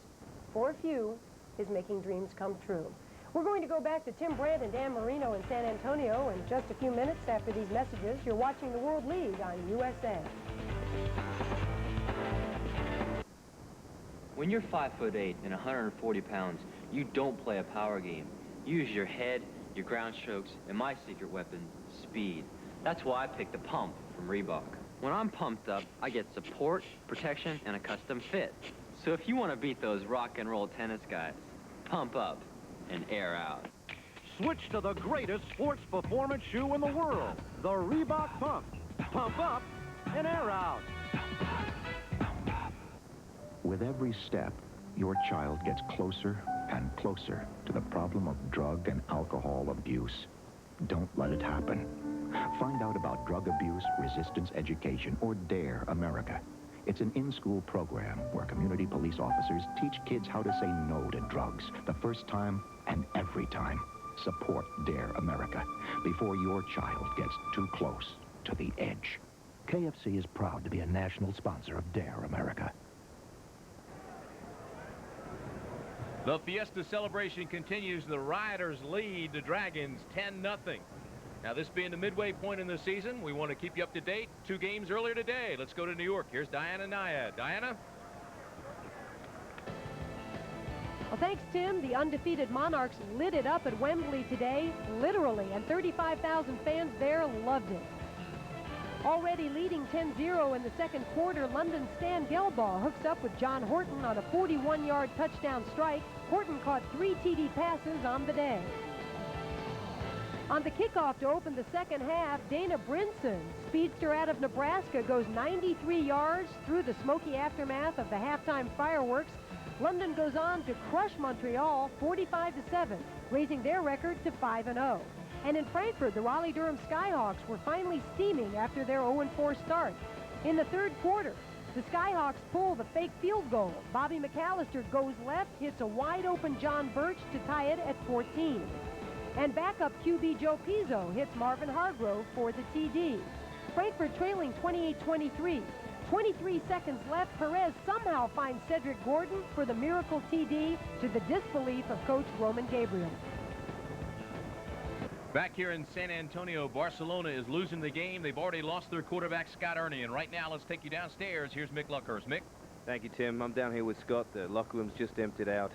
for a few, is making dreams come true. We're going to go back to Tim Brandt and Dan Marino in San Antonio in just a few minutes after these messages. You're watching the World League on USA. When you're 5'8" and 140 pounds, you don't play a power game. You use your head, your ground strokes, and my secret weapon, speed. That's why I picked the pump from Reebok. When I'm pumped up, I get support, protection, and a custom fit. So if you want to beat those rock and roll tennis guys, pump up and air out. Switch to the greatest sports performance shoe in the world, the Reebok Pump. Pump up and air out. With every step, your child gets closer and closer to the problem of drug and alcohol abuse. Don't let it happen. Find out about drug abuse resistance education, or DARE America. It's an in-school program where community police officers teach kids how to say no to drugs the first time and every time. Support DARE America before your child gets too close to the edge. KFC is proud to be a national sponsor of DARE America. The Fiesta celebration continues. The Riders lead the Dragons 10-0. Now, this being the midway point in the season, we want to keep you up to date. 2 games earlier today. Let's go to New York. Here's Diana Nyad. Diana? Well, thanks, Tim. The undefeated Monarchs lit it up at Wembley today, literally, and 35,000 fans there loved it. Already leading 10-0 in the second quarter, London's Stan Gelbaugh hooks up with John Horton on a 41-yard touchdown strike. Horton caught 3 TD passes on the day. On the kickoff to open the second half, Dana Brinson, speedster out of Nebraska, goes 93 yards through the smoky aftermath of the halftime fireworks. London goes on to crush Montreal 45-7, raising their record to 5-0. And in Frankfurt, the Raleigh-Durham Skyhawks were finally steaming after their 0-4 start. In the third quarter, the Skyhawks pull the fake field goal. Bobby McAllister goes left, hits a wide-open John Birch to tie it at 14. And backup QB Joe Pizzo hits Marvin Hargrove for the TD. Frankfurt trailing 28-23. 23 seconds left, Perez somehow finds Cedric Gordon for the miracle TD, to the disbelief of coach Roman Gabriel. Back here in San Antonio, Barcelona is losing the game. They've already lost their quarterback, Scott Ernie. And right now, let's take you downstairs. Here's Mick Luckhurst. Mick? Thank you, Tim. I'm down here with Scott. The locker room's just emptied out.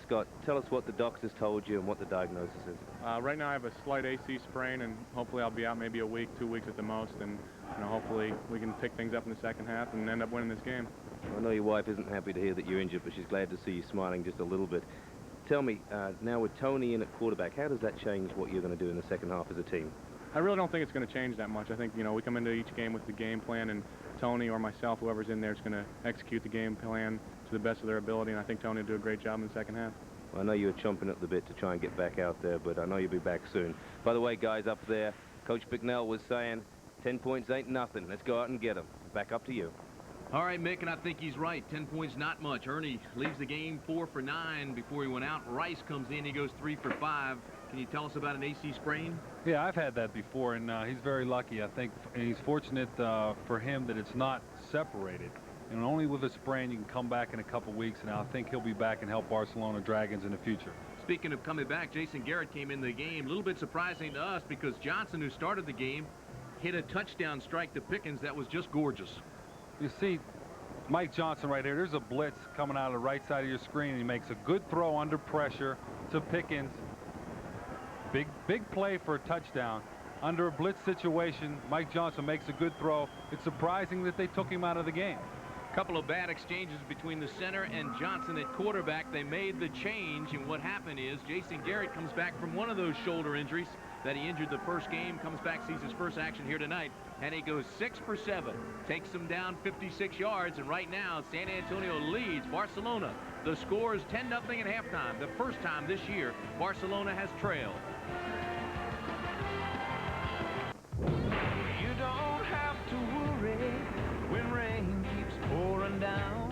Scott, tell us what the doctors told you and what the diagnosis is. Right now I have a slight AC sprain, and hopefully I'll be out maybe a week, 2 weeks at the most, and hopefully we can pick things up in the second half and end up winning this game. I know your wife isn't happy to hear that you're injured, but she's glad to see you smiling just a little bit. Tell me, now with Tony in at quarterback, how does that change what you're going to do in the second half as a team? I really don't think it's going to change that much. I think, we come into each game with the game plan, and Tony or myself, whoever's in there, is going to execute the game plan to the best of their ability, and I think Tony will do a great job in the second half. Well, I know you were chomping at the bit to try and get back out there, but I know you'll be back soon. By the way, guys, up there, Coach Bicknell was saying 10 points ain't nothing. Let's go out and get them. Back up to you. All right, Mick, and I think he's right. 10 points, not much. Ernie leaves the game 4 for 9 before he went out. Rice comes in. He goes 3 for 5. Can you tell us about an AC sprain? Yeah, I've had that before, and he's very lucky. I think he's fortunate for him that it's not separated. And only with a sprain you can come back in a couple weeks, and I think he'll be back and help Barcelona Dragons in the future. Speaking of coming back, Jason Garrett came in the game. A little bit surprising to us because Johnson, who started the game, hit a touchdown strike to Pickens that was just gorgeous. You see Mike Johnson right here. There's a blitz coming out of the right side of your screen. He makes a good throw under pressure to Pickens. Big play for a touchdown. Under a blitz situation, Mike Johnson makes a good throw. It's surprising that they took him out of the game. Couple of bad exchanges between the center and Johnson at quarterback. They made the change, and what happened is Jason Garrett comes back from one of those shoulder injuries that he injured the first game, comes back, sees his first action here tonight, and he goes 6 for 7, takes them down 56 yards, and right now San Antonio leads Barcelona. The score is 10-0 at halftime. The first time this year Barcelona has trailed. You don't have to worry when rain keeps pouring down,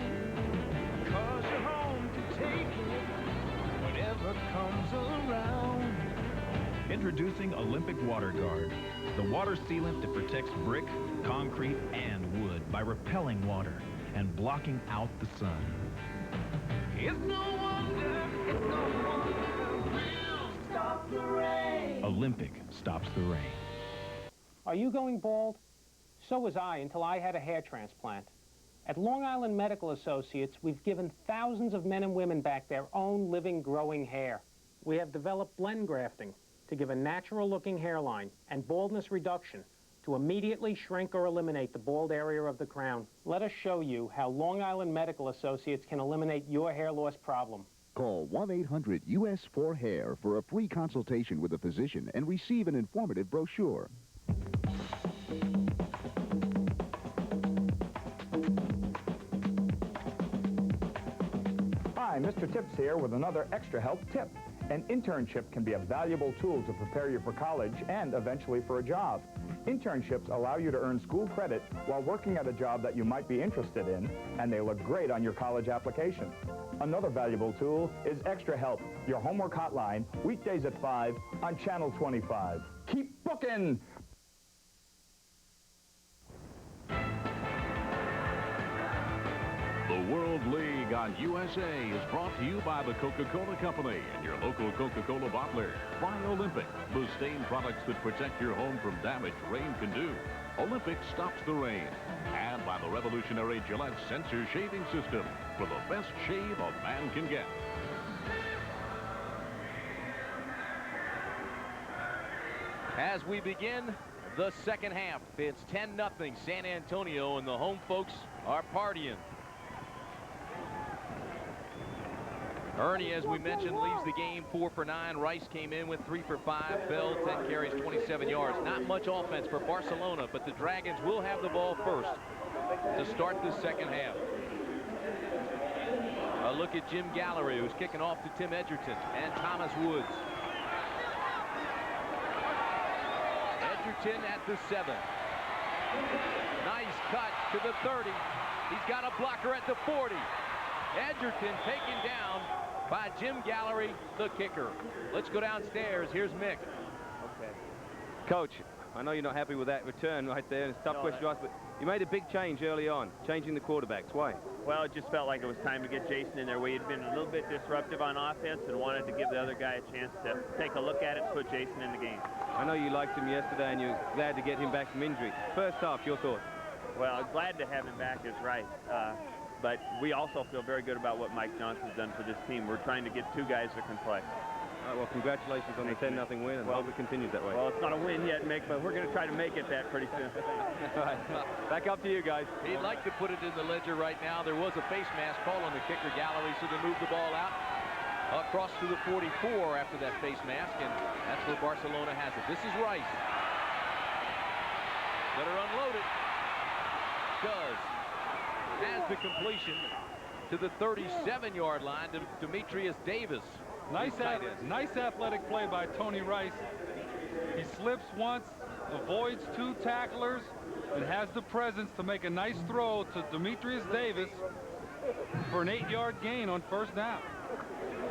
'cause you're home to take it whatever comes around. Introducing Olympic Water Guard, the water sealant that protects brick, concrete, and wood by repelling water and blocking out the sun. It's no wonder we'll stop the rain. Olympic stops the rain. Are you going bald? So was I until I had a hair transplant. At Long Island Medical Associates, we've given thousands of men and women back their own living, growing hair. We have developed blend grafting to give a natural-looking hairline and baldness reduction to immediately shrink or eliminate the bald area of the crown. Let us show you how Long Island Medical Associates can eliminate your hair loss problem. Call 1-800-US4-HAIR for a free consultation with a physician and receive an informative brochure. Hi, Mr. Tips here with another extra help tip. An internship can be a valuable tool to prepare you for college and eventually for a job. Internships allow you to earn school credit while working at a job that you might be interested in, and they look great on your college application. Another valuable tool is Extra Help, your homework hotline, weekdays at 5 on Channel 25. Keep booking! The World League on USA is brought to you by the Coca-Cola Company and your local Coca-Cola bottler. By Olympic, the stain products that protect your home from damage rain can do. Olympic stops the rain. And by the revolutionary Gillette Sensor Shaving System for the best shave a man can get. As we begin the second half, it's 10-0 San Antonio, and the home folks are partying. Ernie, as we mentioned, leads the game 4 for 9. Rice came in with 3 for 5. Bell, 10 carries, 27 yards. Not much offense for Barcelona, but the Dragons will have the ball first to start the second half. A look at Jim Gallery, who's kicking off to Tim Edgerton and Thomas Woods. Edgerton at the 7. Nice cut to the 30. He's got a blocker at the 40. Edgerton taken down by Jim Gallery, the kicker. Let's go downstairs. Here's Mick. Okay. Coach, I know you're not happy with that return right there. It's a tough question to ask, but you made a big change early on, changing the quarterbacks. Why? Well, it just felt like it was time to get Jason in there. We had been a little bit disruptive on offense and wanted to give the other guy a chance to take a look at it and put Jason in the game. I know you liked him yesterday and you're glad to get him back from injury. First half, your thoughts? Well, glad to have him back is right. But we also feel very good about what Mike Johnson's done for this team. We're trying to get 2 guys that can play. All right, well, congratulations on the 10-0 win, and hope it continues that way. Well, it's not a win yet, Mick, but we're going to try to make it that pretty soon. All right, back up to you guys. He'd like to put it in the ledger right now. There was a face mask call on the kicker, Gallery, so they moved the ball out across to the 44 after that face mask, and that's where Barcelona has it. This is Rice. Better unload it. Does. Has the completion to the 37-yard line to Demetrius Davis. Nice athletic play by Tony Rice. He slips once, avoids 2 tacklers, and has the presence to make a nice throw to Demetrius Davis for an 8-yard gain on first down.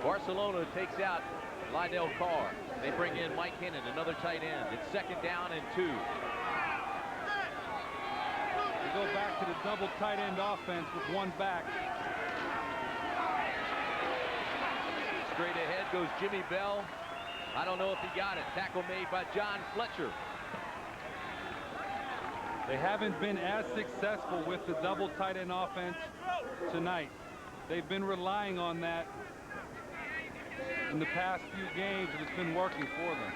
Barcelona takes out Lydell Carr. They bring in Mike Hennon, another tight end. It's 2nd down and 2. Go back to the double tight end offense with 1 back. Straight ahead goes Jimmy Bell. I don't know if he got it. Tackle made by John Fletcher. They haven't been as successful with the double tight end offense tonight. They've been relying on that in the past few games, and it's been working for them.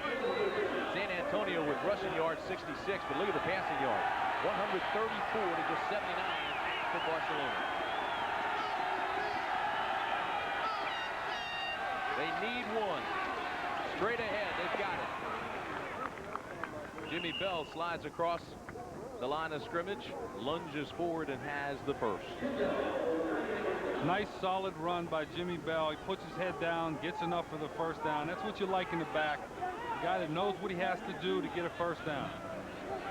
San Antonio with rushing yards 66, but look at the passing yards. 134 to just 79 for Barcelona. They need 1. Straight ahead, they've got it. Jimmy Bell slides across the line of scrimmage, lunges forward, and has the first. Nice solid run by Jimmy Bell. He puts his head down, gets enough for the first down. That's what you like in the back. A guy that knows what he has to do to get a first down.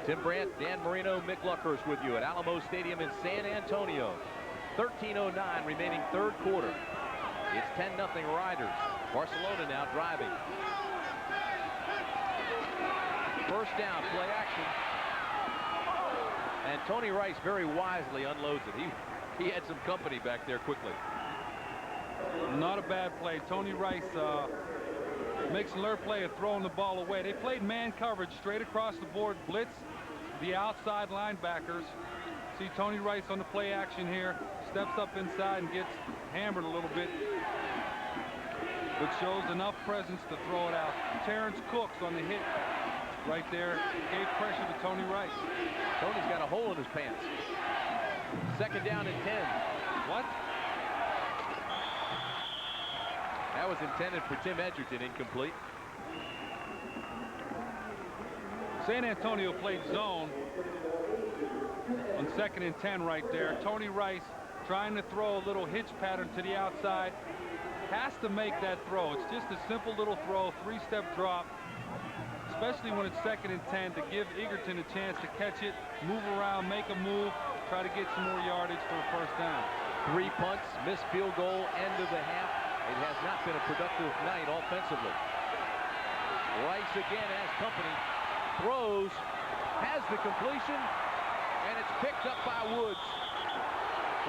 Tim Brandt, Dan Marino, Mick Luckhurst with you at Alamo Stadium in San Antonio. 13:09 remaining 3rd quarter. It's 10-0 Riders. Barcelona now driving. First down, play action. And Tony Rice very wisely unloads it. He had some company back there quickly. Not a bad play. Tony Rice makes an alert play of throwing the ball away. They played man coverage straight across the board, blitz the outside linebackers. See Tony Rice on the play action here, steps up inside and gets hammered a little bit, but shows enough presence to throw it out. Terrence Cooks on the hit right there gave pressure to Tony Rice. Tony's got a hole in his pants. 2nd down and 10. What? That was intended for Tim Edgerton, incomplete. San Antonio played zone on 2nd and 10 right there. Tony Rice trying to throw a little hitch pattern to the outside. Has to make that throw. It's just a simple little throw, 3-step drop, especially when it's 2nd and 10, to give Egerton a chance to catch it, move around, make a move, try to get some more yardage for a first down. 3 punts, missed field goal, end of the half. It has not been a productive night offensively. Rice again has company, throws, has the completion, and it's picked up by Woods.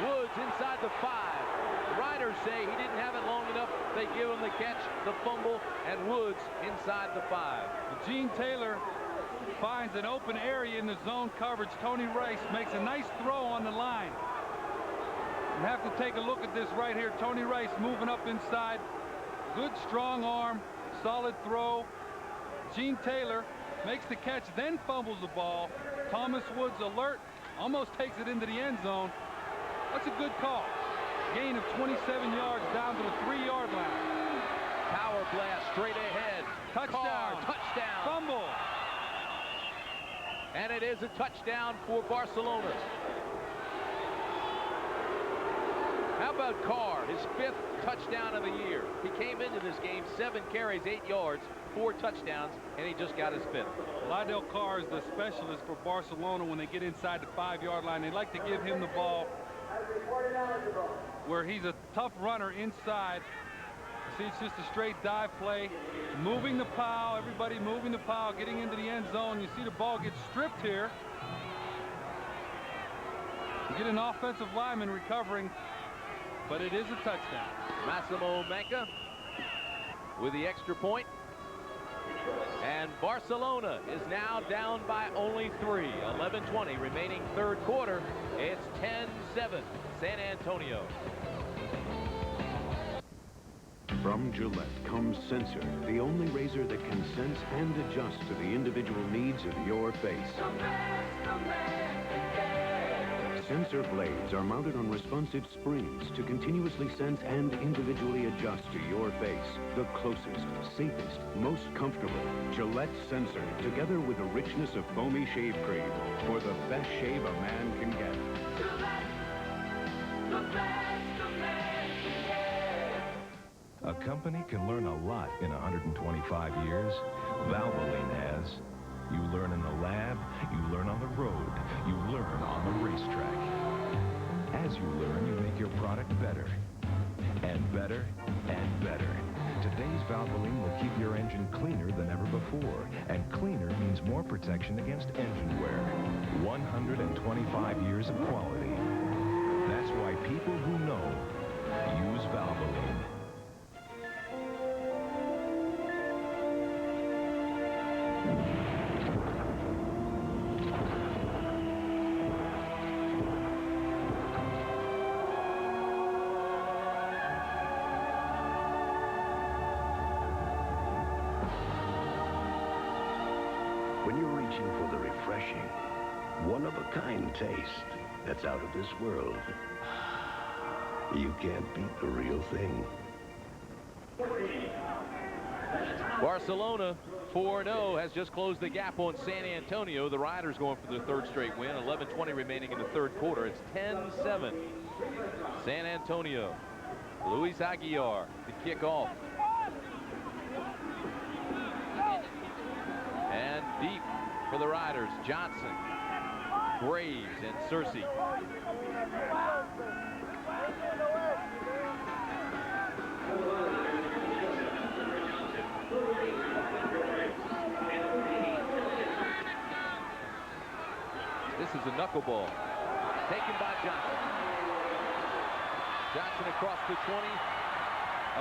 Woods inside the 5. The Riders say he didn't have it long enough. They give him the catch, the fumble, and Woods inside the 5. Gene Taylor finds an open area in the zone coverage. Tony Rice makes a nice throw on the line. You have to take a look at this right here. Tony Rice moving up inside. Good strong arm, solid throw. Gene Taylor makes the catch, then fumbles the ball. Thomas Woods alert, almost takes it into the end zone. That's a good call. Gain of 27 yards down to the 3-yard line. Power blast straight ahead. Touchdown. Carr, touchdown. Fumble. And it is a touchdown for Barcelona. How about Carr, his 5th touchdown of the year? He came into this game 7 carries, 8 yards, 4 touchdowns, and he just got his 5th. Lydell Carr is the specialist for Barcelona when they get inside the 5-yard line. They like to give him the ball where he's a tough runner inside. See, it's just a straight dive play, moving the pile, everybody moving the pile, getting into the end zone. You see the ball get stripped here. You get an offensive lineman recovering, but it is a touchdown. Massimo Manca with the extra point. And Barcelona is now down by only 3. 11:20 remaining 3rd quarter. It's 10-7 San Antonio. From Gillette comes Sensor, the only razor that can sense and adjust to the individual needs of your face. Sensor blades are mounted on responsive springs to continuously sense and individually adjust to your face. The closest, safest, most comfortable Gillette Sensor, together with the richness of foamy shave cream for the best shave a man can get. A company can learn a lot in 125 years. Valvoline has. You learn in the lab, you learn on the road, you learn on the racetrack. As you learn, you make your product better, and better, and better. Today's Valvoline will keep your engine cleaner than ever before, and cleaner means more protection against engine wear. 125 years of quality. That's why people who know use Valvoline. When you're reaching for the refreshing, one-of-a-kind taste that's out of this world, you can't beat the real thing. Barcelona 4-0 has just closed the gap on San Antonio. The Riders going for their 3rd straight win. 11:20 remaining in the 3rd quarter. It's 10-7 San Antonio. Luis Aguilar to kick off. And deep for the Riders, Johnson, Graves, and Searcy. This is a knuckleball taken by Johnson. Johnson across the 20,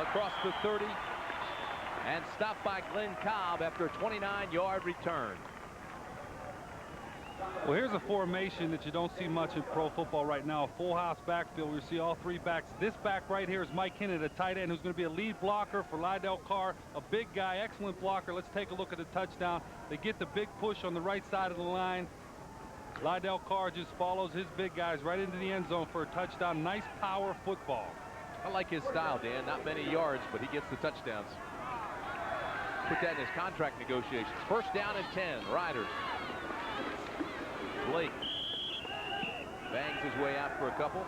across the 30, and stopped by Glenn Cobb after a 29-yard return. Well, here's a formation that you don't see much in pro football right now. A full house backfield. We see all 3 backs. This back right here is Mike Hinnant, a tight end who's going to be a lead blocker for Lydell Carr. A big guy, excellent blocker. Let's take a look at the touchdown. They get the big push on the right side of the line. Lydell Carr just follows his big guys right into the end zone for a touchdown. Nice power football. I like his style, Dan. Not many yards, but he gets the touchdowns. Put that in his contract negotiations. 1st down and 10, Riders. Blake bangs his way out for a couple.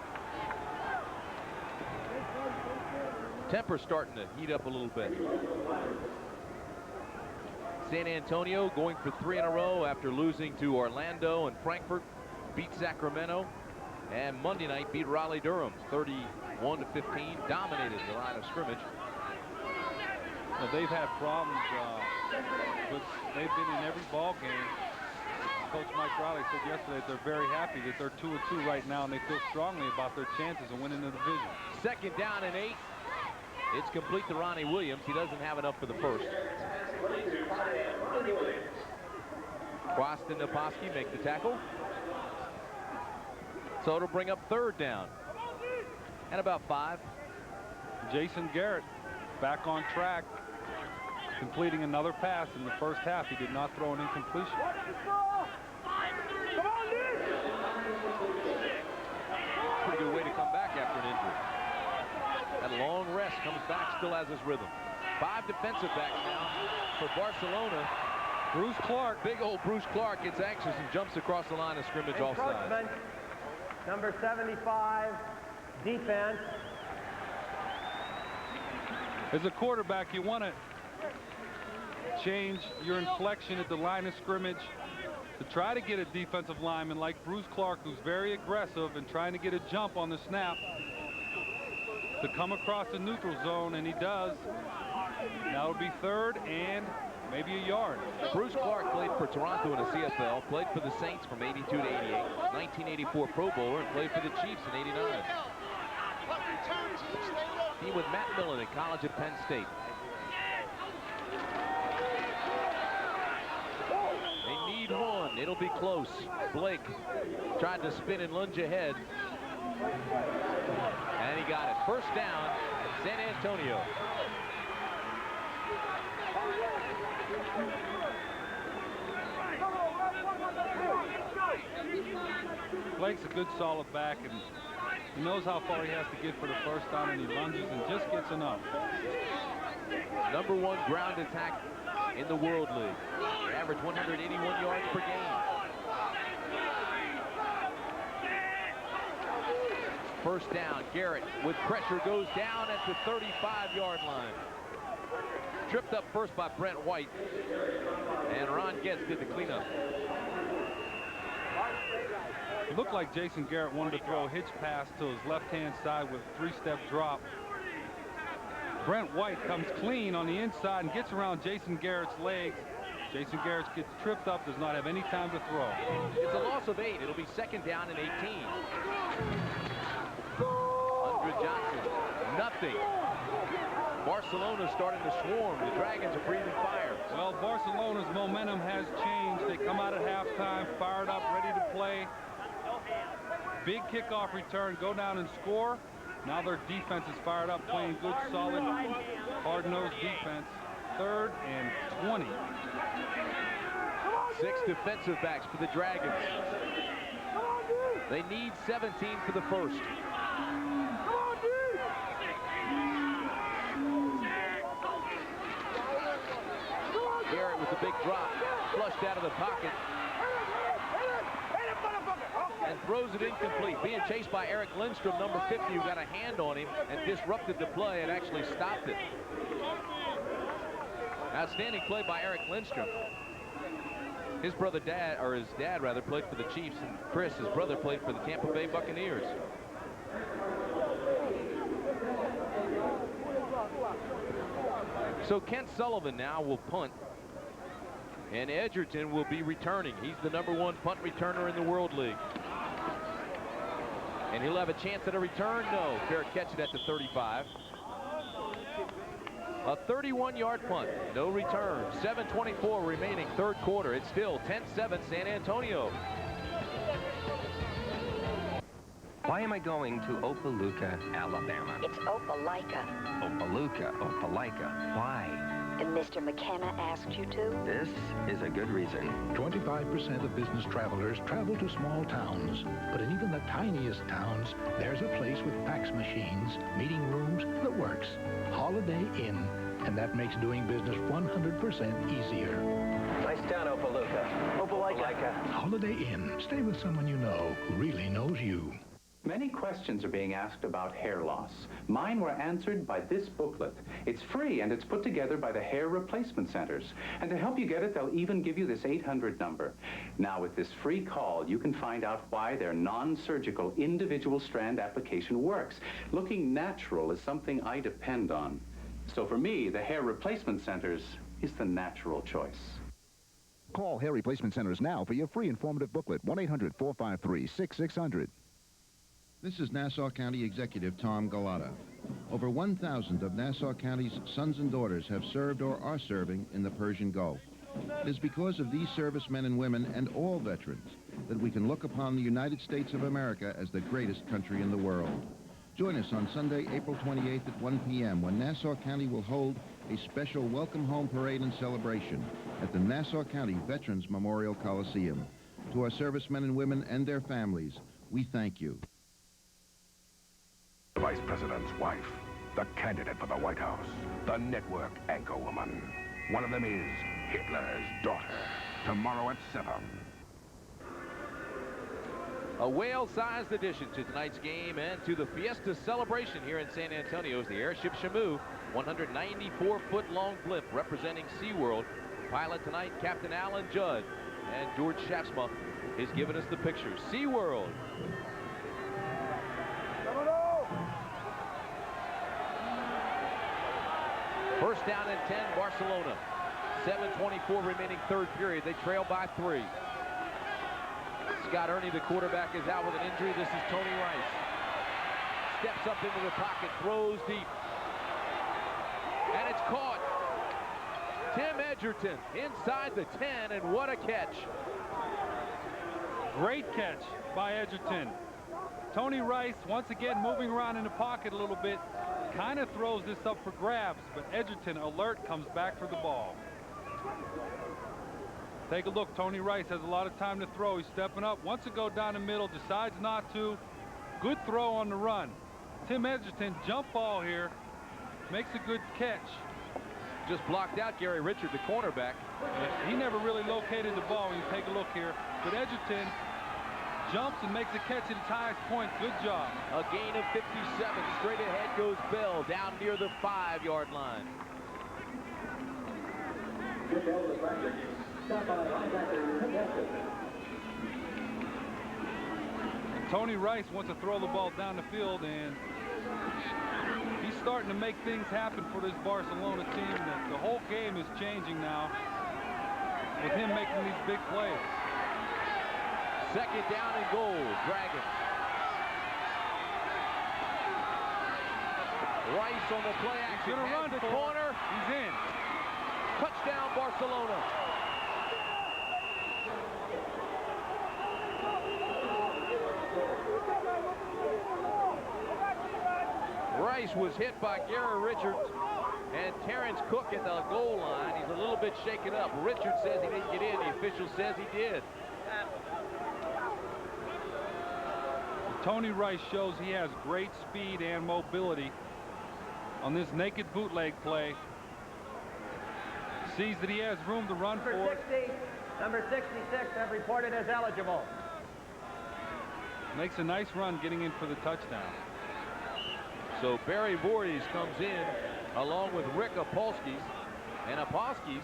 Temper's starting to heat up a little bit. San Antonio going for 3 in a row after losing to Orlando, and Frankfurt beat Sacramento, and Monday night beat Raleigh-Durham 31-15, dominated the line of scrimmage. Well, they've had problems, but they've been in every ball game. Coach Mike Riley said yesterday that they're very happy that they're 2-2 right now, and they feel strongly about their chances of winning the division. Second down and 8. It's complete to Ronnie Williams. He doesn't have enough for the first. Quast and Naposki make the tackle. So it'll bring up third down. And about 5. Jason Garrett back on track, completing another pass. In the first half, he did not throw an incompletion. Pretty good way to come back after an injury. That long rest, comes back, still has his rhythm. 5 defensive backs now for Barcelona. Bruce Clark. Big old Bruce Clark gets anxious and jumps across the line of scrimmage offside. Encroachment, number 75, defense. As a quarterback, you want to change your inflection at the line of scrimmage to try to get a defensive lineman like Bruce Clark, who's very aggressive and trying to get a jump on the snap, to come across the neutral zone, and he does. Now it'll be third and maybe a yard. Bruce Clark played for Toronto in the CFL, played for the Saints from 82 to 88, 1984 Pro Bowler, and played for the Chiefs in 89. He with Matt Millen at college at Penn State. They need one. It'll be close. Blake tried to spin and lunge ahead. And he got it. First down, San Antonio. Blake's a good solid back, and he knows how far he has to get for the first down, and he lunges and just gets enough. Number 1 ground attack in the World League. They average 181 yards per game. First down, Garrett with pressure goes down at the 35-yard line. Tripped up first by Brent White, and Ron Getz did the cleanup. It looked like Jason Garrett wanted to throw a hitch pass to his left-hand side with a 3-step drop. Brent White comes clean on the inside and gets around Jason Garrett's legs. Jason Garrett gets tripped up, does not have any time to throw. It's a loss of 8. It'll be second down and 18. Andre Johnson, nothing. Barcelona starting to swarm. The Dragons are breathing fire. Well, Barcelona's momentum has changed. They come out at halftime, fired up, ready to play. Big kickoff return, go down and score. Now their defense is fired up, playing good, solid, hard-nosed defense. Third and 20. 6 defensive backs for the Dragons. They need 17 for the first. Garrett with the big drop, flushed out of the pocket, and throws it incomplete. Being chased by Eric Lindstrom, number 50, who got a hand on him and disrupted the play and actually stopped it. Outstanding play by Eric Lindstrom. His dad rather, played for the Chiefs, and Chris, his brother, played for the Tampa Bay Buccaneers. So Kent Sullivan now will punt, and Edgerton will be returning. He's the number 1 punt returner in the World League. And he'll have a chance at a return? No. Fair catch it at the 35. A 31-yard punt. No return. 7:24 remaining, third quarter. It's still 10-7 San Antonio. Why am I going to Opelika, Alabama? It's Opelika. Opelika. Why? And Mr. McKenna asked you to? This is a good reason. 25% of business travelers travel to small towns. But in even the tiniest towns, there's a place with fax machines, meeting rooms that works. Holiday Inn. And that makes doing business 100% easier. Nice town, Opelika. Opelika. Holiday Inn. Stay with someone you know who really knows you. Many questions are being asked about hair loss. Mine were answered by this booklet. It's free, and it's put together by the Hair Replacement Centers. And to help you get it, they'll even give you this 800 number. Now, with this free call, you can find out why their non-surgical individual strand application works. Looking natural is something I depend on. So for me, the Hair Replacement Centers is the natural choice. Call Hair Replacement Centers now for your free informative booklet. 1-800-453-6600. This is Nassau County Executive Tom Galata. Over 1,000 of Nassau County's sons and daughters have served or are serving in the Persian Gulf. It is because of these servicemen and women and all veterans that we can look upon the United States of America as the greatest country in the world. Join us on Sunday, April 28th at 1 p.m. when Nassau County will hold a special Welcome Home Parade and celebration at the Nassau County Veterans Memorial Coliseum. To our servicemen and women and their families, we thank you. The Vice President's wife, the candidate for the White House, the network anchorwoman. One of them is Hitler's daughter. Tomorrow at 7. A whale-sized addition to tonight's game and to the Fiesta celebration here in San Antonio is the airship Shamu, 194-foot-long blimp representing SeaWorld. Pilot tonight, Captain Alan Judd, and George Shapsma has given us the picture. SeaWorld. First down and 10, Barcelona. 7:24 remaining third period. They trail by 3. Scott Ernie, the quarterback, is out with an injury. This is Tony Rice. Steps up into the pocket, throws deep. And it's caught. Tim Edgerton inside the 10, and what a catch. Great catch by Edgerton. Tony Rice, once again, moving around in the pocket a little bit. Kind of throws this up for grabs, but Edgerton, alert, comes back for the ball. Take a look. Tony Rice has a lot of time to throw. He's stepping up. Wants to go down the middle. Decides not to. Good throw on the run. Tim Edgerton, jump ball here. Makes a good catch. Just blocked out Gary Richard, the cornerback. He never really located the ball when you take a look here. But Edgerton jumps and makes a catch at its highest point. Good job. A gain of 57. Straight ahead goes Bell down near the 5-yard line. And Tony Rice wants to throw the ball down the field, and he's starting to make things happen for this Barcelona team. The whole game is changing now with him making these big plays. Second down and goal, Dragons. Rice on the play action. He's going to run the for corner. He's in. Touchdown, Barcelona. Rice was hit by Gary Richards and Terrence Cook at the goal line. He's a little bit shaken up. Richards says he didn't get in. The official says he did. Tony Rice shows he has great speed and mobility on this naked bootleg play. Sees that he has room to run for. Number 66 have reported as eligible. Makes a nice run getting in for the touchdown. So Barry Voorhees comes in along with Rick Apolskis. And Apolskis,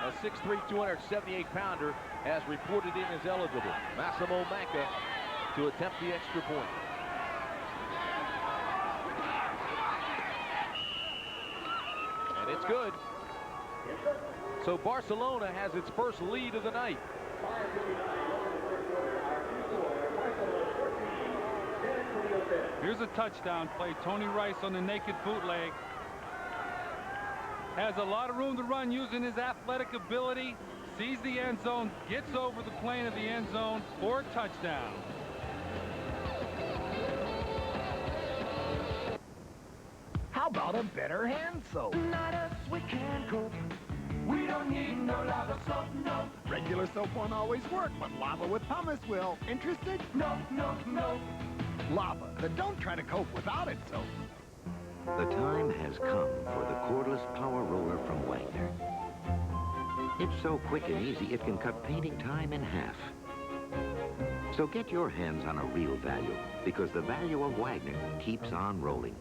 a 6'3", 278-pounder, has reported in as eligible. Massimo Manca to attempt the extra point. And it's good. So Barcelona has its first lead of the night. Here's a touchdown play. Tony Rice on the naked bootleg. Has a lot of room to run using his athletic ability. Sees the end zone, gets over the plane of the end zone for a touchdown. How about a better hand soap? Not us, we can't cope. We don't need no lava soap, no. Regular soap won't always work, but lava with pumice will. Interested? No, no, no. Lava, but don't try to cope without it, soap. The time has come for the cordless power roller from Wagner. It's so quick and easy, it can cut painting time in half. So get your hands on a real value, because the value of Wagner keeps on rolling.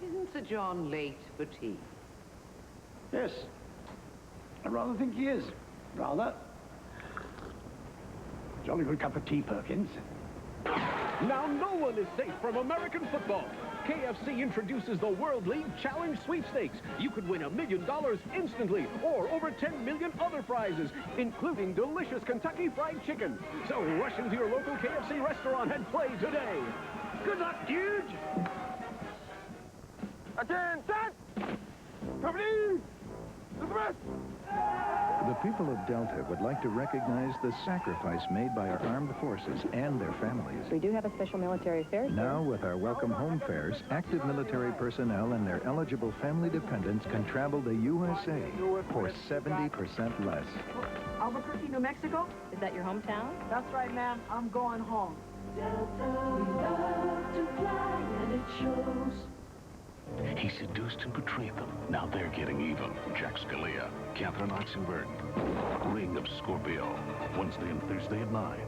Isn't Sir John late for tea? Yes. I rather think he is. Rather. Jolly good cup of tea, Perkins. Now no one is safe from American football. KFC introduces the World League Challenge Sweepstakes. You could win $1 million instantly, or over 10 million other prizes, including delicious Kentucky Fried Chicken. So rush into your local KFC restaurant and play today. Good luck, huge! Attention! Company! To the rest! The people of Delta would like to recognize the sacrifice made by our armed forces and their families. We do have a special military fare. Now, with our welcome home fares, active military personnel and their eligible family dependents can travel to USA for 70% less. Albuquerque, New Mexico? Is that your hometown? That's right, ma'am. I'm going home. Delta, we love to fly, and it shows. He seduced and betrayed them. Now they're getting even. Jack Scalia, Catherine Oxenberg, Ring of Scorpio. Wednesday and Thursday at 9.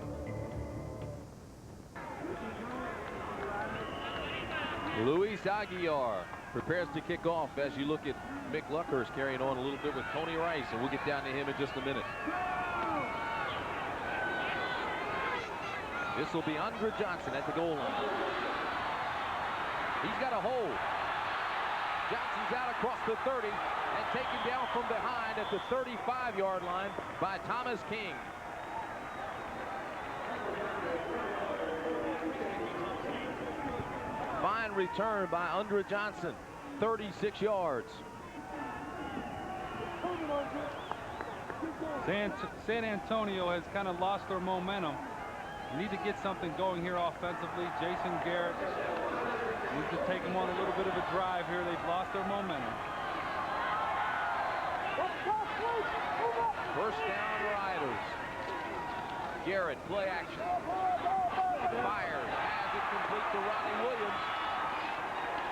Luis Aguilar prepares to kick off as you look at Mick Luckhurst carrying on a little bit with Tony Rice, and we'll get down to him in just a minute. This will be Andre Johnson at the goal line. He's got a hold. Johnson's out across the 30 and taken down from behind at the 35-yard line by Thomas King. Fine return by Andre Johnson, 36 yards. San Antonio has kind of lost their momentum. Need to get something going here offensively. Jason Garrett needs to take them on a little bit of a drive here. They've lost their momentum. First down, Riders. Garrett, play action. Fires, has it complete to Ronnie Williams.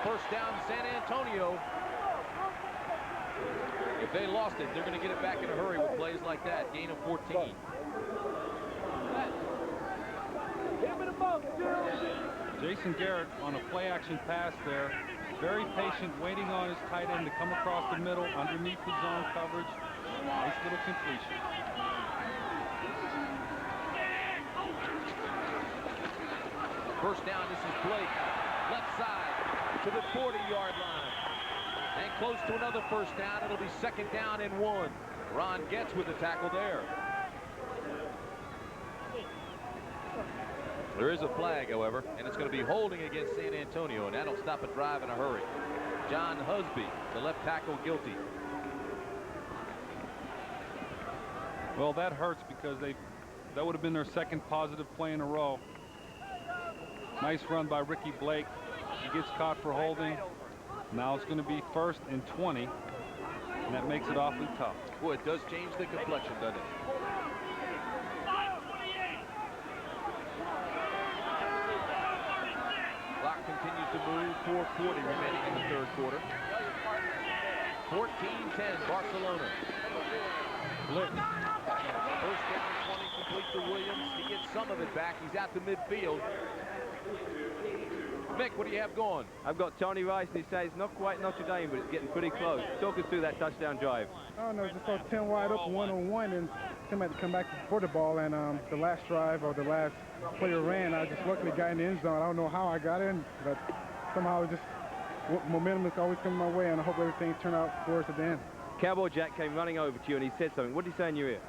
First down, San Antonio. If they lost it, they're going to get it back in a hurry with plays like that. Gain of 14. Jason Garrett on a play-action pass there. Very patient, waiting on his tight end to come across the middle underneath the zone coverage. Nice little completion. First down, this is Blake. Left side to the 40-yard line. And close to another first down. It'll be second down and 1. Ron Getz with the tackle there. There is a flag, however, and it's going to be holding against San Antonio, and that'll stop a drive in a hurry. John Husby, the left tackle, guilty. Well, that hurts because that would have been their second positive play in a row. Nice run by Ricky Blake. He gets caught for holding. Now it's going to be 1st and 20, and that makes it awfully tough. Boy, it does change the complexion, doesn't it? Clock continues to move. 4:40 remaining in the third quarter. 14-10, Barcelona. Blitz. First down, 20, complete to Williams. He gets some of it back. He's out to midfield. Mick, what do you have going? I've got Tony Rice, and he says not quite Notre Dame, but it's getting pretty close. Talk us through that touchdown drive. Oh, no, just saw 10 wide open, one-on-one, and Tim had to come back for the ball, and the last drive, or the last player ran, I just luckily got in the end zone. I don't know how I got in, but somehow it just, momentum is always coming my way, and I hope everything turned out for us at the end. Cowboy Jack came running over to you, and he said something. What did he say in your ear?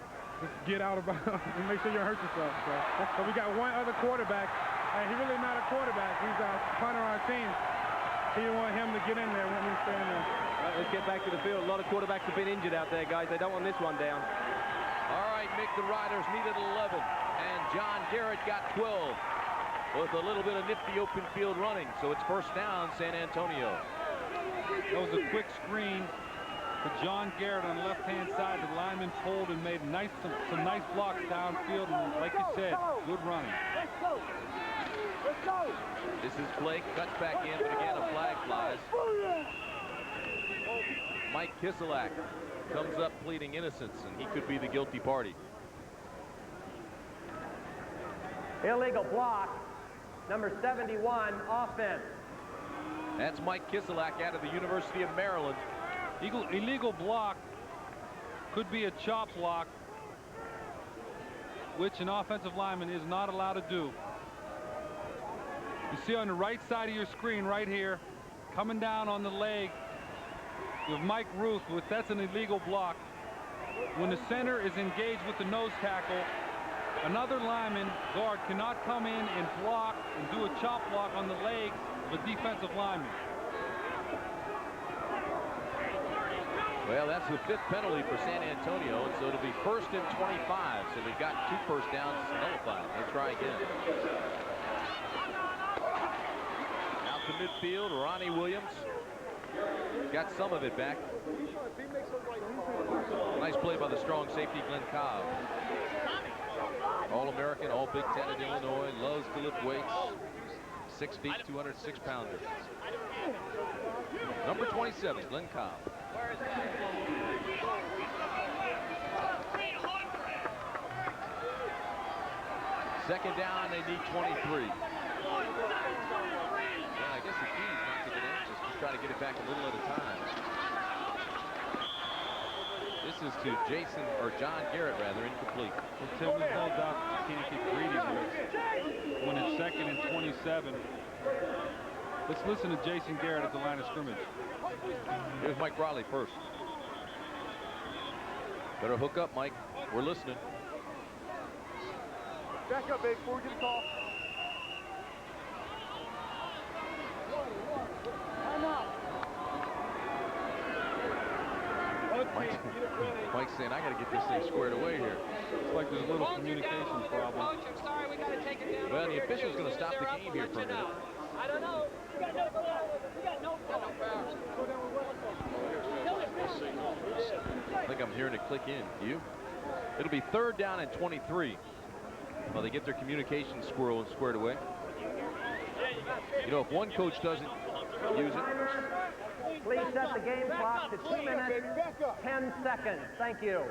Just get out of bounds and make sure you don't hurt yourself. So we got one other quarterback. He's really not a quarterback. He's a punter on our team. He didn't want him to get in there. Want me to stay in there. Let's get back to the field. A lot of quarterbacks have been injured out there, guys. They don't want this one down. All right, Mick, the Riders needed 11, and John Garrett got 12 with a little bit of nifty open field running. So it's first down, San Antonio. That was a quick screen to John Garrett on the left-hand side. The lineman pulled and made some nice blocks downfield, and like you said, good running. Let's go. Let's go. This is Blake, cuts back in, but again, a flag flies. Mike Kiselak comes up pleading innocence, and he could be the guilty party. Illegal block, number 71, offense. That's Mike Kiselak out of the University of Maryland. Illegal block could be a chop block, which an offensive lineman is not allowed to do. You see on the right side of your screen right here, coming down on the leg, you have Mike Ruth with that's an illegal block. When the center is engaged with the nose tackle, another lineman guard cannot come in and block and do a chop block on the legs of a defensive lineman. Well, that's the 5th penalty for San Antonio, and so it'll be 1st and 25. So they've got 2 first downs nullified. They'll try again. Out to midfield, Ronnie Williams. Got some of it back. Nice play by the strong safety, Glenn Cobb. All-American, all Big Ten at Illinois, loves to lift weights. 6 feet, 206 pounder. Number 27, Glenn Cobb. Second down, they need 23. Yeah, I guess the key is not to get anxious, just try to get it back a little at a time. This is to Jason, or John Garrett, rather, incomplete. Well, Tim, there's no doubt that you can't get greedy when it's 2nd and 27. Let's listen to Jason Garrett at the line of scrimmage. Here's Mike Riley first. Better hook up, Mike. We're listening. Back up, babe, before we get a call. I'm out. Mike's saying, I got to get this thing squared away here. It's like there's a little communication problem. Coach, I'm sorry, we got to take it down. Well, the official's going to stop the game here for a minute. I don't know. We got no fouls. I think I'm hearing it click in. Do you? It'll be 3rd down and 23. Well, they get their communication squared away. You know, if one coach doesn't use it. Please set the game clock to 2 minutes, 10 seconds. Thank you.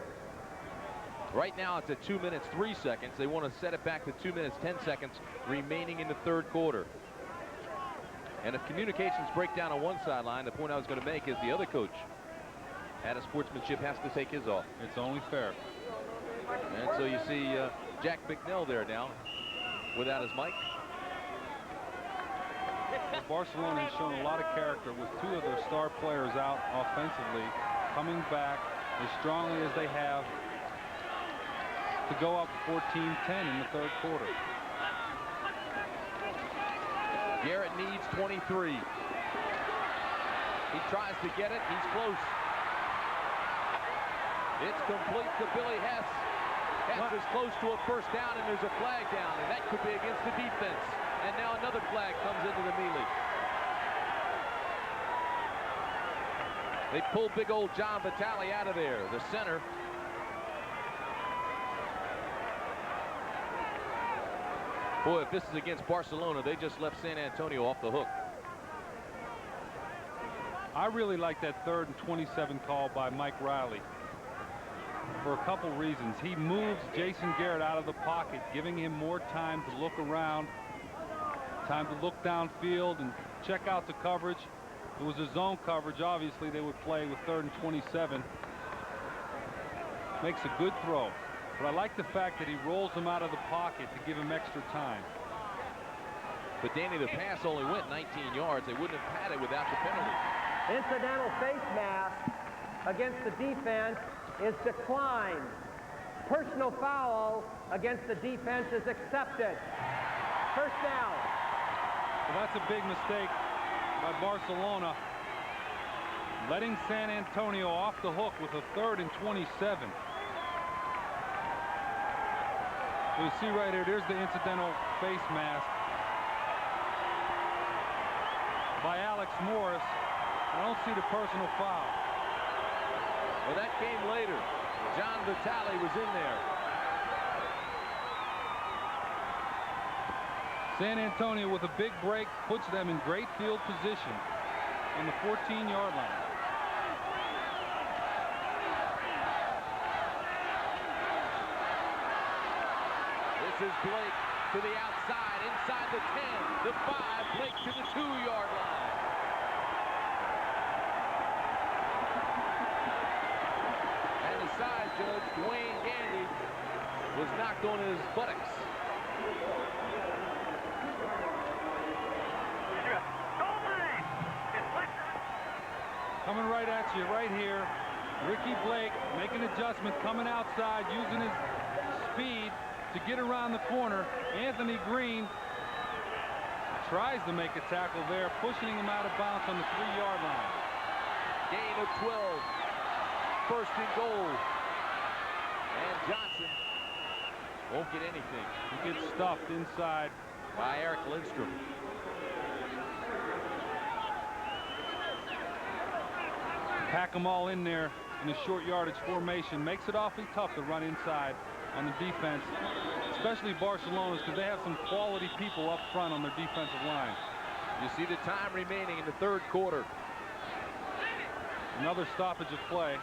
Right now it's at 2 minutes, 3 seconds. They want to set it back to 2 minutes, 10 seconds remaining in the 3rd quarter. And if communications break down on one sideline, the point I was going to make is the other coach out of sportsmanship has to take his off. It's only fair. And so you see Jack Bicknell there now without his mic. Well, Barcelona has shown a lot of character with 2 of their star players out offensively, coming back as strongly as they have to go up 14-10 in the 3rd quarter. Garrett needs 23. He tries to get it. He's close. It's complete to Billy Hess. Hess is close to a first down, and there's a flag down, and that could be against the defense. And now another flag comes into the melee. They pull big old John Vitale out of there, the center. Boy, if this is against Barcelona, they just left San Antonio off the hook. I really like that 3rd and 27 call by Mike Riley for a couple reasons. He moves Jason Garrett out of the pocket, giving him more time to look around, time to look downfield and check out the coverage. If it was a zone coverage, obviously they would play with 3rd and 27. Makes a good throw. But I like the fact that he rolls him out of the pocket to give him extra time. But Danny, the pass only went 19 yards. They wouldn't have had it without the penalty. Incidental face mask against the defense is declined. Personal foul against the defense is accepted. First down. Well, that's a big mistake by Barcelona, letting San Antonio off the hook with a 3rd and 27. You see right here, there's the incidental face mask by Alex Morris. I don't see the personal foul. Well, that came later. John Vitale was in there. San Antonio with a big break puts them in great field position on the 14-yard line. This is Blake to the outside, inside the 10, the 5, Blake to the 2-yard line. And the side judge, Dwayne Gandy, was knocked on his buttocks. Coming right at you, right here. Ricky Blake making adjustment, coming outside, using his speed to get around the corner. Anthony Green tries to make a tackle there, pushing him out of bounds on the 3-yard line. Gain of 12. First and goal. And Johnson won't get anything. He gets stuffed inside by Eric Lindstrom. Pack them all in there in a short yardage formation. Makes it awfully tough to run inside on the defense, especially Barcelona's, because they have some quality people up front on their defensive line. You see the time remaining in the third quarter. Another stoppage of play.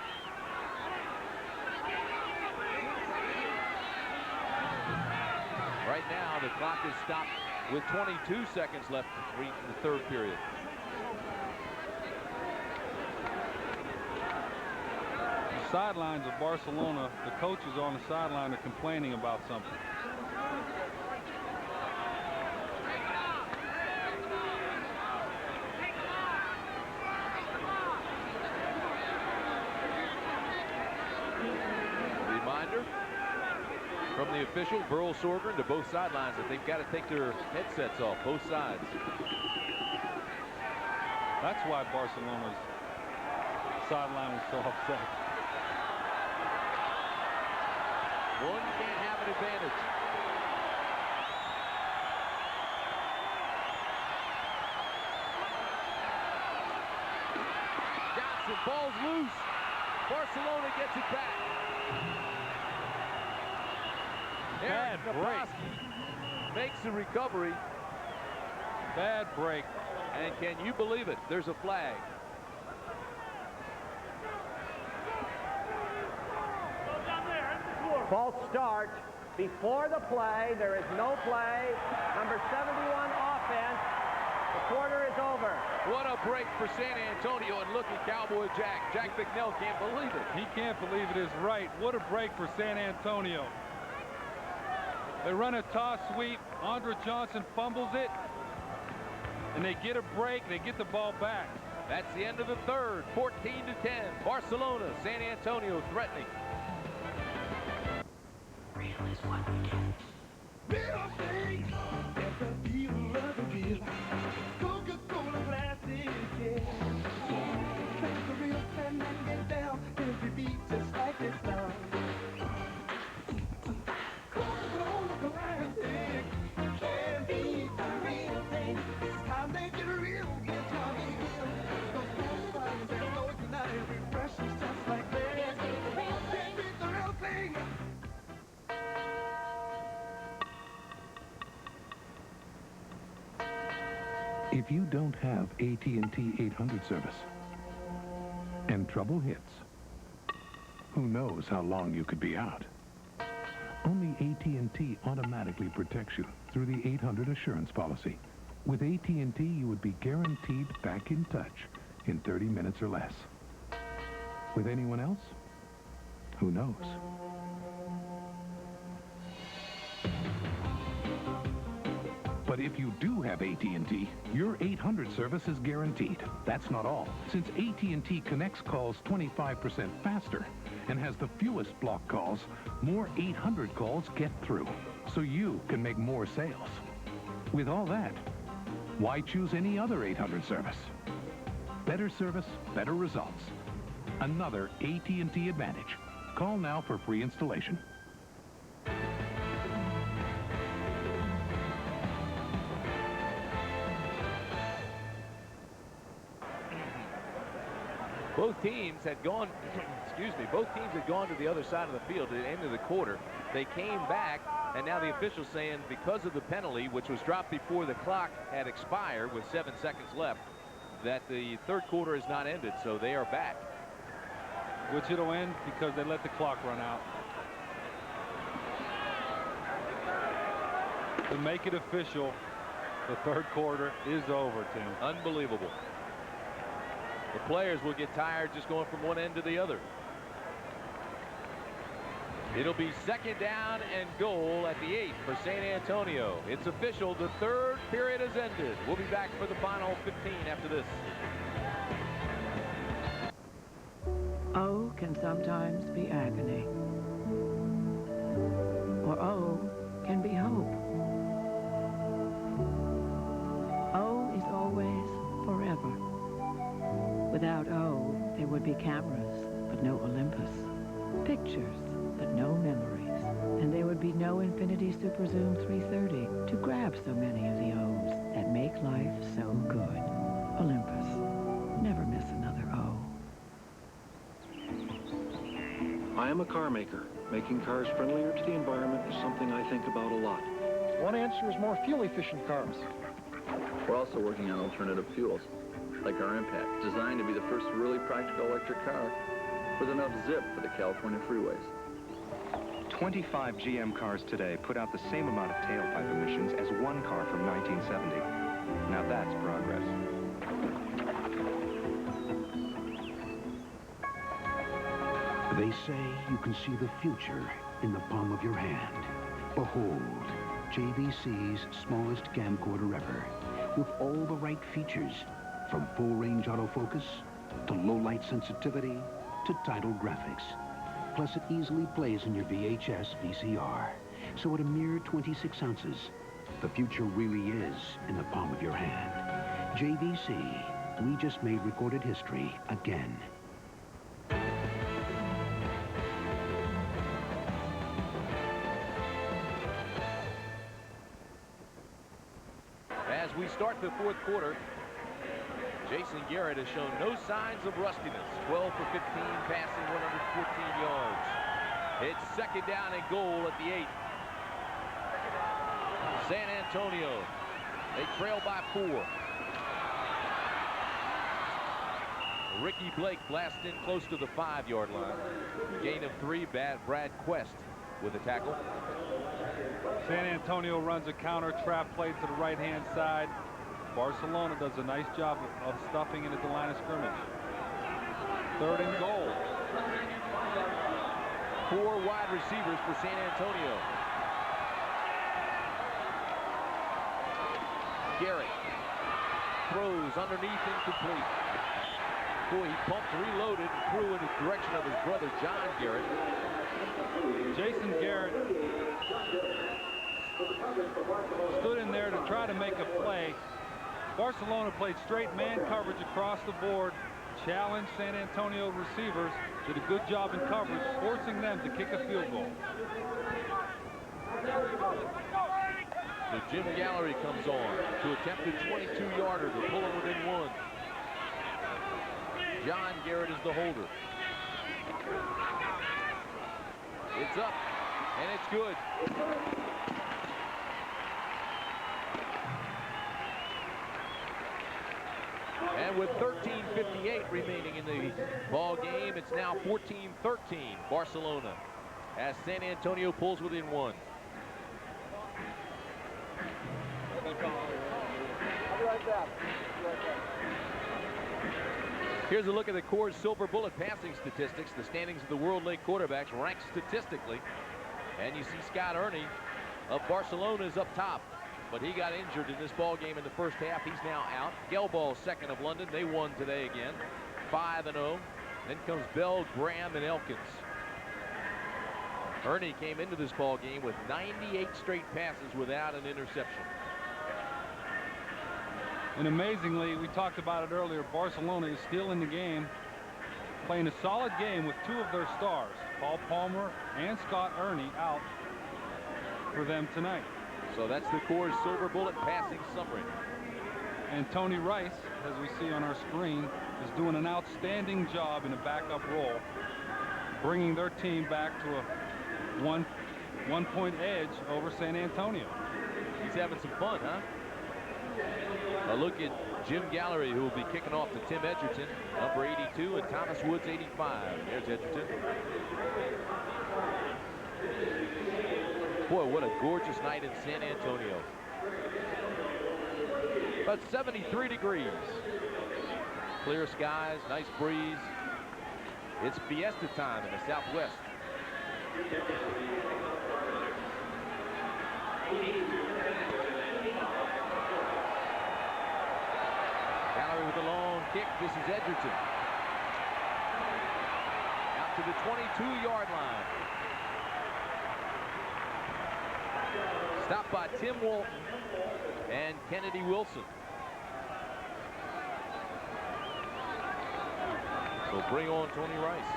Right now, the clock is stopped with 22 seconds left in the third period. The sidelines of Barcelona, the coaches on the sideline are complaining about something. Reminder from the official, Burl Sorgren, to both sidelines that they've got to take their headsets off, both sides. That's why Barcelona's sideline was so upset. One can't have an advantage. Johnson, ball's loose. Barcelona gets it back. Bad break. Makes the recovery. Bad break. And can you believe it? There's a flag. False start before the play. There is no play. Number 71 offense. The quarter is over. What a break for San Antonio, and look at Cowboy Jack. Jack Bicknell can't believe it. He can't believe it is right. What a break for San Antonio. They run a toss sweep. Andre Johnson fumbles it. And they get a break. They get the ball back. That's the end of the third. 14-10. Barcelona, San Antonio threatening. Real is what we do. Real things. Get the feel of the real. Coca-Cola glasses, yeah. Take the real pen and get down. Every beat just like this now. Coca-Cola glasses. Can't be the real thing. It's time they get real. Get Tommy Hill. Those profiles that know tonight. Refreshing just like this. Can't be the real thing. Can't be the real thing. If you don't have AT&T 800 service and trouble hits, who knows how long you could be out? Only AT&T automatically protects you through the 800 assurance policy. With AT&T, you would be guaranteed back in touch in 30 minutes or less. With anyone else? Who knows? But if you do have AT&T, your 800 service is guaranteed. That's not all. Since AT&T connects calls 25% faster and has the fewest block calls, more 800 calls get through, so you can make more sales. With all that, why choose any other 800 service? Better service, better results. Another AT&T advantage. Call now for free installation. Both teams had gone, excuse me, both teams had gone to the other side of the field at the end of the quarter. They came back, and now the official saying because of the penalty, which was dropped before the clock had expired with 7 seconds left, that the third quarter is not ended, so they are back. Which it'll end because they let the clock run out. To make it official, the third quarter is over, Tim. Unbelievable. The players will get tired just going from one end to the other. It'll be second down and goal at the 8 for San Antonio. It's official. The third period has ended. We'll be back for the final 15 after this. can sometimes be agony. Or O can be hope. O is always forever. Without O, there would be cameras, but no Olympus. Pictures, but no memories. And there would be no Infinity Super Zoom 330 to grab so many of the O's that make life so good. Olympus. Never miss another O. I am a car maker. Making cars friendlier to the environment is something I think about a lot. One answer is more fuel-efficient cars. We're also working on alternative fuels, like our Impact, designed to be the first really practical electric car with enough zip for the California freeways. 25 GM cars today put out the same amount of tailpipe emissions as one car from 1970. Now that's progress. They say you can see the future in the palm of your hand. Behold, JVC's smallest camcorder ever, with all the right features, from full-range autofocus to low-light sensitivity to title graphics. Plus, it easily plays in your VHS VCR. So at a mere 26 ounces, the future really is in the palm of your hand. JVC, we just made recorded history again. As we start the fourth quarter, Jason Garrett has shown no signs of rustiness. 12 for 15, passing 114 yards. It's second down and goal at the 8. San Antonio, they trail by 4. Ricky Blake blasts in close to the 5-yard line. Gain of 3, Brad Quest with a tackle. San Antonio runs a counter trap play to the right-hand side. Barcelona does a nice job of stuffing it at the line of scrimmage. Third and goal. 4 wide receivers for San Antonio. Garrett throws underneath, incomplete. Boy, he pumped, reloaded, and threw in the direction of his brother, John Garrett. Jason Garrett stood in there to try to make a play. Barcelona played straight man coverage across the board, challenged San Antonio receivers, did a good job in coverage, forcing them to kick a field goal. So Jim Gallery comes on to attempt a 22-yarder to pull it within 1. John Garrett is the holder. It's up, and it's good. And with 13:58 remaining in the ball game, it's now 14-13 Barcelona as San Antonio pulls within 1. Here's a look at the Coors Silver Bullet passing statistics. The standings of the World League quarterbacks ranked statistically. And you see Scott Ernie of Barcelona is up top. But he got injured in this ball game in the first half. He's now out. Gelball second of London. They won today again. 5-0. Then comes Bell, Graham, and Elkins. Ernie came into this ball game with 98 straight passes without an interception. And amazingly, we talked about it earlier, Barcelona is still in the game, playing a solid game with 2 of their stars, Paul Palmer and Scott Ernie, out for them tonight. So that's the Coors Silver Bullet passing summary. And Tony Rice, as we see on our screen, is doing an outstanding job in a backup role, bringing their team back to a one-point edge over San Antonio. He's having some fun, huh? A look at Jim Gallery, who will be kicking off to Tim Edgerton, number 82, and Thomas Woods, 85. There's Edgerton. Boy, what a gorgeous night in San Antonio. About 73 degrees. Clear skies, nice breeze. It's fiesta time in the Southwest. Gallery with a long kick. This is Edgerton. Out to the 22-yard line. Stopped by Tim Walton and Kennedy Wilson. So bring on Tony Rice.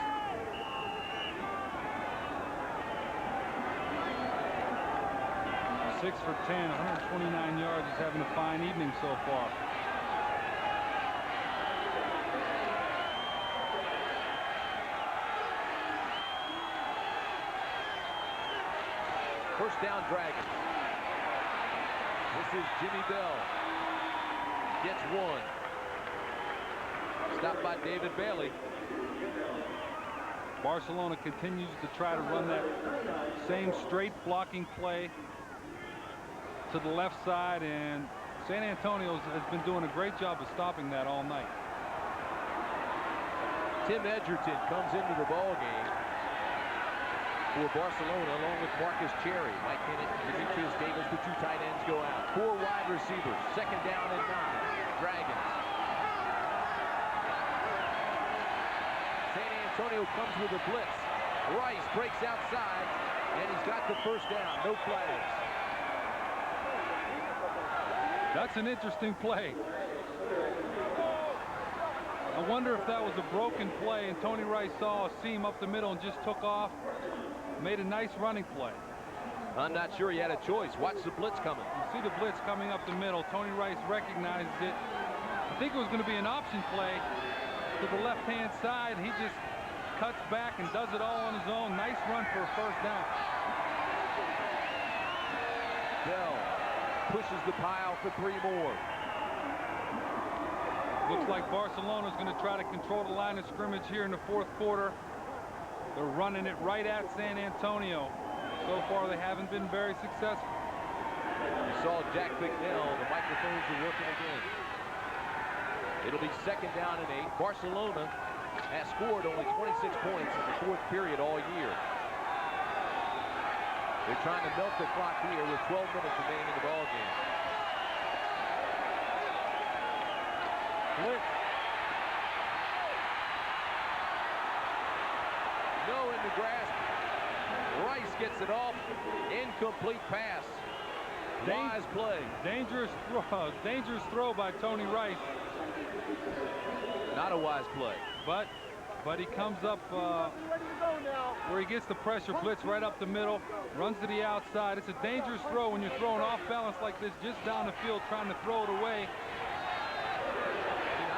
Six for 10, 129 yards. He's having a fine evening so far. First down, Dragons. This is Jimmy Bell. Gets one. Stopped by David Bailey. Barcelona continues to try to run that same straight blocking play to the left side, and San Antonio has been doing a great job of stopping that all night. Tim Edgerton comes into the ball game for Barcelona along with Marcus Cherry. Mike Kennett, Demetrius Davis, the two tight ends go out. 4 wide receivers. Second down and 9. Dragons. San Antonio comes with a blitz. Rice breaks outside, and he's got the first down. No flags. That's an interesting play. I wonder if that was a broken play and Tony Rice saw a seam up the middle and just took off. Made a nice running play. I'm not sure he had a choice. Watch the blitz coming. You see the blitz coming up the middle. Tony Rice recognizes it. I think it was going to be an option play to the left-hand side. He just cuts back and does it all on his own. Nice run for a first down. Bell pushes the pile for 3 more. Looks like Barcelona's going to try to control the line of scrimmage here in the 4th quarter. They're running it right at San Antonio. So far, they haven't been very successful. You saw Jack Bicknell. The microphones are working again. It'll be second down and 8. Barcelona has scored only 26 points in the 4th period all year. They're trying to milk the clock here with 12 minutes remaining in the ball game. Blitz. No in the grasp. Rice gets it off. Incomplete pass. Wise play. Dangerous throw by Tony Rice. Not a wise play. But he comes up where he gets the pressure blitz right up the middle, runs to the outside. It's a dangerous throw when you're throwing off balance like this, just down the field trying to throw it away.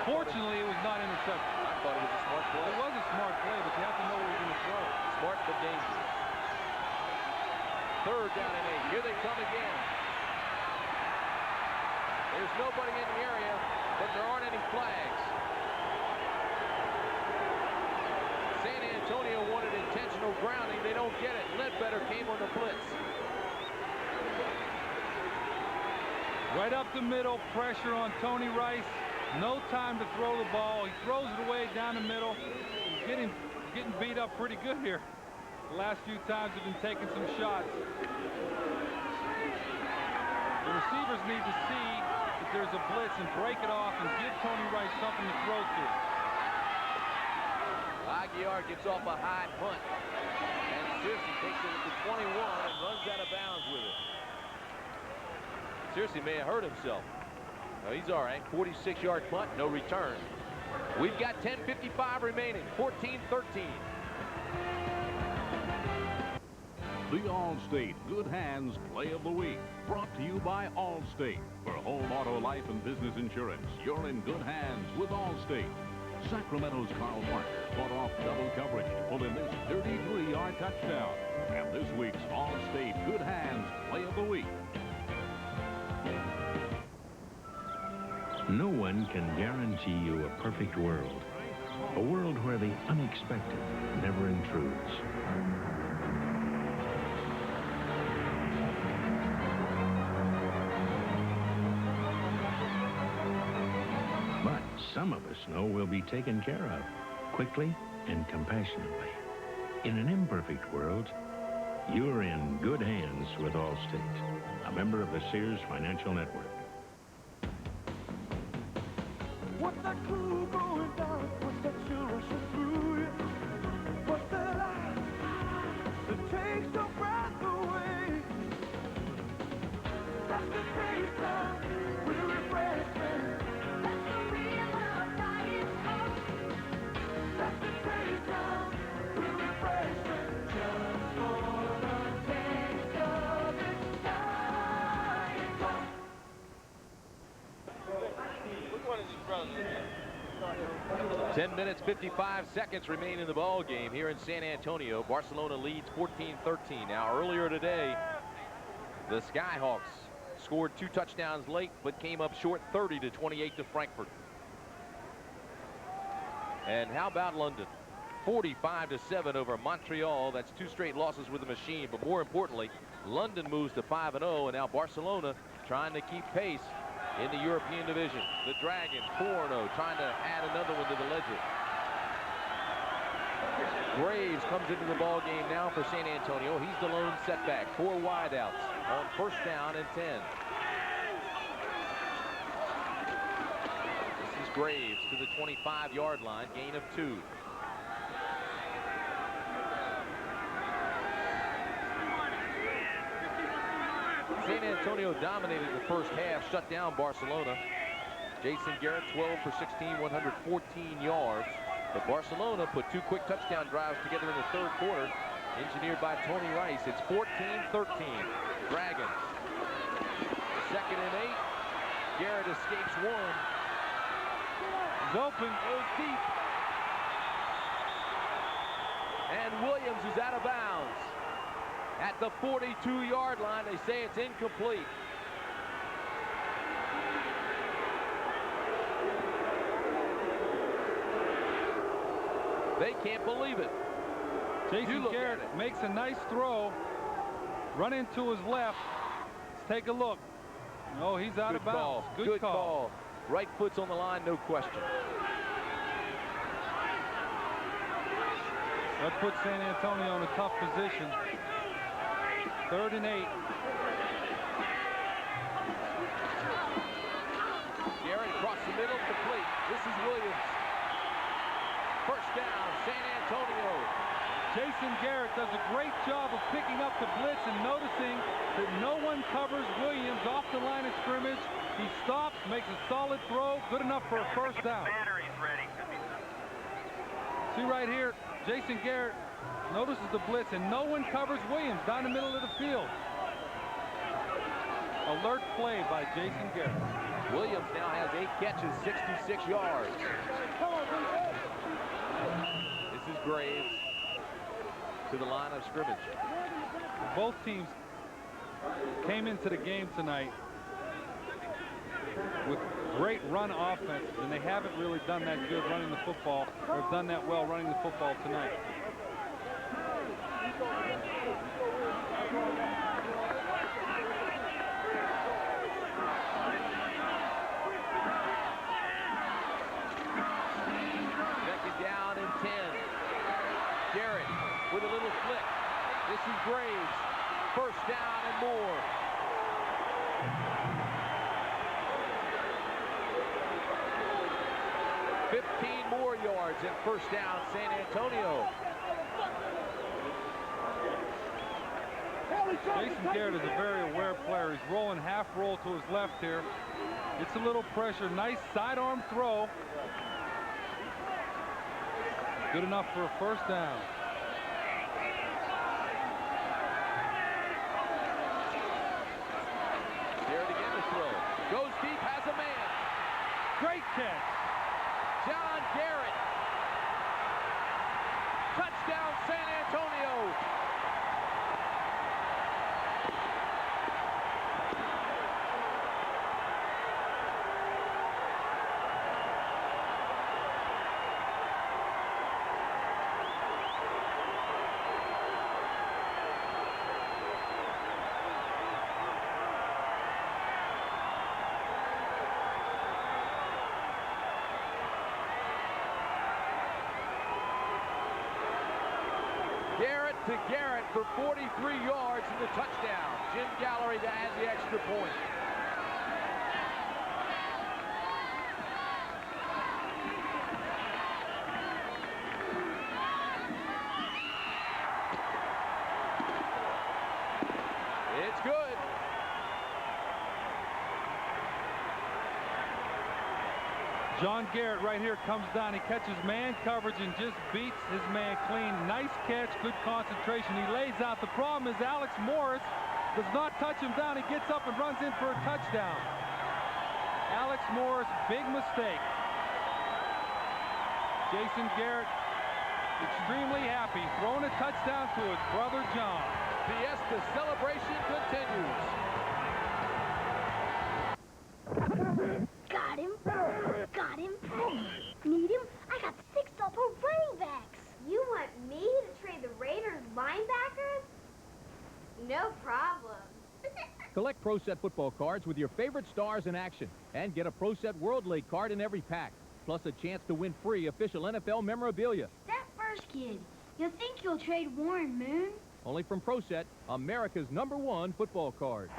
Fortunately, it was not intercepted. I thought it was a smart play. It was a smart play, but you have to know where you're going to throw it. Smart but dangerous. Third down and 8. Here they come again. There's nobody in the area, but there aren't any flags. San Antonio wanted intentional grounding. They don't get it. Ledbetter came on the blitz. Right up the middle, pressure on Tony Rice. No time to throw the ball. He throws it away down the middle. He's getting beat up pretty good here. The last few times have been taking some shots. The receivers need to see that there's a blitz and break it off and give Tony Rice something to throw to. Aguiar gets off a high punt. And Searcy takes it at the 21 and runs out of bounds with it. Searcy may have hurt himself. No, he's all right. 46-yard punt, no return. We've got 10:55 remaining. 14-13. The Allstate Good Hands Play of the Week, brought to you by Allstate. For home, auto, life, and business insurance, you're in good hands with Allstate. Sacramento's Carl Parker fought off double coverage to pull in this 33-yard touchdown. And this week's Allstate Good Hands Play of the Week. No one can guarantee you a perfect world. A world where the unexpected never intrudes. But some of us know we'll be taken care of, quickly and compassionately. In an imperfect world, you're in good hands with Allstate, a member of the Sears Financial Network. What's that cool going down? What's that chill rushing through you? What's 10 minutes, 55 seconds remain in the ball game here in San Antonio. Barcelona leads 14-13. Now, earlier today, the Skyhawks scored 2 touchdowns late, but came up short 30-28 to Frankfurt. And how about London? 45-7 over Montreal. That's 2 straight losses with the machine. But more importantly, London moves to 5-0, and now Barcelona trying to keep pace in the European division. The Dragon 4-0, trying to add another one to the ledger. Graves comes into the ball game now for San Antonio. He's the lone setback. 4 wideouts on 1st down and 10. This is Graves to the 25-yard line, gain of 2. San Antonio dominated the first half, shut down Barcelona. Jason Garrett, 12 for 16, 114 yards. But Barcelona put 2 quick touchdown drives together in the 3rd quarter, engineered by Tony Rice. It's 14-13. Dragons. 2nd and 8. Garrett escapes 1. He's open, goes deep. And Williams is out of bounds. At the 42-yard line, they say it's incomplete. They can't believe it. Jason Garrett makes a nice throw. Run into his left. Let's take a look. Oh, he's out of bounds. Good call. Right foot's on the line, no question. That puts San Antonio in a tough position. 3rd and 8. Garrett across the middle, complete. This is Williams. 1st down, San Antonio. Jason Garrett does a great job of picking up the blitz and noticing that no one covers Williams off the line of scrimmage. He stops, makes a solid throw, good enough for a 1st down. See right here, Jason Garrett notices the blitz, and no one covers Williams down the middle of the field. Alert play by Jason Garrett. Williams now has 8 catches, 66 yards. This is Graves to the line of scrimmage. Both teams came into the game tonight with great run offense, and they haven't really done that good running the football, or have done that well running the football tonight. Down and 10. Garrett with a little flick. This is Graves. 1st down and more. More yards and 1st down, San Antonio. Jason Garrett is a very aware player. He's rolling half roll to his left here. It's a little pressure. Nice sidearm throw. Good enough for a 1st down. Garrett again to throw. Goes deep, has a man. Great catch. John Garrett. Touchdown, San Antonio. To Garrett for 43 yards in the touchdown. Jim Gallery to add the extra point. It's good. John Garrett right here comes down. He catches man coverage and just beats his man clean. Nice catch, good concentration. He lays out. The problem is Alex Morris does not touch him down. He gets up and runs in for a touchdown. Alex Morris, big mistake. Jason Garrett extremely happy, throwing a touchdown to his brother John. Fiesta celebration continues. Got him. Got him. Need him? I got 6 double running backs. You want me to trade the Raiders linebackers? No problem. Collect Pro Set football cards with your favorite stars in action and get a Pro Set World League card in every pack, plus a chance to win free official NFL memorabilia. That first kid, you think you'll trade Warren Moon? Only from Pro Set, America's #1 football card.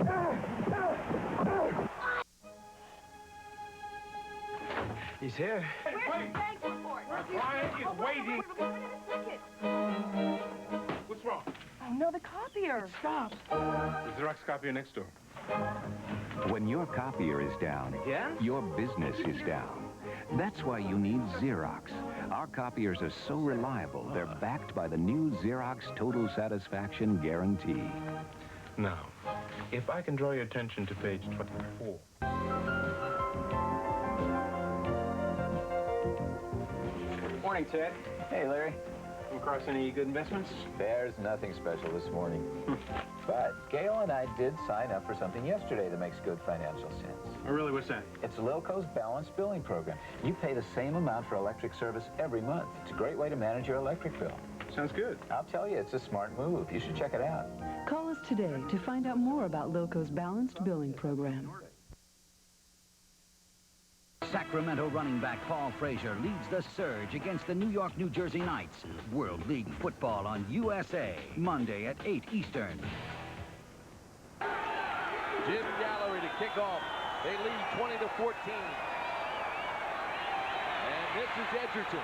He's here. Where's the bank report? Brian is waiting. What's wrong? Oh, no, the copier. Stop. The Xerox copier next door. When your copier is down, your business is down. That's why you need Xerox. Our copiers are so reliable, they're backed by the new Xerox Total Satisfaction Guarantee. Now, if I can draw your attention to page 24. Morning, Ted. Hey, Larry. Come across any good investments? There's nothing special this morning. But Gail and I did sign up for something yesterday that makes good financial sense. Oh, really? What's that? It's Lilco's balanced billing program. You pay the same amount for electric service every month. It's a great way to manage your electric bill. Sounds good. I'll tell you, it's a smart move. You should check it out. Call us today to find out more about Lilco's balanced billing program. Sacramento running back Paul Frazier leads the surge against the New York, New Jersey Knights. World League football on USA, Monday at 8 Eastern. Jim Gallery to kick off. They lead 20-14. And this is Edgerton.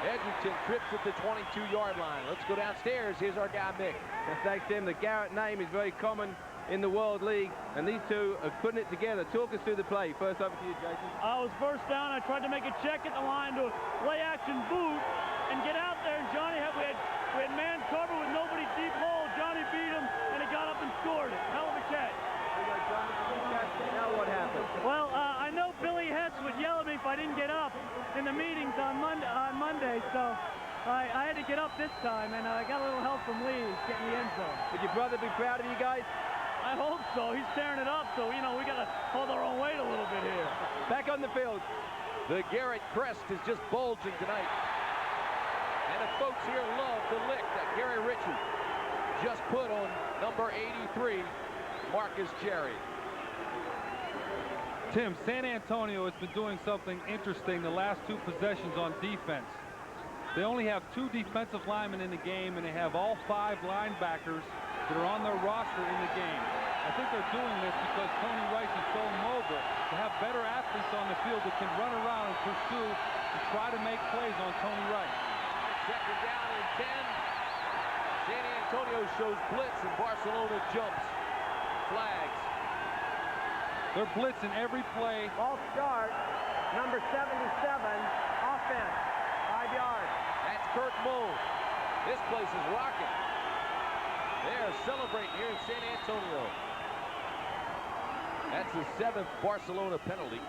Edgerton trips at the 22-yard line. Let's go downstairs. Here's our guy, Mick. Thanks, Tim. The Garrett name is very common in the World League, and these two are putting it together. Talk us through the play. First over to you, Jason. I was first down. I tried to make a check at the line to a play-action boot and get out there, and Johnny, we had man cover with nobody deep hole. Johnny beat him, and he got up and scored it. Hell of a catch. Now what happened? Well, I know Billy Hetz would yell at me if I didn't get up in the meetings on Monday, so I had to get up this time, and I got a little help from Lee getting the end zone. Would your brother be proud of you guys? I hope so. He's tearing it up, so, you know, we got to hold our own weight a little bit here. Back on the field. The Garrett crest is just bulging tonight. And the folks here love the lick that Gary Richard just put on number 83, Marcus Jerry. Tim, San Antonio has been doing something interesting the last 2 possessions on defense. They only have 2 defensive linemen in the game, and they have all 5 linebackers that are on their roster in the game. I think they're doing this because Tony Rice is so mobile to have better athletes on the field that can run around and pursue and try to make plays on Tony Rice. Second down and 10. San Antonio shows blitz and Barcelona jumps. Flags. They're blitzing every play. Ball start. Number 77. Offense. 5 yards. That's Kurt Moe. This place is rocking. They're celebrating here in San Antonio. That's the 7th Barcelona penalty.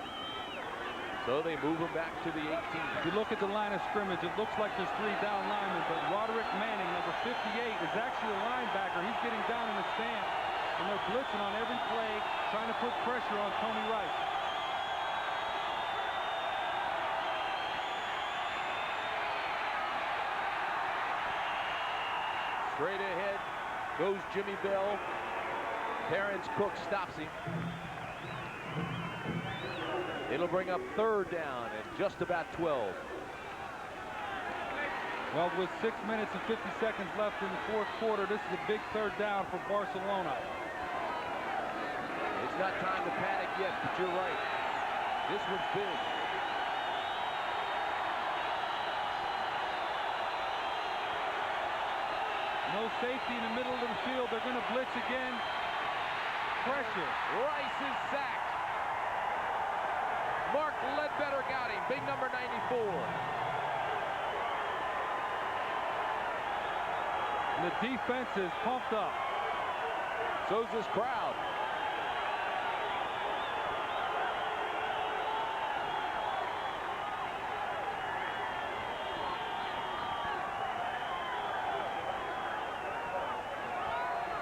So they move him back to the 18. If you look at the line of scrimmage, it looks like there's 3 down linemen, but Roderick Manning, number 58, is actually a linebacker. He's getting down in the stance, and they're blitzing on every play, trying to put pressure on Tony Rice. Straight ahead goes Jimmy Bell. Terrence Cook stops him. It'll bring up 3rd down and just about 12. Well, with 6 minutes and 50 seconds left in the 4th quarter, this is a big 3rd down for Barcelona. It's not time to panic yet, but you're right. This one's big. No safety in the middle of the field. They're going to blitz again. Pressure. Rice is sacked. Mark Ledbetter got him. Big number 94. And the defense is pumped up. So's this crowd.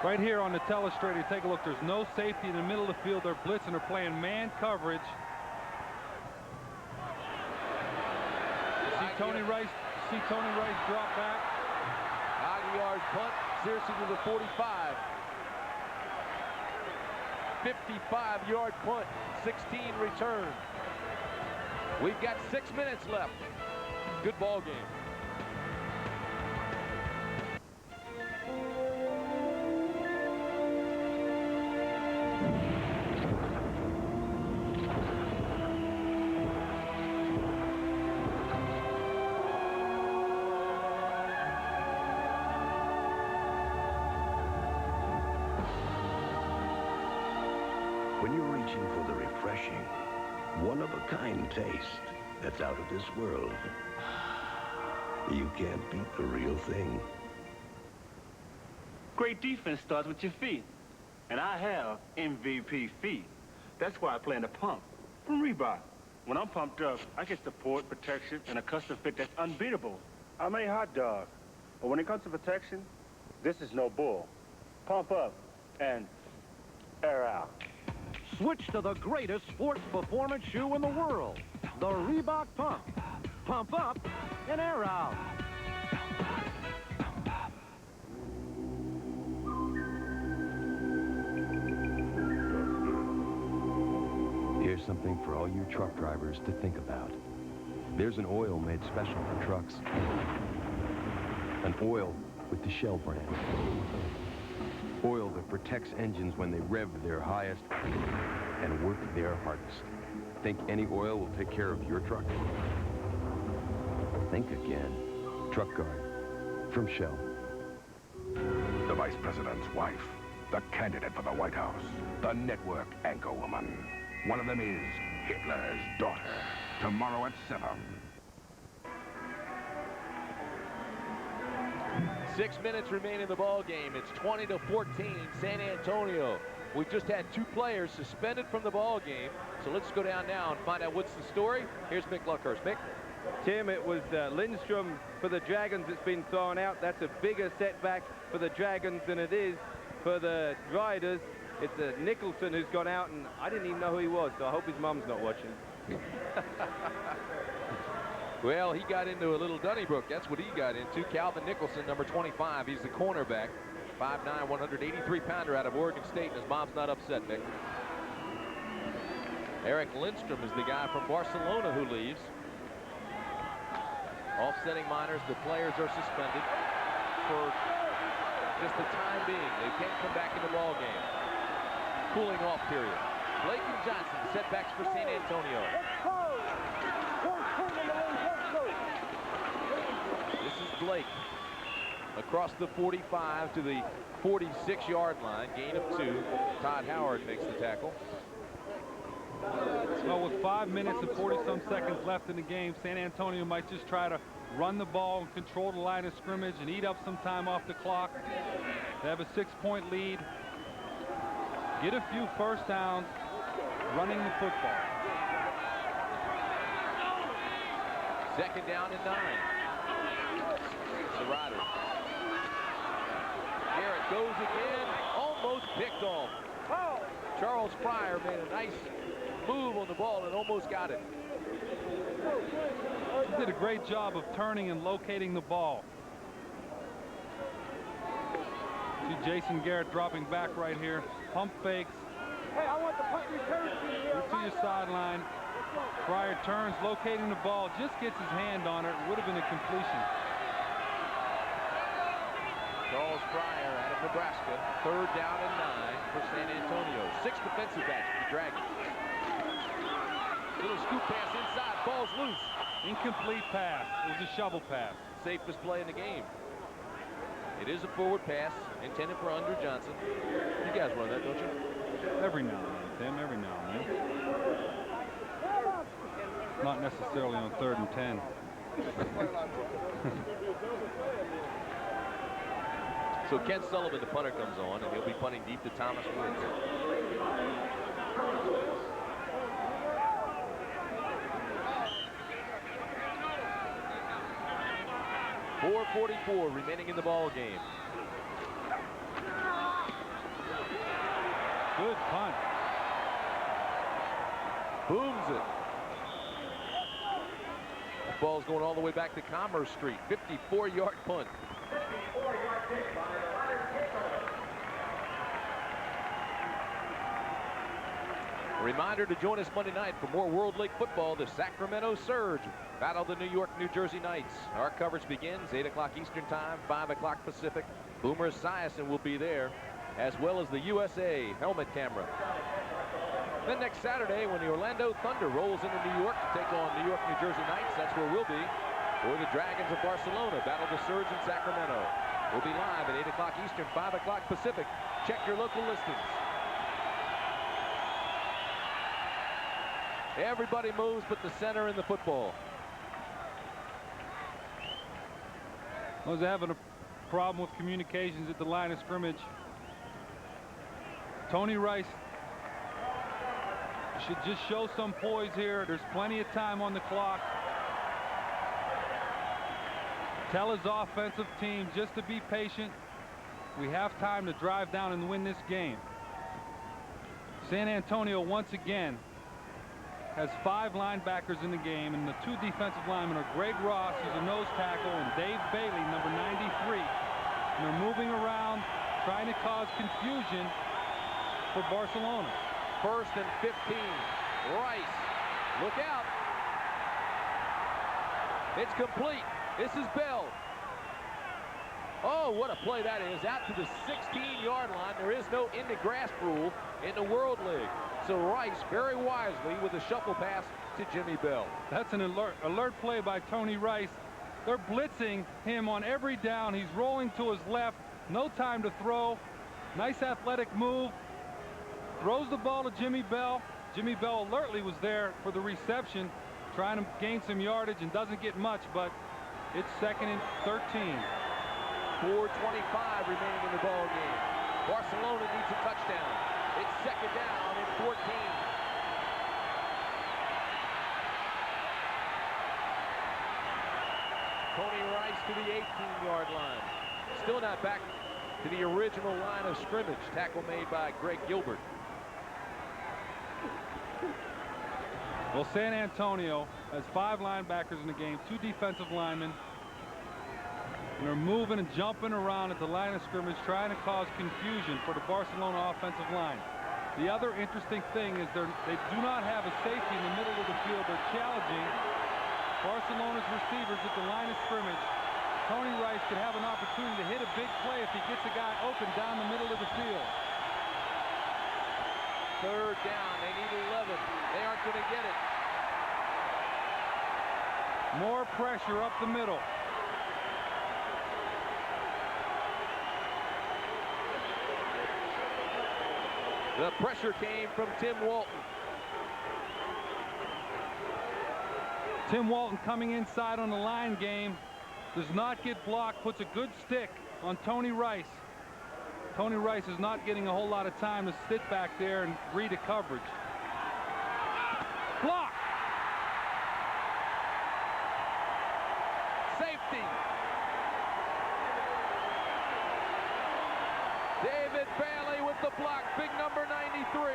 Right here on the telestrator, take a look. There's no safety in the middle of the field. They're blitzing. They're playing man coverage. See Tony Rice drop back. 90-yard punt, seriously to the 45. 55-yard punt, 16 return. We've got 6 minutes left. Good ball game. When you're reaching for the refreshing, one-of-a-kind taste that's out of this world, you can't beat the real thing. Great defense starts with your feet. And I have MVP feet. That's why I play in the pump from Reebok. When I'm pumped up, I get support, protection, and a custom fit that's unbeatable. I'm a hot dog. But when it comes to protection, this is no bull. Pump up and air out. Switch to the greatest sports performance shoe in the world, the Reebok Pump. Pump up and air out. Here's something for all you truck drivers to think about. There's an oil made special for trucks. An oil with the Shell brand. Oil that protects engines when they rev their highest and work their hardest. Think any oil will take care of your truck? Think again. Truck Guard from Shell. The Vice President's wife, the candidate for the White House, the network anchor woman. One of them is Hitler's daughter. Tomorrow at 7. 6 minutes remain in the ball game. It's 20-14, San Antonio. We've just had 2 players suspended from the ball game. So let's go down now and find out what's the story. Here's Mick Luckhurst. Mick? Tim, it was Lindstrom for the Dragons that's been thrown out. That's a bigger setback for the Dragons than it is for the Riders. It's Nicholson who's gone out, and I didn't even know who he was, so I hope his mom's not watching. Well, he got into a little Donnybrook. That's what he got into. Calvin Nicholson, number 25. He's the cornerback. 5'9", 183-pounder out of Oregon State, and his mom's not upset, Mick. Eric Lindstrom is the guy from Barcelona who leaves. Offsetting minors, the players are suspended for just the time being. They can't come back in the ball game. Cooling off period. Blake and Johnson, setbacks for San Antonio. This is Blake across the 45 to the 46-yard line. Gain of 2. Todd Howard makes the tackle. Well, with 5 minutes and 40-some seconds left in the game, San Antonio might just try to run the ball and control the line of scrimmage and eat up some time off the clock. They have a 6-point lead. Get a few first downs running the football. 2nd down and 9. The Riders. Garrett goes again, almost picked off. Charles Pryor made a nice move on the ball and almost got it. He did a great job of turning and locating the ball. See Jason Garrett dropping back right here. Pump fakes. Hey, I want the punt return to your sideline. Pryor turns, locating the ball, just gets his hand on it. Would have been a completion. Charles Pryor out of Nebraska. 3rd down and 9 for San Antonio. 6 defensive backs for the Dragons. Little scoop pass inside. Ball's loose. Incomplete pass. It was a shovel pass. Safest play in the game. It is a forward pass intended for Andrew Johnson. You guys run that, don't you? Every now and then, Tim. Every now and then. Not necessarily on 3rd and 10. So Ken Sullivan, the punter, comes on, and he'll be punting deep to Thomas Woods. .444 remaining in the ball game. Good punt. Booms it. The ball's going all the way back to Commerce Street. 54-yard punt. A reminder to join us Monday night for more World League football. The Sacramento Surge battle the New York, New Jersey Knights. Our coverage begins 8 o'clock Eastern Time, 5 o'clock Pacific. Boomer Esiason will be there, as well as the USA helmet camera. Then next Saturday, when the Orlando Thunder rolls into New York to take on New York, New Jersey Knights, that's where we'll be. Or the Dragons of Barcelona battle the Surge in Sacramento. We'll be live at 8 o'clock Eastern, 5 o'clock Pacific. Check your local listings. Everybody moves but the center in the football. I was having a problem with communications at the line of scrimmage. Tony Rice should just show some poise here. There's plenty of time on the clock. Tell his offensive team just to be patient. We have time to drive down and win this game. San Antonio once again has 5 linebackers in the game, and the 2 defensive linemen are Greg Ross, who's a nose tackle, and Dave Bailey, number 93. And they're moving around, trying to cause confusion for Barcelona. 1st and 15. Rice, look out. It's complete. This is Bell. Oh, what a play that is. Out to the 16-yard line. There is no in the grasp rule in the World League. So Rice, very wisely, with a shuffle pass to Jimmy Bell. That's an alert play by Tony Rice. They're blitzing him on every down. He's rolling to his left. No time to throw. Nice athletic move. Throws the ball to Jimmy Bell. Jimmy Bell alertly was there for the reception, trying to gain some yardage, and doesn't get much, but it's 2nd and 13. 4:25 remaining in the ball game. Barcelona needs a touchdown. It's 2nd down and 14. Tony Rice to the 18-yard line. Still not back to the original line of scrimmage. Tackle made by Greg Gilbert. Well, San Antonio has 5 linebackers in the game, 2 defensive linemen. And they're moving and jumping around at the line of scrimmage, trying to cause confusion for the Barcelona offensive line. The other interesting thing is they do not have a safety in the middle of the field. They're challenging Barcelona's receivers at the line of scrimmage. Tony Rice could have an opportunity to hit a big play if he gets a guy open down the middle of the field. 3rd down. They need 11. They aren't going to get it. More pressure up the middle. The pressure came from Tim Walton. Tim Walton coming inside on the line game. Does not get blocked. Puts a good stick on Tony Rice. Tony Rice is not getting a whole lot of time to sit back there and read a coverage. Block. Safety. David Bailey with the block. Big number 93.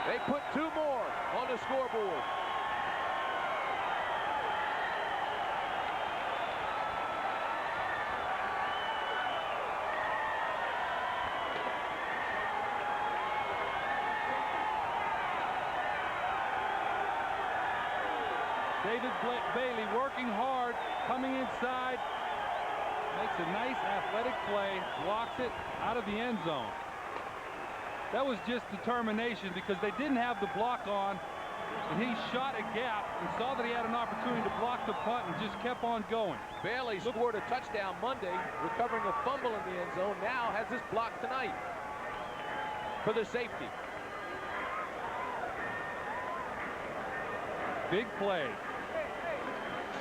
They put 2 more on the scoreboard. David Bailey working hard, coming inside, makes a nice athletic play, walks it out of the end zone. That was just determination because they didn't have the block on, and he shot a gap and saw that he had an opportunity to block the punt and just kept on going. Bailey scored a touchdown Monday, recovering a fumble in the end zone. Now has this block tonight for the safety. Big play.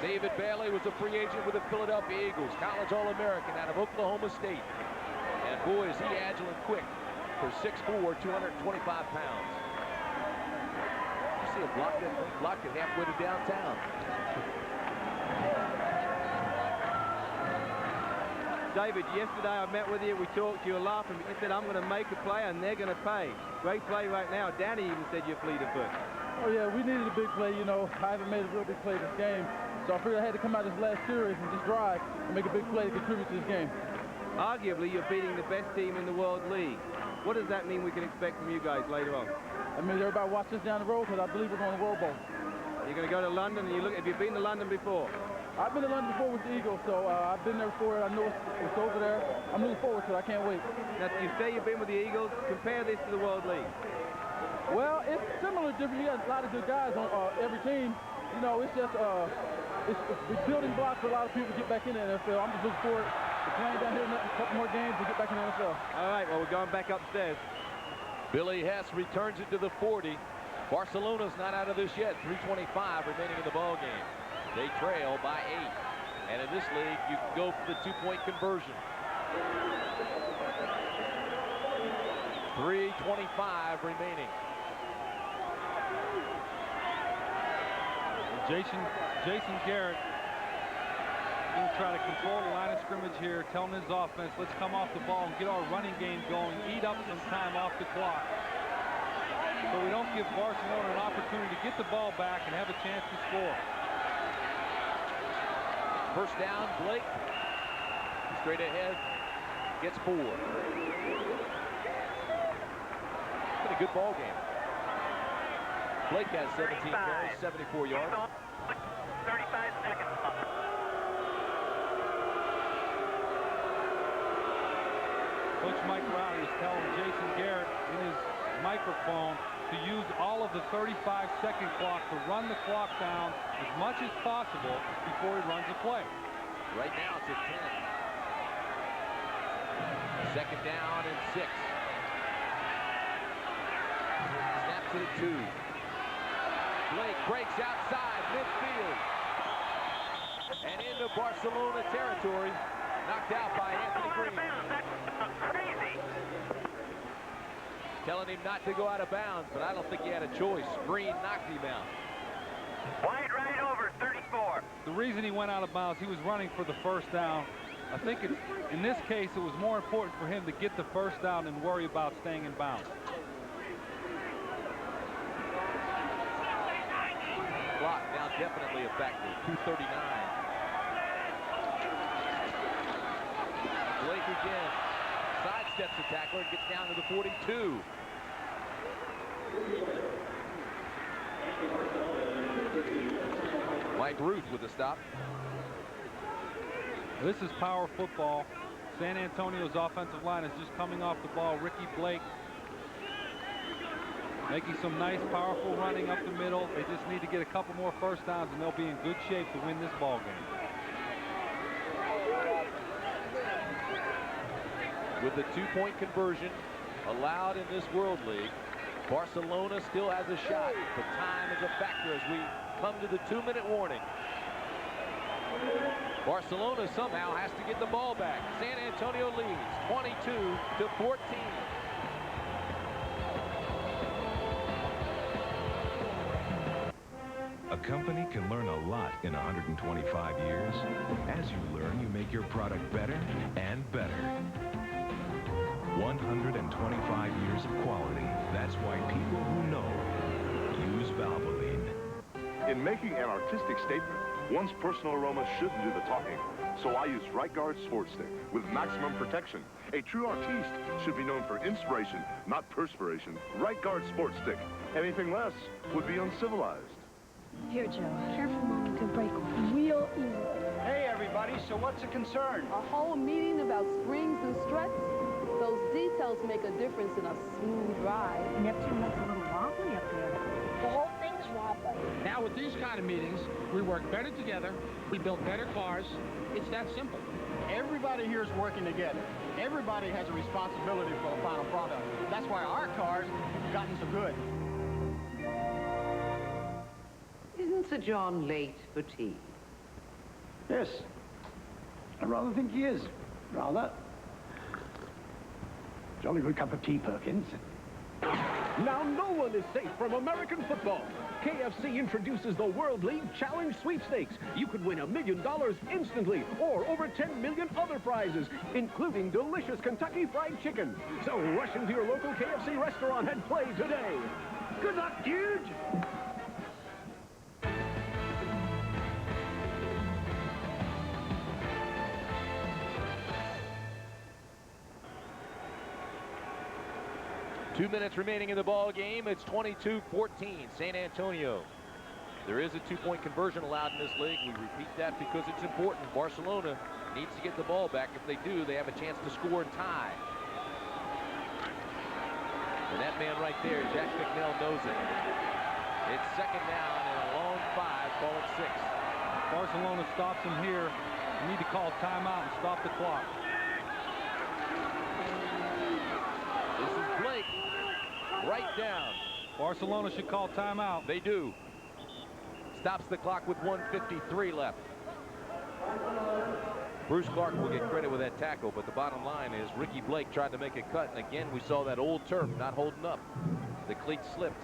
David Bailey was a free agent with the Philadelphia Eagles, college All-American out of Oklahoma State. And boy, is he agile and quick for 6'4", 225 pounds. You see him block it halfway to downtown. David, yesterday I met with you, we talked, you were laughing, but you said, I'm going to make a play and they're going to pay. Great play right now. Danny even said you're fleet of foot. Oh, yeah, we needed a big play. You know, I haven't made a real big play this game, so I figured I had to come out this last series and just drive and make a big play to contribute to this game. Arguably, you're beating the best team in the World League. What does that mean we can expect from you guys later on? I mean, everybody watch us down the road because I believe we're going to World Bowl. You're going to go to London and you look, have you been to London before? I've been to London before with the Eagles, so I've been there before. I know it's over there. I'm looking forward to it. I can't wait. Now, you say you've been with the Eagles. Compare this to the World League. Well, it's similar, different. You got a lot of good guys on every team. You know, it's just it's building blocks for a lot of people to get back in the NFL. I'm just looking forward to playing down here in a couple more games to get back in the NFL. All right, well, we're going back upstairs. Billy Hess returns it to the 40. Barcelona's not out of this yet. 3:25 remaining in the ball game. They trail by 8. And in this league, you can go for the 2-point conversion. 3:25 remaining. Jason Garrett going to try to control the line of scrimmage here, telling his offense, let's come off the ball and get our running game going, eat up some time off the clock. So we don't give Barcelona an opportunity to get the ball back and have a chance to score. First down, Blake. Straight ahead, gets 4. It's been a good ball game. Blake has 17 carries, 74 yards. 35 seconds. Coach Mike Riley is telling Jason Garrett in his microphone to use all of the 35-second clock to run the clock down as much as possible before he runs a play. Right now it's at 10. Second down and 6. Snaps it at 2. Blake breaks outside midfield and into Barcelona territory. Knocked out by Anthony Green. Crazy. Telling him not to go out of bounds, but I don't think he had a choice. Green knocked him out. Wide right over, 34. The reason he went out of bounds, he was running for the first down. I think in this case, it was more important for him to get the first down than worry about staying in bounds. Clock now definitely a factor. 2:39. Blake again. Sidesteps the tackler and gets down to the 42. Mike Ruth with the stop. This is power football. San Antonio's offensive line is just coming off the ball. Ricky Blake making some nice, powerful running up the middle. They just need to get a couple more first downs, and they'll be in good shape to win this ball game. With the 2-point conversion allowed in this World League, Barcelona still has a shot, but time is a factor as we come to the 2-minute warning. Barcelona somehow has to get the ball back. San Antonio leads 22-14. A company can learn a lot in 125 years. As you learn, you make your product better and better. 125 years of quality. That's why people who know use Valvoline. In making an artistic statement, one's personal aroma shouldn't do the talking. So I use Right Guard Sport Stick with maximum protection. A true artiste should be known for inspiration, not perspiration. Right Guard Sport Stick. Anything less would be uncivilized. Here, Joe. Careful, Mom. You could break one. Real easy. Hey, everybody, so what's the concern? A whole meeting about springs and struts? Those details make a difference in a smooth ride. Neptune looks a little wobbly up there. The whole thing's wobbly. Now, with these kind of meetings, we work better together, we build better cars. It's that simple. Everybody here is working together. Everybody has a responsibility for the final product. That's why our cars have gotten so good. Isn't Sir John late for tea? Yes. I rather think he is. Rather. Jolly good cup of tea, Perkins. Now no one is safe from American football. KFC introduces the World League Challenge Sweepstakes. You could win $1 million instantly, or over 10 million other prizes, including delicious Kentucky Fried Chicken. So rush into your local KFC restaurant and play today. Good luck, dude! Two minutes remaining in the ball game. It's 22-14, San Antonio. There is a two-point conversion allowed in this league. We repeat that because it's important. Barcelona needs to get the ball back. If they do, they have a chance to score and tie. And that man right there, Jack McNeil, knows it. It's second down and a long 5, call it 6. Barcelona stops him here. You need to call timeout and stop the clock. This is Blake. Right down. Barcelona should call timeout. They do. Stops the clock with 1:53 left. Bruce Clark will get credit with that tackle, but the bottom line is Ricky Blake tried to make a cut, and again we saw that old turf not holding up. The cleat slipped.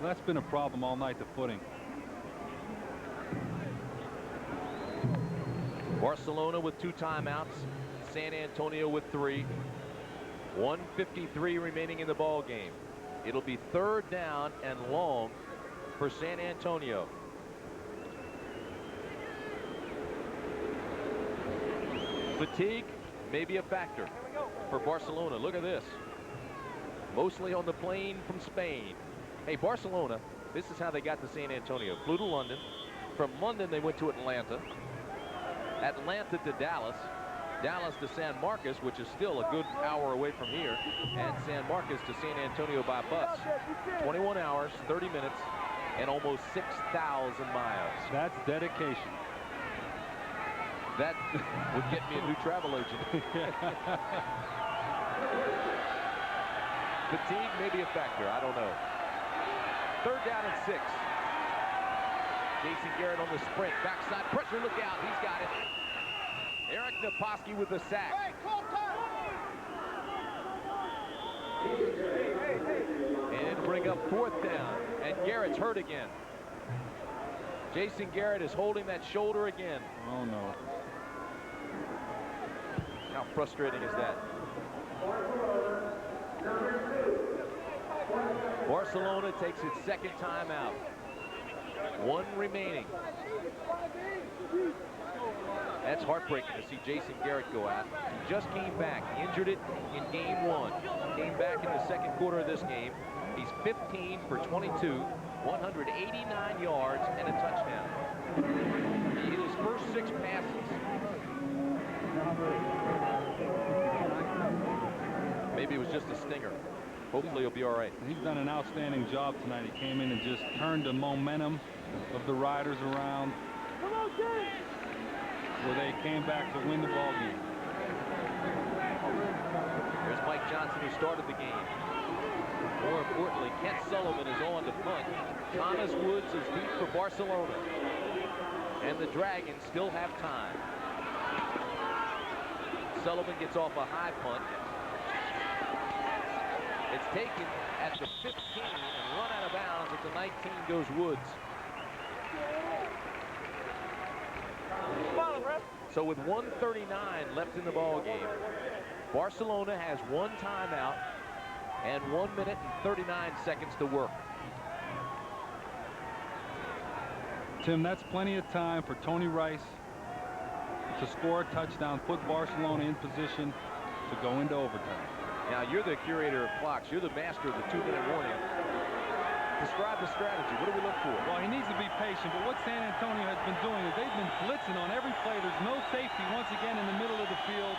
Well, that's been a problem all night, the footing. Barcelona with 2 timeouts. San Antonio with 3. 1:53 remaining in the ball game. It'll be third down and long for San Antonio. Fatigue may be a factor for Barcelona. Look at this. Mostly on the plane from Spain. Hey, Barcelona, this is how they got to San Antonio. Flew to London. From London, they went to Atlanta. Atlanta to Dallas. Dallas to San Marcos, which is still a good hour away from here, and San Marcos to San Antonio by bus. 21 hours, 30 minutes, and almost 6,000 miles. That's dedication. That would get me a new travel agent. Fatigue may be a factor. I don't know. Third down and 6. Jason Garrett on the sprint. Backside pressure. Look out. He's got it. Eric Naposki with the sack. And bring up 4th down. And Garrett's hurt again. Jason Garrett is holding that shoulder again. Oh, no. How frustrating is that? Barcelona takes its second timeout. 1 remaining. That's heartbreaking to see Jason Garrett go out. He just came back. He injured it in game 1. Came back in the second quarter of this game. He's 15 for 22, 189 yards and a touchdown. He hit his first 6 passes. Maybe it was just a stinger. Hopefully he'll be all right. He's done an outstanding job tonight. He came in and just turned the momentum of the Riders around, where they came back to win the ball game. There's Mike Johnson, who started the game. More importantly, Kent Sullivan is on to punt. Thomas Woods is deep for Barcelona. And the Dragons still have time. Sullivan gets off a high punt. It's taken at the 15 and run out of bounds. At the 19 goes Woods. So with 1:39 left in the ball game, Barcelona has 1 timeout and 1 minute and 39 seconds to work. Tim, that's plenty of time for Tony Rice to score a touchdown, put Barcelona in position to go into overtime. Now, you're the curator of clocks. You're the master of the 2-minute warning. Describe the strategy. What do we look for? Well, he needs to be patient, but what San Antonio has been doing is they've been blitzing on every play. There's no safety once again in the middle of the field.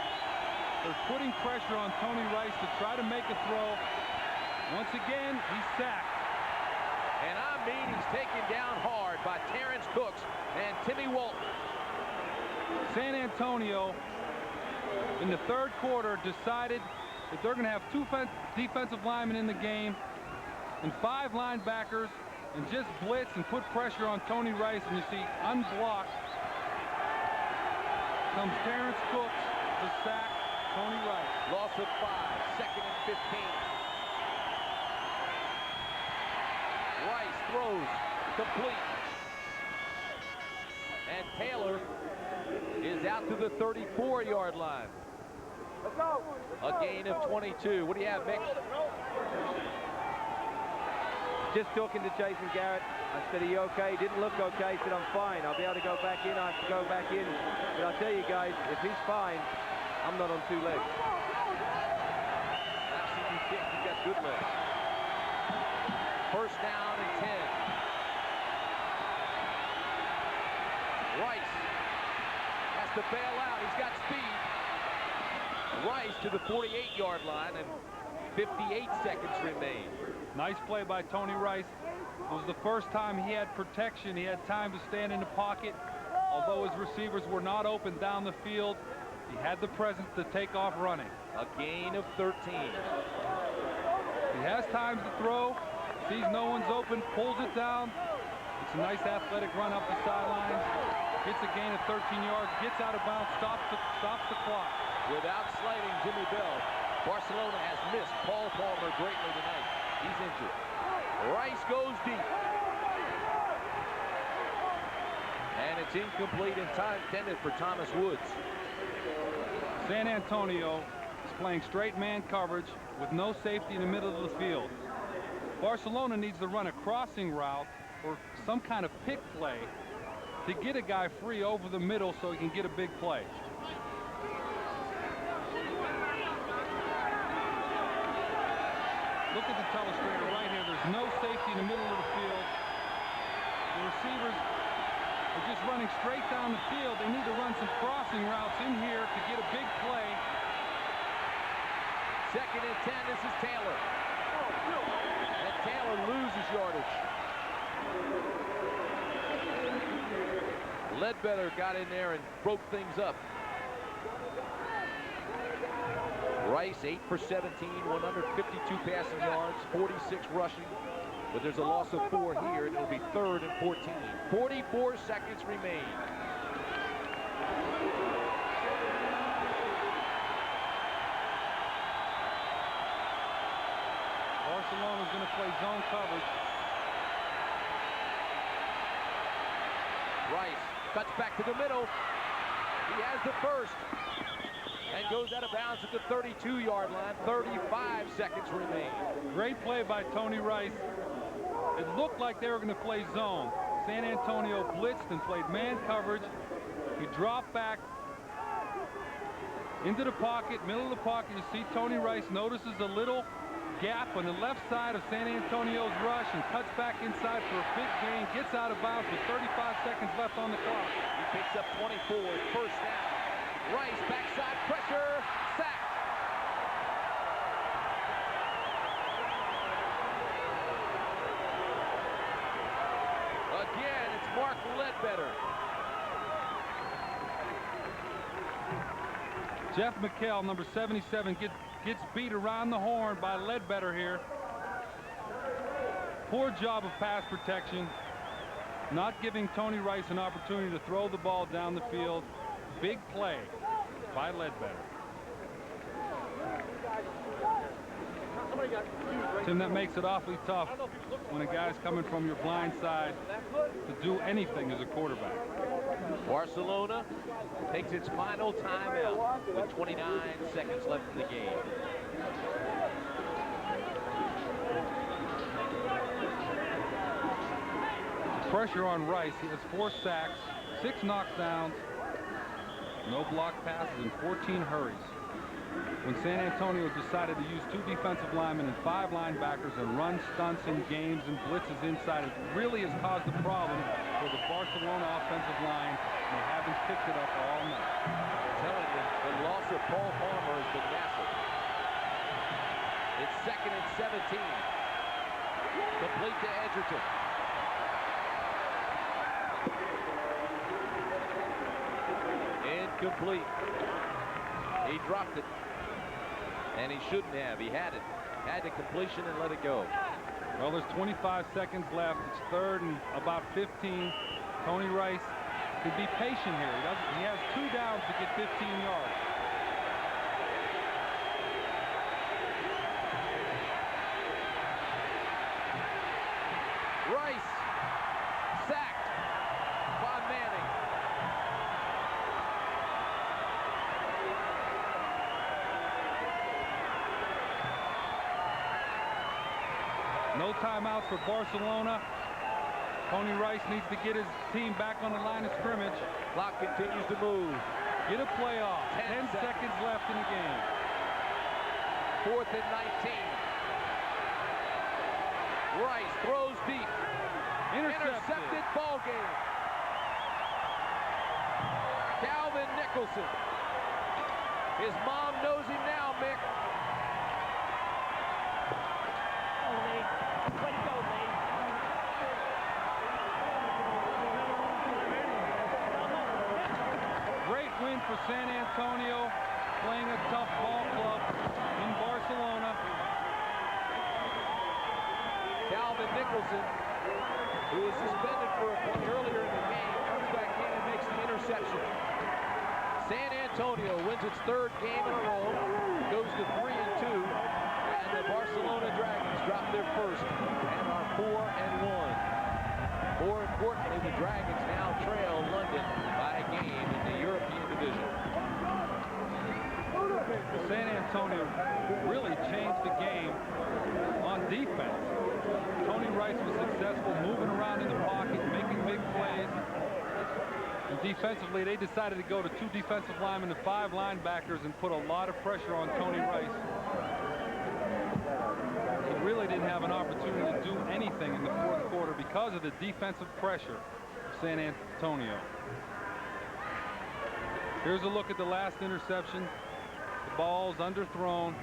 They're putting pressure on Tony Rice to try to make a throw. Once again, he's sacked. And I mean, he's taken down hard by Terrence Cooks and Timmy Walton. San Antonio, in the third quarter, decided that they're going to have 2 defensive linemen in the game and 5 linebackers and just blitz and put pressure on Tony Rice. And you see, unblocked comes Terrence Cooks to sack Tony Rice. Loss of 5, 2nd and 15. Rice throws complete. And Taylor is out to the 34-yard line. A gain of 22. What do you have, Mick? Just talking to Jason Garrett. I said, are you okay? He didn't look okay. He said, I'm fine. I'll be able to go back in. I have to go back in. But I'll tell you guys, if he's fine, I'm not on two legs. I've seen you kick. You've got good legs. First down and 10. Rice has to bail out. He's got speed. Rice to the 48-yard line, and 58 seconds remain. Nice play by Tony Rice. It was the first time he had protection. He had time to stand in the pocket. Although his receivers were not open down the field, he had the presence to take off running. A gain of 13. He has time to throw, sees no one's open, pulls it down. It's a nice athletic run up the sidelines. Gets a gain of 13 yards, gets out of bounds, stops the clock. Without sliding Jimmy Bell, Barcelona has missed Paul Palmer greatly tonight. He's injured. Rice goes deep. And it's incomplete in time intended for Thomas Woods. San Antonio is playing straight man coverage with no safety in the middle of the field. Barcelona needs to run a crossing route or some kind of pick play to get a guy free over the middle so he can get a big play. Look at the telestrator right here. There's no safety in the middle of the field. The receivers are just running straight down the field. They need to run some crossing routes in here to get a big play. Second and 10. This is Taylor. And Taylor loses yardage. Ledbetter got in there and broke things up. Rice 8 for 17, 152 passing yards, 46 rushing. But there's a loss of 4 here, and it'll be 3rd and 14. 44 seconds remain. Barcelona's going to play zone coverage. Rice cuts back to the middle. He has the first. And goes out of bounds at the 32-yard line. 35 seconds remain. Great play by Tony Rice. It looked like they were going to play zone. San Antonio blitzed and played man coverage. He dropped back into the pocket, middle of the pocket. You see Tony Rice notices a little gap on the left side of San Antonio's rush and cuts back inside for a big gain. Gets out of bounds with 35 seconds left on the clock. He picks up 24, first down. Rice, backside pressure, sack. Again, it's Mark Ledbetter. Jeff McHale, number 77, gets beat around the horn by Ledbetter here. Poor job of pass protection, not giving Tony Rice an opportunity to throw the ball down the field. Big play by Ledbetter. Tim, that makes it awfully tough when a guy's coming from your blind side to do anything as a quarterback. Barcelona takes its final timeout with 29 seconds left in the game. Pressure on Rice. He has 4 sacks, 6 knockdowns, no block passes, and 14 hurries. When San Antonio decided to use 2 defensive linemen and 5 linebackers and run stunts in games and blitzes inside, it really has caused a problem for the Barcelona offensive line. They haven't picked it up all night. I'm telling you, the loss of Paul Palmer has been massive. It's 2nd and 17. Complete to Edgerton. Incomplete. He dropped it. And he shouldn't have. He had it. Had the completion and let it go. Well, there's 25 seconds left. It's 3rd and about 15. Tony Rice can be patient here. He has 2 downs to get 15 yards. Rice No timeouts for Barcelona. Tony Rice needs to get his team back on the line of scrimmage. Clock continues to move. Get a play off. 10 seconds left in the game. 4th and 19. Rice throws deep. Intercepted. Ball game. Calvin Nicholson. His mom knows him now, Mick. Way to go, Lee. Great win for San Antonio, playing a tough ball club in Barcelona. Calvin Nicholson, who was suspended for a play earlier in the game, comes back in and makes the interception. San Antonio wins its 3rd game in a row, goes to 3-2, and the Barcelona Dragons drop their 1st and are 4-1. More importantly, the Dragons now trail London by a game in the European division. San Antonio really changed the game on defense. Tony Rice was successful moving around in the pocket, making big plays. And defensively, they decided to go to 2 defensive linemen and 5 linebackers and put a lot of pressure on Tony Rice. He really didn't have an opportunity to do anything in the 4th quarter because of the defensive pressure of San Antonio. Here's a look at the last interception. The ball's underthrown.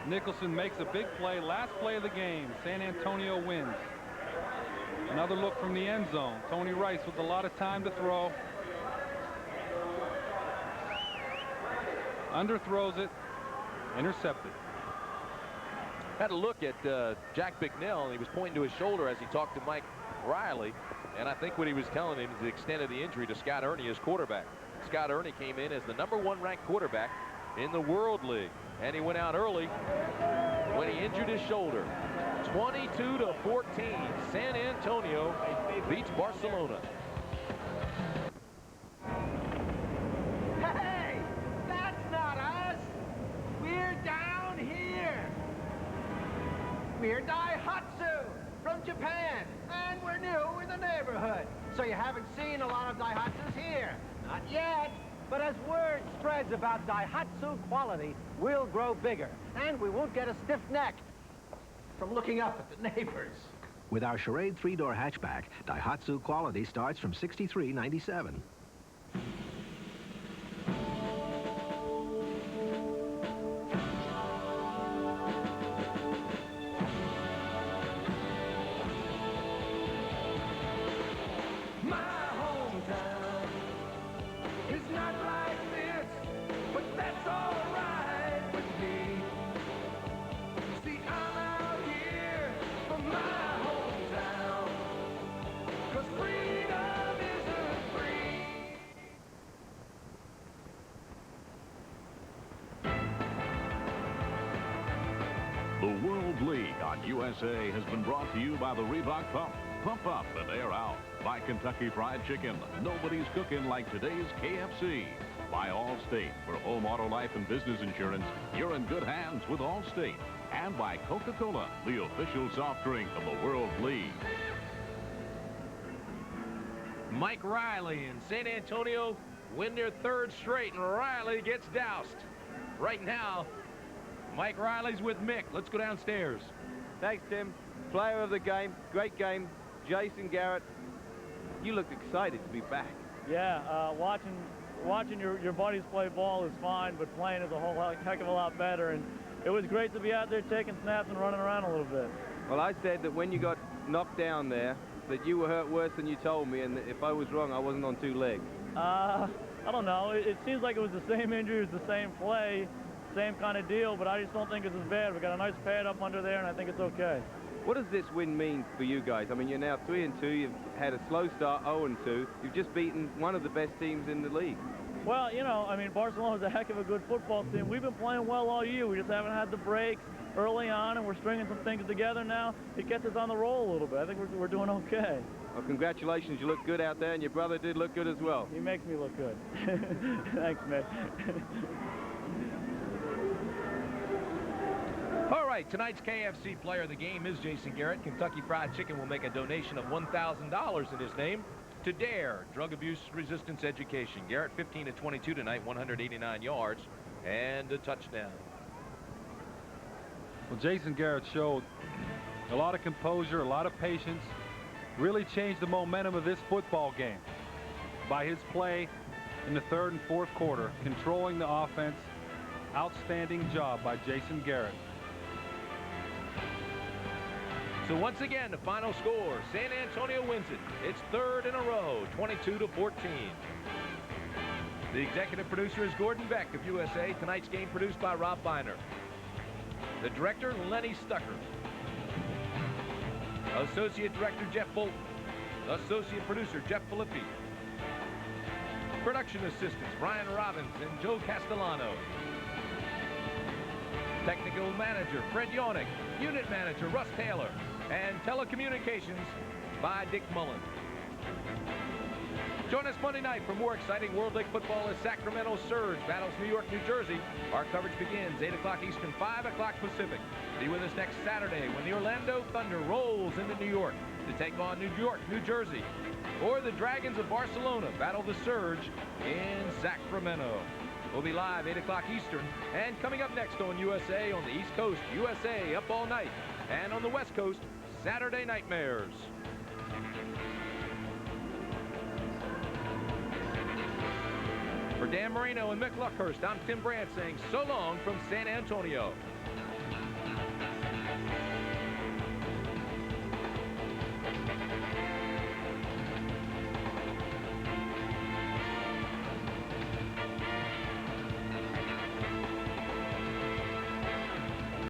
Nicholson makes a big play. Last play of the game. San Antonio wins. Another look from the end zone. Tony Rice with a lot of time to throw. Underthrows it. Intercepted. Had a look at Jack Bicknell, and he was pointing to his shoulder as he talked to Mike Riley. And I think what he was telling him is the extent of the injury to Scott Ernie, his quarterback. Scott Ernie came in as the #1 ranked quarterback in the World League. And he went out early when he injured his shoulder. 22-14. San Antonio beats Barcelona. Hey, that's not us. We're down here. We're Daihatsu from Japan, and we're new in the neighborhood. So you haven't seen a lot of Daihatsus here. Not yet. But as word spreads about Daihatsu quality, we'll grow bigger, and we won't get a stiff neck from looking up at the neighbors. With our Charade 3-door hatchback, Daihatsu quality starts from $63.97. The World League on USA has been brought to you by the Reebok Pump. Pump up and air out. By Kentucky Fried Chicken. Nobody's cooking like today's KFC. By Allstate. For home, auto, life, and business insurance, you're in good hands with Allstate. And by Coca-Cola, the official soft drink of the World League. Mike Riley and San Antonio win their 3rd straight, and Riley gets doused. Right now, Mike Riley's with Mick. Let's go downstairs. Thanks, Tim. Player of the game. Great game. Jason Garrett, you looked excited to be back. Yeah, watching your buddies play ball is fine, but playing is a whole heck of a lot better. And it was great to be out there taking snaps and running around a little bit. Well, I said that when you got knocked down there, that you were hurt worse than you told me, and if I was wrong, I wasn't on 2 legs. I don't know. It seems like it was the same injury, it was the same play, same kind of deal, but I just don't think it's as bad. We got a nice pad up under there, and I think it's okay. What does this win mean for you guys? I mean, you're now 3-2. You've had a slow start, 0-2. You've just beaten one of the best teams in the league. Well, you know, I mean, Barcelona's a heck of a good football team. We've been playing well all year. We just haven't had the breaks early on, and we're stringing some things together now. It gets us on the roll a little bit. I think we're doing okay. Well, congratulations. You look good out there, and your brother did look good as well. He makes me look good. Thanks, Mick. All right, tonight's KFC player of the game is Jason Garrett. Kentucky Fried Chicken will make a donation of $1,000 in his name to DARE, Drug Abuse Resistance Education. Garrett 15 of 22 tonight, 189 yards and a touchdown. Well, Jason Garrett showed a lot of composure, a lot of patience, really changed the momentum of this football game by his play in the third and fourth quarter, controlling the offense. Outstanding job by Jason Garrett. So once again, the final score, San Antonio wins it. It's third in a row, 22-14. The executive producer is Gordon Beck of USA. Tonight's game produced by Rob Biner. The director, Lenny Stucker. Associate director, Jeff Bolton. Associate producer, Jeff Filippi. Production assistants, Brian Robbins and Joe Castellano. Technical manager, Fred Yonick. Unit manager, Russ Taylor. And telecommunications by Dick Mullen. Join us Monday night for more exciting World League football as Sacramento Surge battles New York, New Jersey. Our coverage begins 8 o'clock Eastern, 5 o'clock Pacific. Be with us next Saturday when the Orlando Thunder rolls into New York to take on New York, New Jersey. Or the Dragons of Barcelona battle the Surge in Sacramento. We'll be live 8 o'clock Eastern. And coming up next on USA on the East Coast, USA Up All Night. And on the West Coast, Saturday Nightmares. For Dan Marino and Mick Luckhurst, I'm Tim Brandt saying so long from San Antonio.